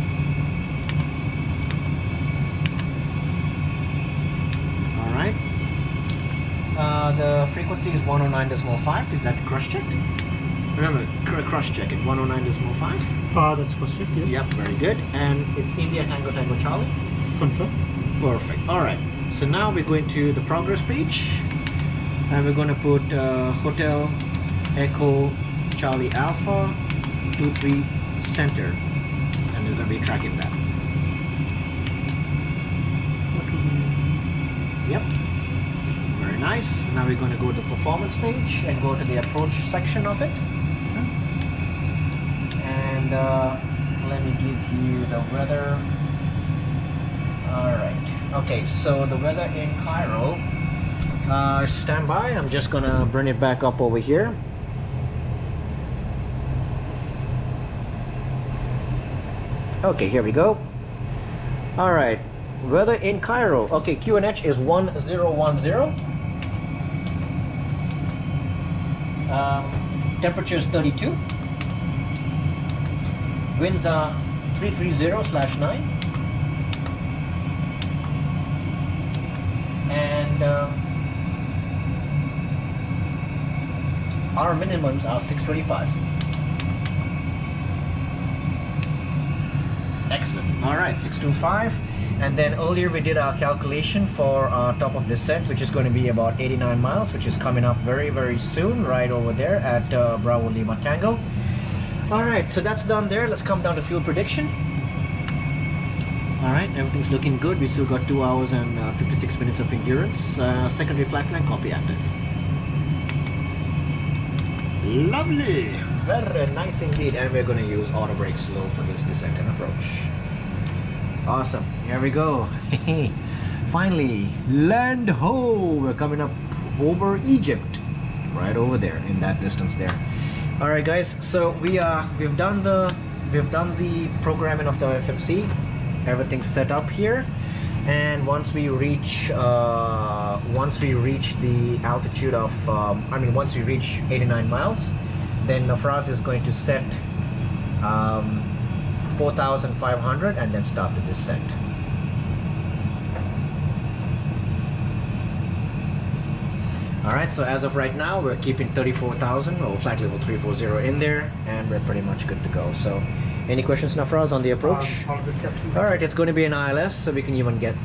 Alright. The frequency is 109.5. Is that cross-checked? Remember, cross-check it. 109.5. That's question, yes. Yep, very good. And it's India Tango Tango Charlie. Confirm. Perfect. Alright. So now we're going to the progress page. And we're going to put Hotel Echo Charlie Alpha 23 Center. And we're going to be tracking that. Yep. Very nice. Now we're going to go to the performance page and go to the approach section of it. And let me give you the weather. Alright. Okay, so the weather in Cairo. Stand by. I'm just going to bring it back up over here. Okay, here we go. Alright. Weather in Cairo. Okay, QNH is 1010. Temperature is 32. Winds are 330/9. And our minimums are 625. Excellent. All right, 625. And then earlier we did our calculation for top of descent, which is going to be about 89 miles, which is coming up very, very soon, right over there at Bravo Lima Tango. All right, so that's done there. Let's come down to fuel prediction. All right, everything's looking good. We still got 2 hours and 56 minutes of endurance. Secondary flight plan, copy active. Lovely. Very nice indeed. And we're going to use auto brake slow for this descent and approach. Awesome. Here we go. Finally, land ho! We're coming up over Egypt, right over there in that distance there. All right, guys. So we've done the programming of the FFC. Everything's set up here, and once we reach the altitude of once we reach 89 miles, then Nafraz is going to set 4,500 and then start the descent. All right, so as of right now, we're keeping 34,000 or flight level 340 in there, and we're pretty much good to go. So any questions, Nafraz, on the approach? All right, it's going to be an ILS, so we can even get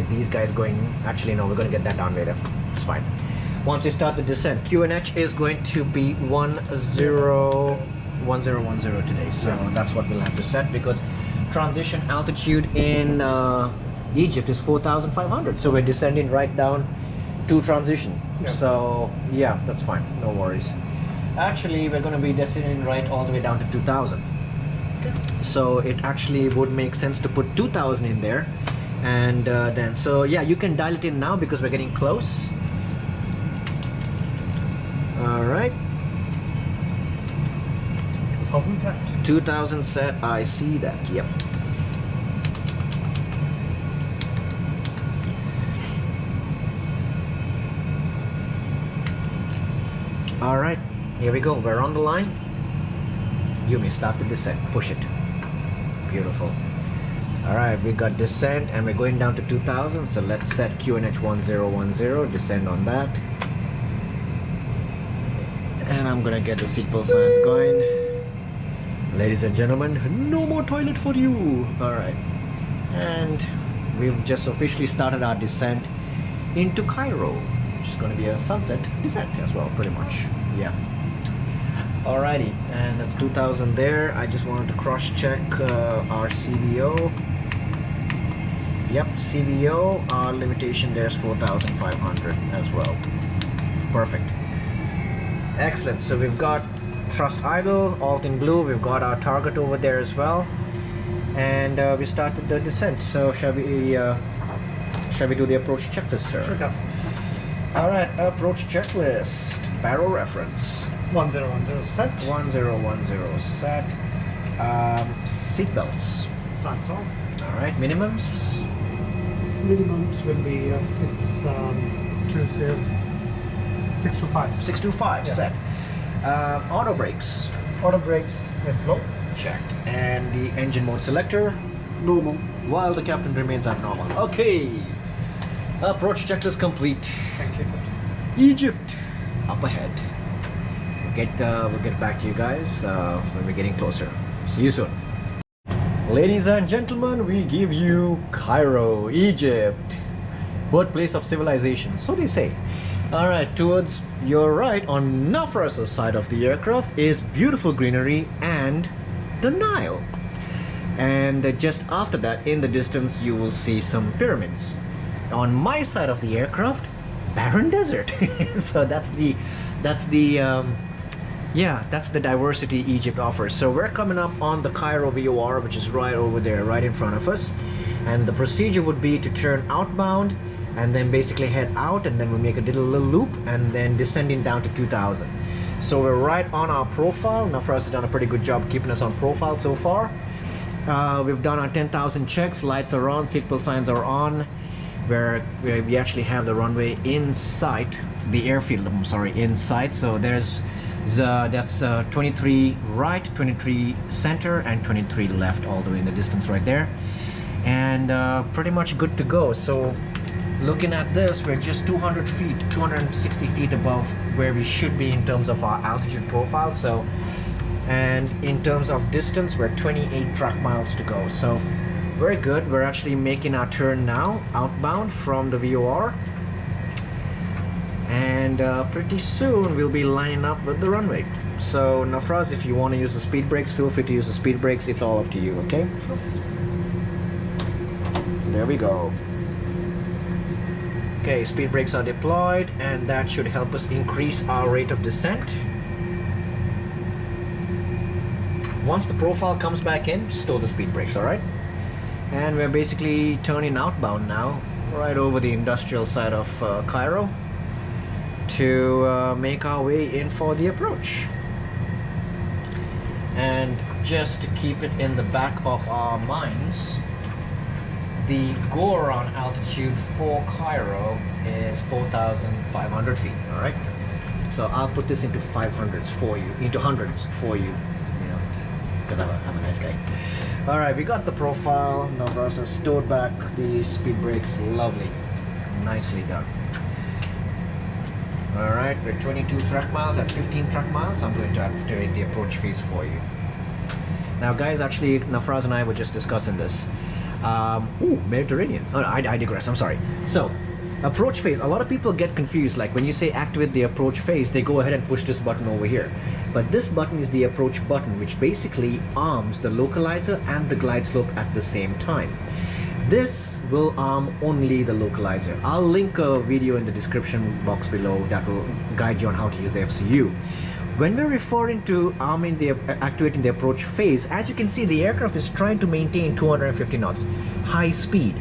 these guys going. Actually, no, we're going to get that down later. It's fine. Once we start the descent, QNH is going to be 1010 today, so that's what we'll have to set, because transition altitude in Egypt is 4,500, so we're descending right down to transition. So yeah, that's fine, no worries. Actually, we're going to be descending right all the way down to 2,000. So it actually would make sense to put 2000 in there. And then, so yeah, you can dial it in now because we're getting close. All right. 2000 set. 2000 set, I see that, yep. All right, here we go, we're on the line. You may start the descent, push it. Beautiful. All right, we got descent and we're going down to 2000, so let's set QNH 1010, descend on that. And I'm gonna get the seatbelt signs going. Ladies and gentlemen, no more toilet for you. All right, and we've just officially started our descent into Cairo, which is going to be a sunset descent as well, pretty much. Yeah. Alrighty, and that's 2000 there. I just wanted to cross-check our CVO. Yep, CVO. Our limitation there is 4,500 as well. Perfect. Excellent. So we've got thrust idle, alt in blue. We've got our target over there as well, and we started the descent. So shall we do the approach checklist, sir? Sure, Captain. All right, approach checklist. Barrel reference. 1010 set. 1010 set. Seatbelts. Signs on. All right, minimums. Minimums will be 625. 625 Yeah. set. Auto brakes. Auto brakes is low. Checked. And the engine mode selector. Normal. While the captain remains at normal. Okay. Approach checklist complete. Thank you. Egypt. Up ahead. We'll get back to you guys when we're getting closer. See you soon. Ladies and gentlemen, we give you Cairo, Egypt, birthplace of civilization, so they say. All right, towards your right on Nafraz's side of the aircraft is beautiful greenery and the Nile. And just after that, in the distance, you will see some pyramids. On my side of the aircraft, barren desert. So that's the diversity Egypt offers. So we're coming up on the Cairo VOR, which is right over there, right in front of us. And the procedure would be to turn outbound and then basically head out, and then we make a little loop and then descending down to 2000. So we're right on our profile. Nafraz has done a pretty good job keeping us on profile so far. We've done our 10,000 checks, lights are on, seatbelt signs are on. Where we actually have the runway in sight, the airfield, I'm sorry, in sight. So that's 23 right, 23 center, and 23 left, all the way in the distance right there. And pretty much good to go. So looking at this, we're just 200 feet, 260 feet above where we should be in terms of our altitude profile. So, and in terms of distance, we're 28 track miles to go. So very good. We're actually making our turn now outbound from the VOR, and pretty soon we'll be lining up with the runway. So Nafraz, if you want to use the speed brakes, feel free to use the speed brakes. It's all up to you. Okay, there we go. Okay, speed brakes are deployed, and that should help us increase our rate of descent. Once the profile comes back in, store the speed brakes. All right. And we're basically turning outbound now, right over the industrial side of Cairo, to make our way in for the approach. And just to keep it in the back of our minds, the go-around altitude for Cairo is 4,500 feet, all right? So I'll put this into 500s for you, into hundreds for you, because I'm a nice guy. All right, we got the profile. Nafraz has stored back the speed brakes. Lovely, nicely done. All right, we're 22 track miles. At 15 track miles, I'm going to activate the approach phase for you. Now, guys, actually, Nafraz and I were just discussing this. Mediterranean. Oh, no, I digress. I'm sorry. So, approach phase. A lot of people get confused. Like when you say activate the approach phase, they go ahead and push this button over here. But this button is the approach button, which basically arms the localizer and the glide slope at the same time. This will arm only the localizer. I'll link a video in the description box below that will guide you on how to use the FCU. When we're referring to activating the approach phase, as you can see, the aircraft is trying to maintain 250 knots, high speed.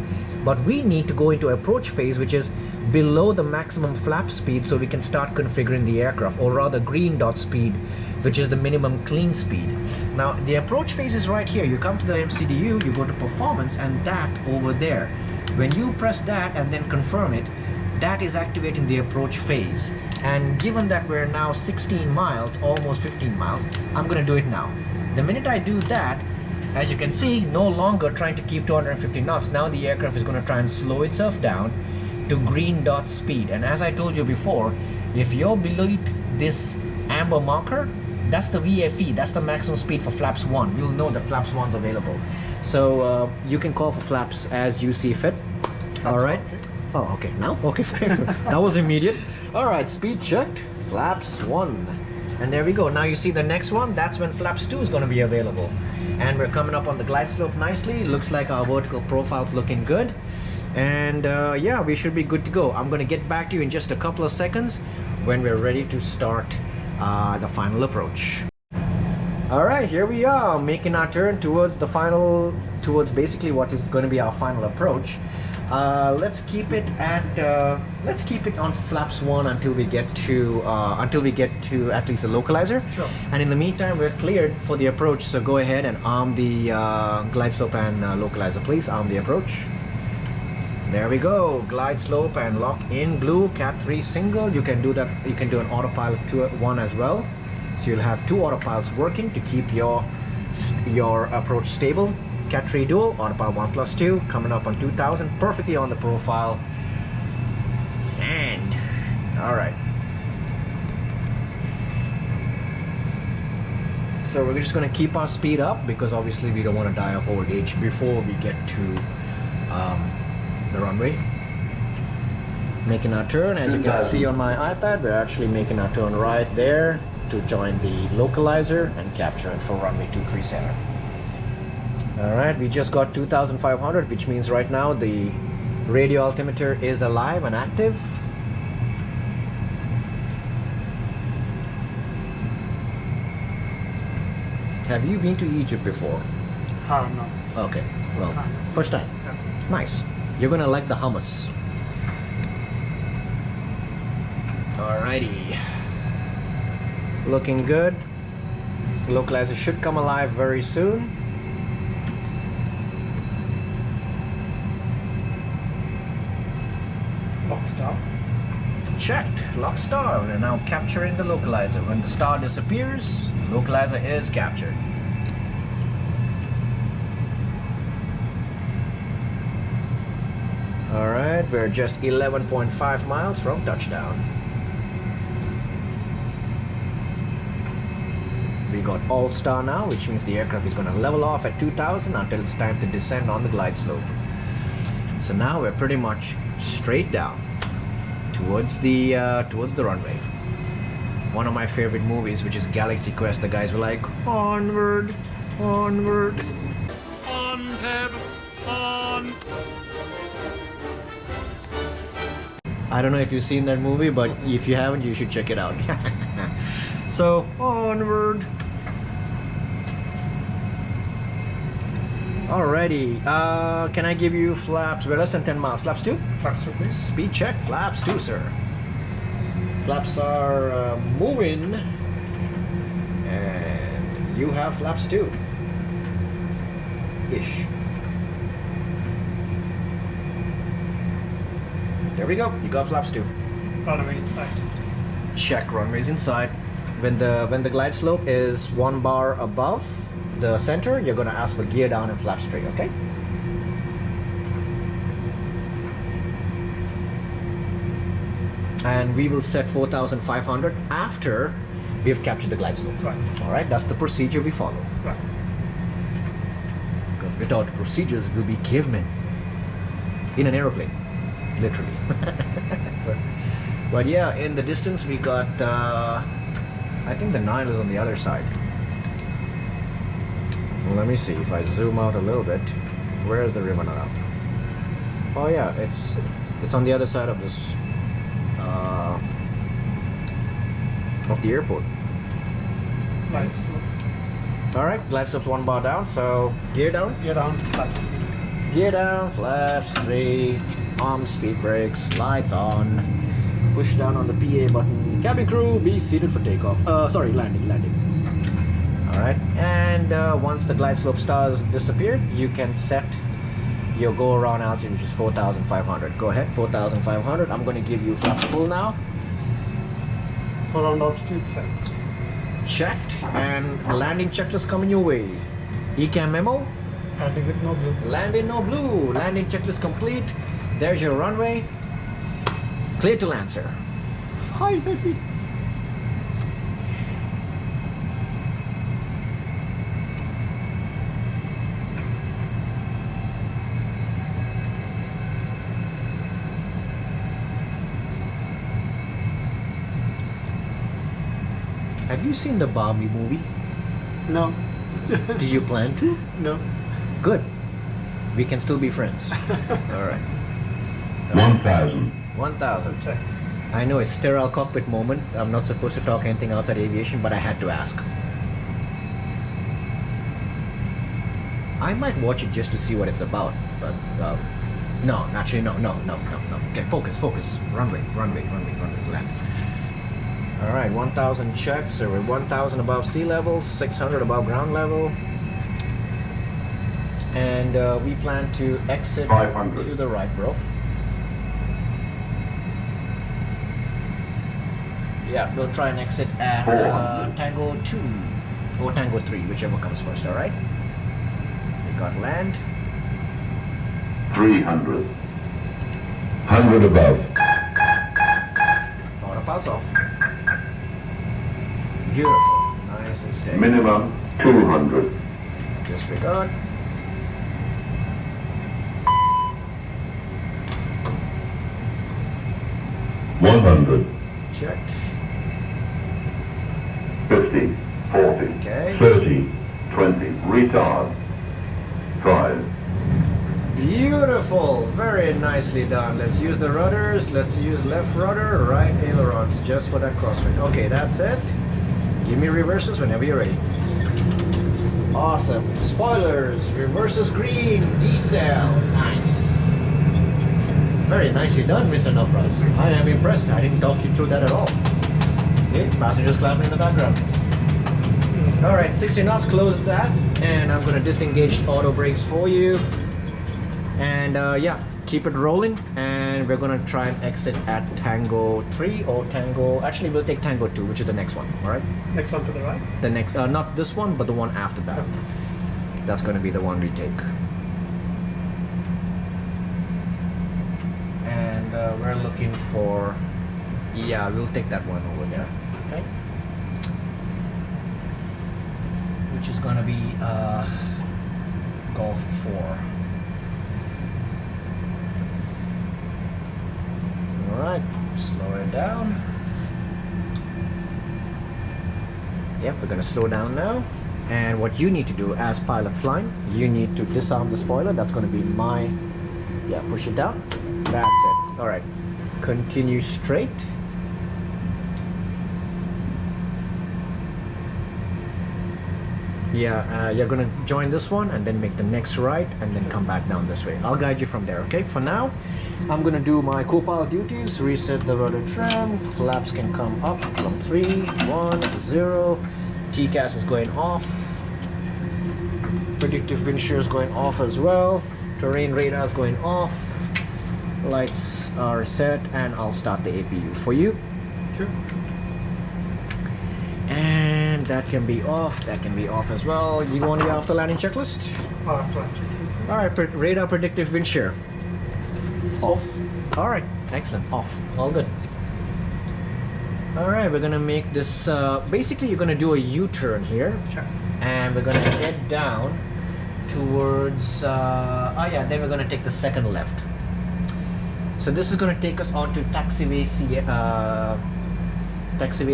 But we need to go into approach phase, which is below the maximum flap speed, so we can start configuring the aircraft, or rather green dot speed, which is the minimum clean speed. Now, the approach phase is right here. You come to the MCDU, you go to performance, and that over there. When you press that and then confirm it, that is activating the approach phase. And given that we're now 16 miles, almost 15 miles, I'm gonna do it now. The minute I do that, as you can see, no longer trying to keep 250 knots. Now the aircraft is going to try and slow itself down to green dot speed. And as I told you before, if you're below this amber marker, that's the VFE, that's the maximum speed for flaps 1. You'll know that flaps 1's available. So you can call for flaps as you see fit. All right. Oh, okay. Now? Okay, fine. That was immediate. All right, speed checked. Flaps 1. And there we go. Now you see the next one, that's when flaps 2 is going to be available. And we're coming up on the glide slope nicely. Looks like our vertical profile's looking good. And yeah, we should be good to go. I'm going to get back to you in just a couple of seconds when we're ready to start the final approach. All right, here we are, making our turn towards the final, towards basically what is going to be our final approach. Let's keep it on flaps 1 until we get to at least a localizer. Sure. And in the meantime, we're cleared for the approach. So go ahead and arm the glide slope and localizer, please. Arm the approach. There we go. Glide slope and lock in blue. Cat 3 single. You can do that. You can do an autopilot 1 as well. So you'll have 2 autopilots working to keep your approach stable. Cat 3 dual, autopilot 1+2, coming up on 2000, perfectly on the profile. Sand. All right. So we're just going to keep our speed up because obviously we don't want to die of old age before we get to the runway. Making our turn, as you can see on my iPad, we're actually making our turn right there to join the localizer and capture it for runway 23 center. Alright, we just got 2,500, which means right now the radio altimeter is alive and active. Have you been to Egypt before? No. Okay, well, First time. first time. Yeah. Nice. You're gonna like the hummus. Alrighty. Looking good. Localizer should come alive very soon. Lock star. Checked. Lock star. We're now capturing the localizer. When the star disappears, the localizer is captured. Alright, we're just 11.5 miles from touchdown. We got all star now, which means the aircraft is going to level off at 2000 until it's time to descend on the glide slope. So now we're pretty much straight down towards the runway. One of my favorite movies, which is Galaxy Quest, the guys were like, onward, onward. On, Tab, on. I don't know if you've seen that movie, but if you haven't, you should check it out. So, onward. Alrighty, can I give you flaps? We're less than 10 miles. Flaps 2? Flaps 2, please. Speed check, flaps 2, sir. Flaps are moving. And you have flaps 2. Ish. There we go, you got flaps 2. Runway inside. Check runways inside. When the glide slope is 1 bar above the center, you're gonna ask for gear down and flap straight, okay? And we will set 4,500 after we've captured the glide slope. Right. Alright, that's the procedure we follow. Right. Because without procedures, we'll be cavemen. In an aeroplane. Literally. So, but yeah, in the distance we got, I think the Nile is on the other side. Well, let me see, if I zoom out a little bit, where is the river now? Oh yeah, it's on the other side of this, of the airport. glide slope. All right, glide slope's 1 bar down, so gear down. Gear down, flaps. Gear down, flaps 3, arm speed brakes, lights on. Push down on the PA button. Cabin crew, be seated for takeoff. Sorry, landing. All right, and once the glide slope stars disappeared, you can set your go around altitude, which is 4,500. Go ahead, 4,500. I'm going to give you flaps full now. Around altitude set. Checked, and landing checklist coming your way. ECAM memo. Landing with no blue. Landing no blue. Landing checklist complete. There's your runway. Clear to land, sir. Finally. Have you seen the Barbie movie? No. Do you plan to? No. Good. We can still be friends. All right. 1,000. 1,000. Check. I know it's sterile cockpit moment. I'm not supposed to talk anything outside aviation, but I had to ask. I might watch it just to see what it's about, but no, actually no. Okay, focus. Runway, land. All right, 1,000 checks. So we're 1,000 above sea level, 600 above ground level. And we plan to exit 500. to the right, bro. Yeah, we'll try and exit at 400. Tango 2 or Tango 3, whichever comes first, alright? We got land. 300. 100 above. Autopilots off. Beautiful. Nice and steady. Minimum 200. Disregard. $100. Checked. 50. 40. Okay. 30. 20. Retard. 5. Beautiful. Very nicely done. Let's use the rudders. Let's use left rudder, right ailerons, just for that crosswind. Okay, that's it. Give me reverses whenever you're ready. Awesome. Spoilers. Reverses green. Decel. Nice. Very nicely done, Mr. Nafraz. I am impressed. I didn't talk you through that at all. See? Passengers clapping in the background. Alright, 60 knots, close that. And I'm going to disengage auto brakes for you. And yeah, keep it rolling. And we're going to try and exit at Tango 3 or Tango... Actually, we'll take Tango 2, which is the next one. Alright? Next one to the right. The next... not this one, but the one after that. That's going to be the one we take. And we're looking for... Yeah, we'll take that one over there. Okay? Which is going to be Golf 4. Alright, slow it down. Yep, we're going to slow down now. And what you need to do as pilot flying, you need to disarm the spoiler. That's going to be my... Yeah, push it down. That's it. Alright, continue straight. Yeah, you're gonna join this one and then make the next right and then come back down this way. I'll guide you from there, okay? For now, I'm gonna do my co-pilot duties, reset the rudder trim, flaps can come up from 3, 1, 0, TCAS is going off, predictive wind shear is going off as well, terrain radar is going off, lights are set, and I'll start the APU for you. Sure. And that can be off, that can be off as well. You want the after landing checklist? Alright, radar predictive wind shear. Off. Alright, excellent, off, all good. Alright, we're gonna make this, basically you're gonna do a U-turn here. Sure. And we're gonna head down towards, then we're gonna take the second left. So this is gonna take us on to Taxiway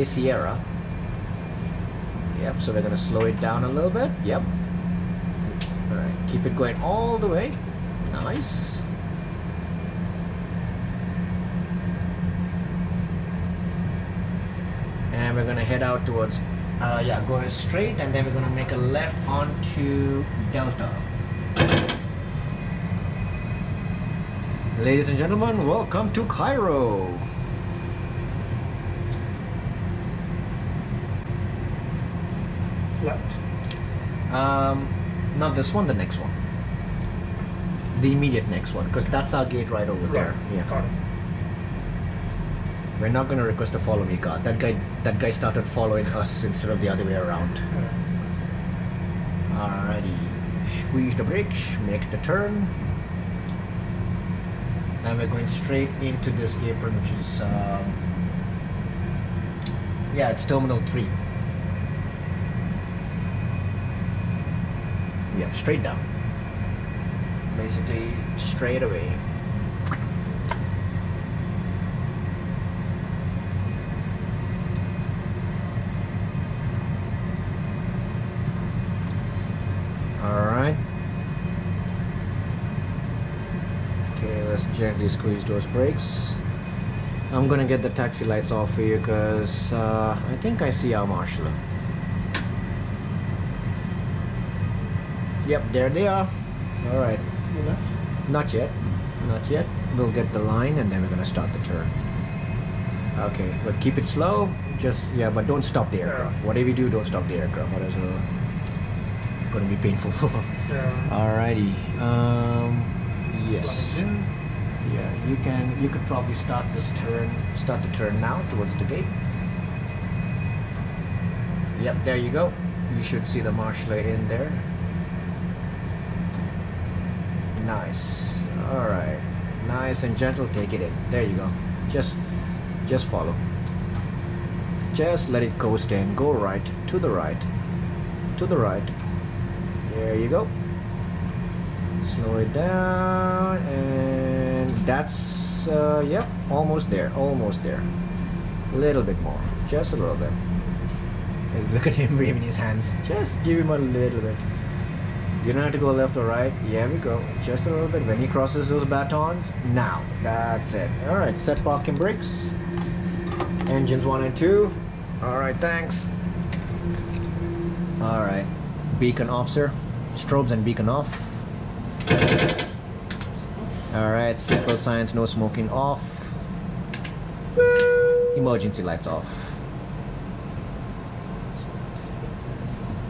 Sierra. Yep, so we're gonna slow it down a little bit. Yep. Alright, keep it going all the way. Nice. And we're gonna head out towards Yeah, go straight, and then we're gonna make a left onto Delta. Ladies and gentlemen, welcome to Cairo. It's left. Not this one, the next one. The immediate next one, because that's our gate right over there. Yeah. Got it. We're not gonna request a follow me car. That guy started following us instead of the other way around. Alrighty. Squeeze the brakes, make the turn. And we're going straight into this apron, which is yeah, it's Terminal 3. Yeah, straight down. Basically straight away. Alright. Okay, let's gently squeeze those brakes. I'm gonna get the taxi lights off for you because I think I see our marshaller. Yep, there they are. Alright. Not yet. Not yet. We'll get the line and then we're gonna start the turn. Okay, but keep it slow. Just, yeah, but don't stop the aircraft. Whatever you do, don't stop the aircraft. Otherwise, it's gonna be painful. Alrighty. Yes. Yeah, you could probably start the turn now towards the gate. Yep, there you go. You should see the marshaller in there. Nice. Alright. Nice and gentle, take it in. There you go. Just follow. Just let it coast in. Go right, to the right. To the right. There you go. Slow it down, and that's yep, almost there, almost there. A little bit more, just a little bit. Hey, look at him waving his hands. Just give him a little bit. You don't have to go left or right. Here we go, just a little bit. When he crosses those batons, now that's it. All right, set parking brakes. Engines 1 and 2. All right, thanks. All right, beacon off, sir. Strobes and beacon off. Alright, simple signs, no smoking off. Emergency lights off.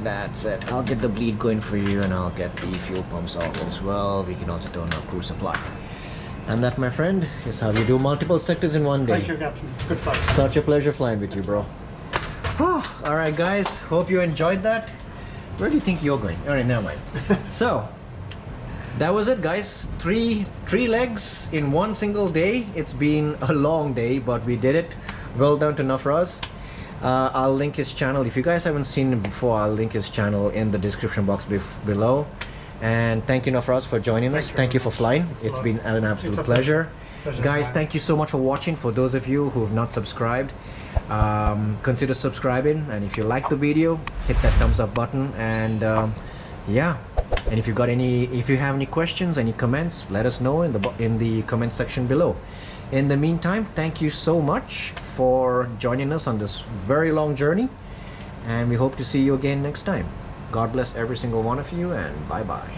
That's it. I'll get the bleed going for you and I'll get the fuel pumps off as well. We can also turn off cruise supply. And that, my friend, is how you do multiple sectors in one day. Thank you, Captain. Good flight. Such a pleasure flying with you, bro. Alright guys, hope you enjoyed that. Where do you think you're going? Alright, never mind. So that was it, guys. Three legs in one single day. It's been a long day, but we did it. Well done to Nafraz. I'll link his channel. If you guys haven't seen him before, I'll link his channel in the description box below. And thank you, Nafraz, for joining us. Thank you for flying. It's been an absolute pleasure. Guys, thank you so much for watching. For those of you who have not subscribed, consider subscribing. And if you like the video, hit that thumbs up button. And yeah. And if you have any questions, any comments, let us know in the comment section below. In the meantime, thank you so much for joining us on this very long journey, and we hope to see you again next time. God bless every single one of you, and bye bye.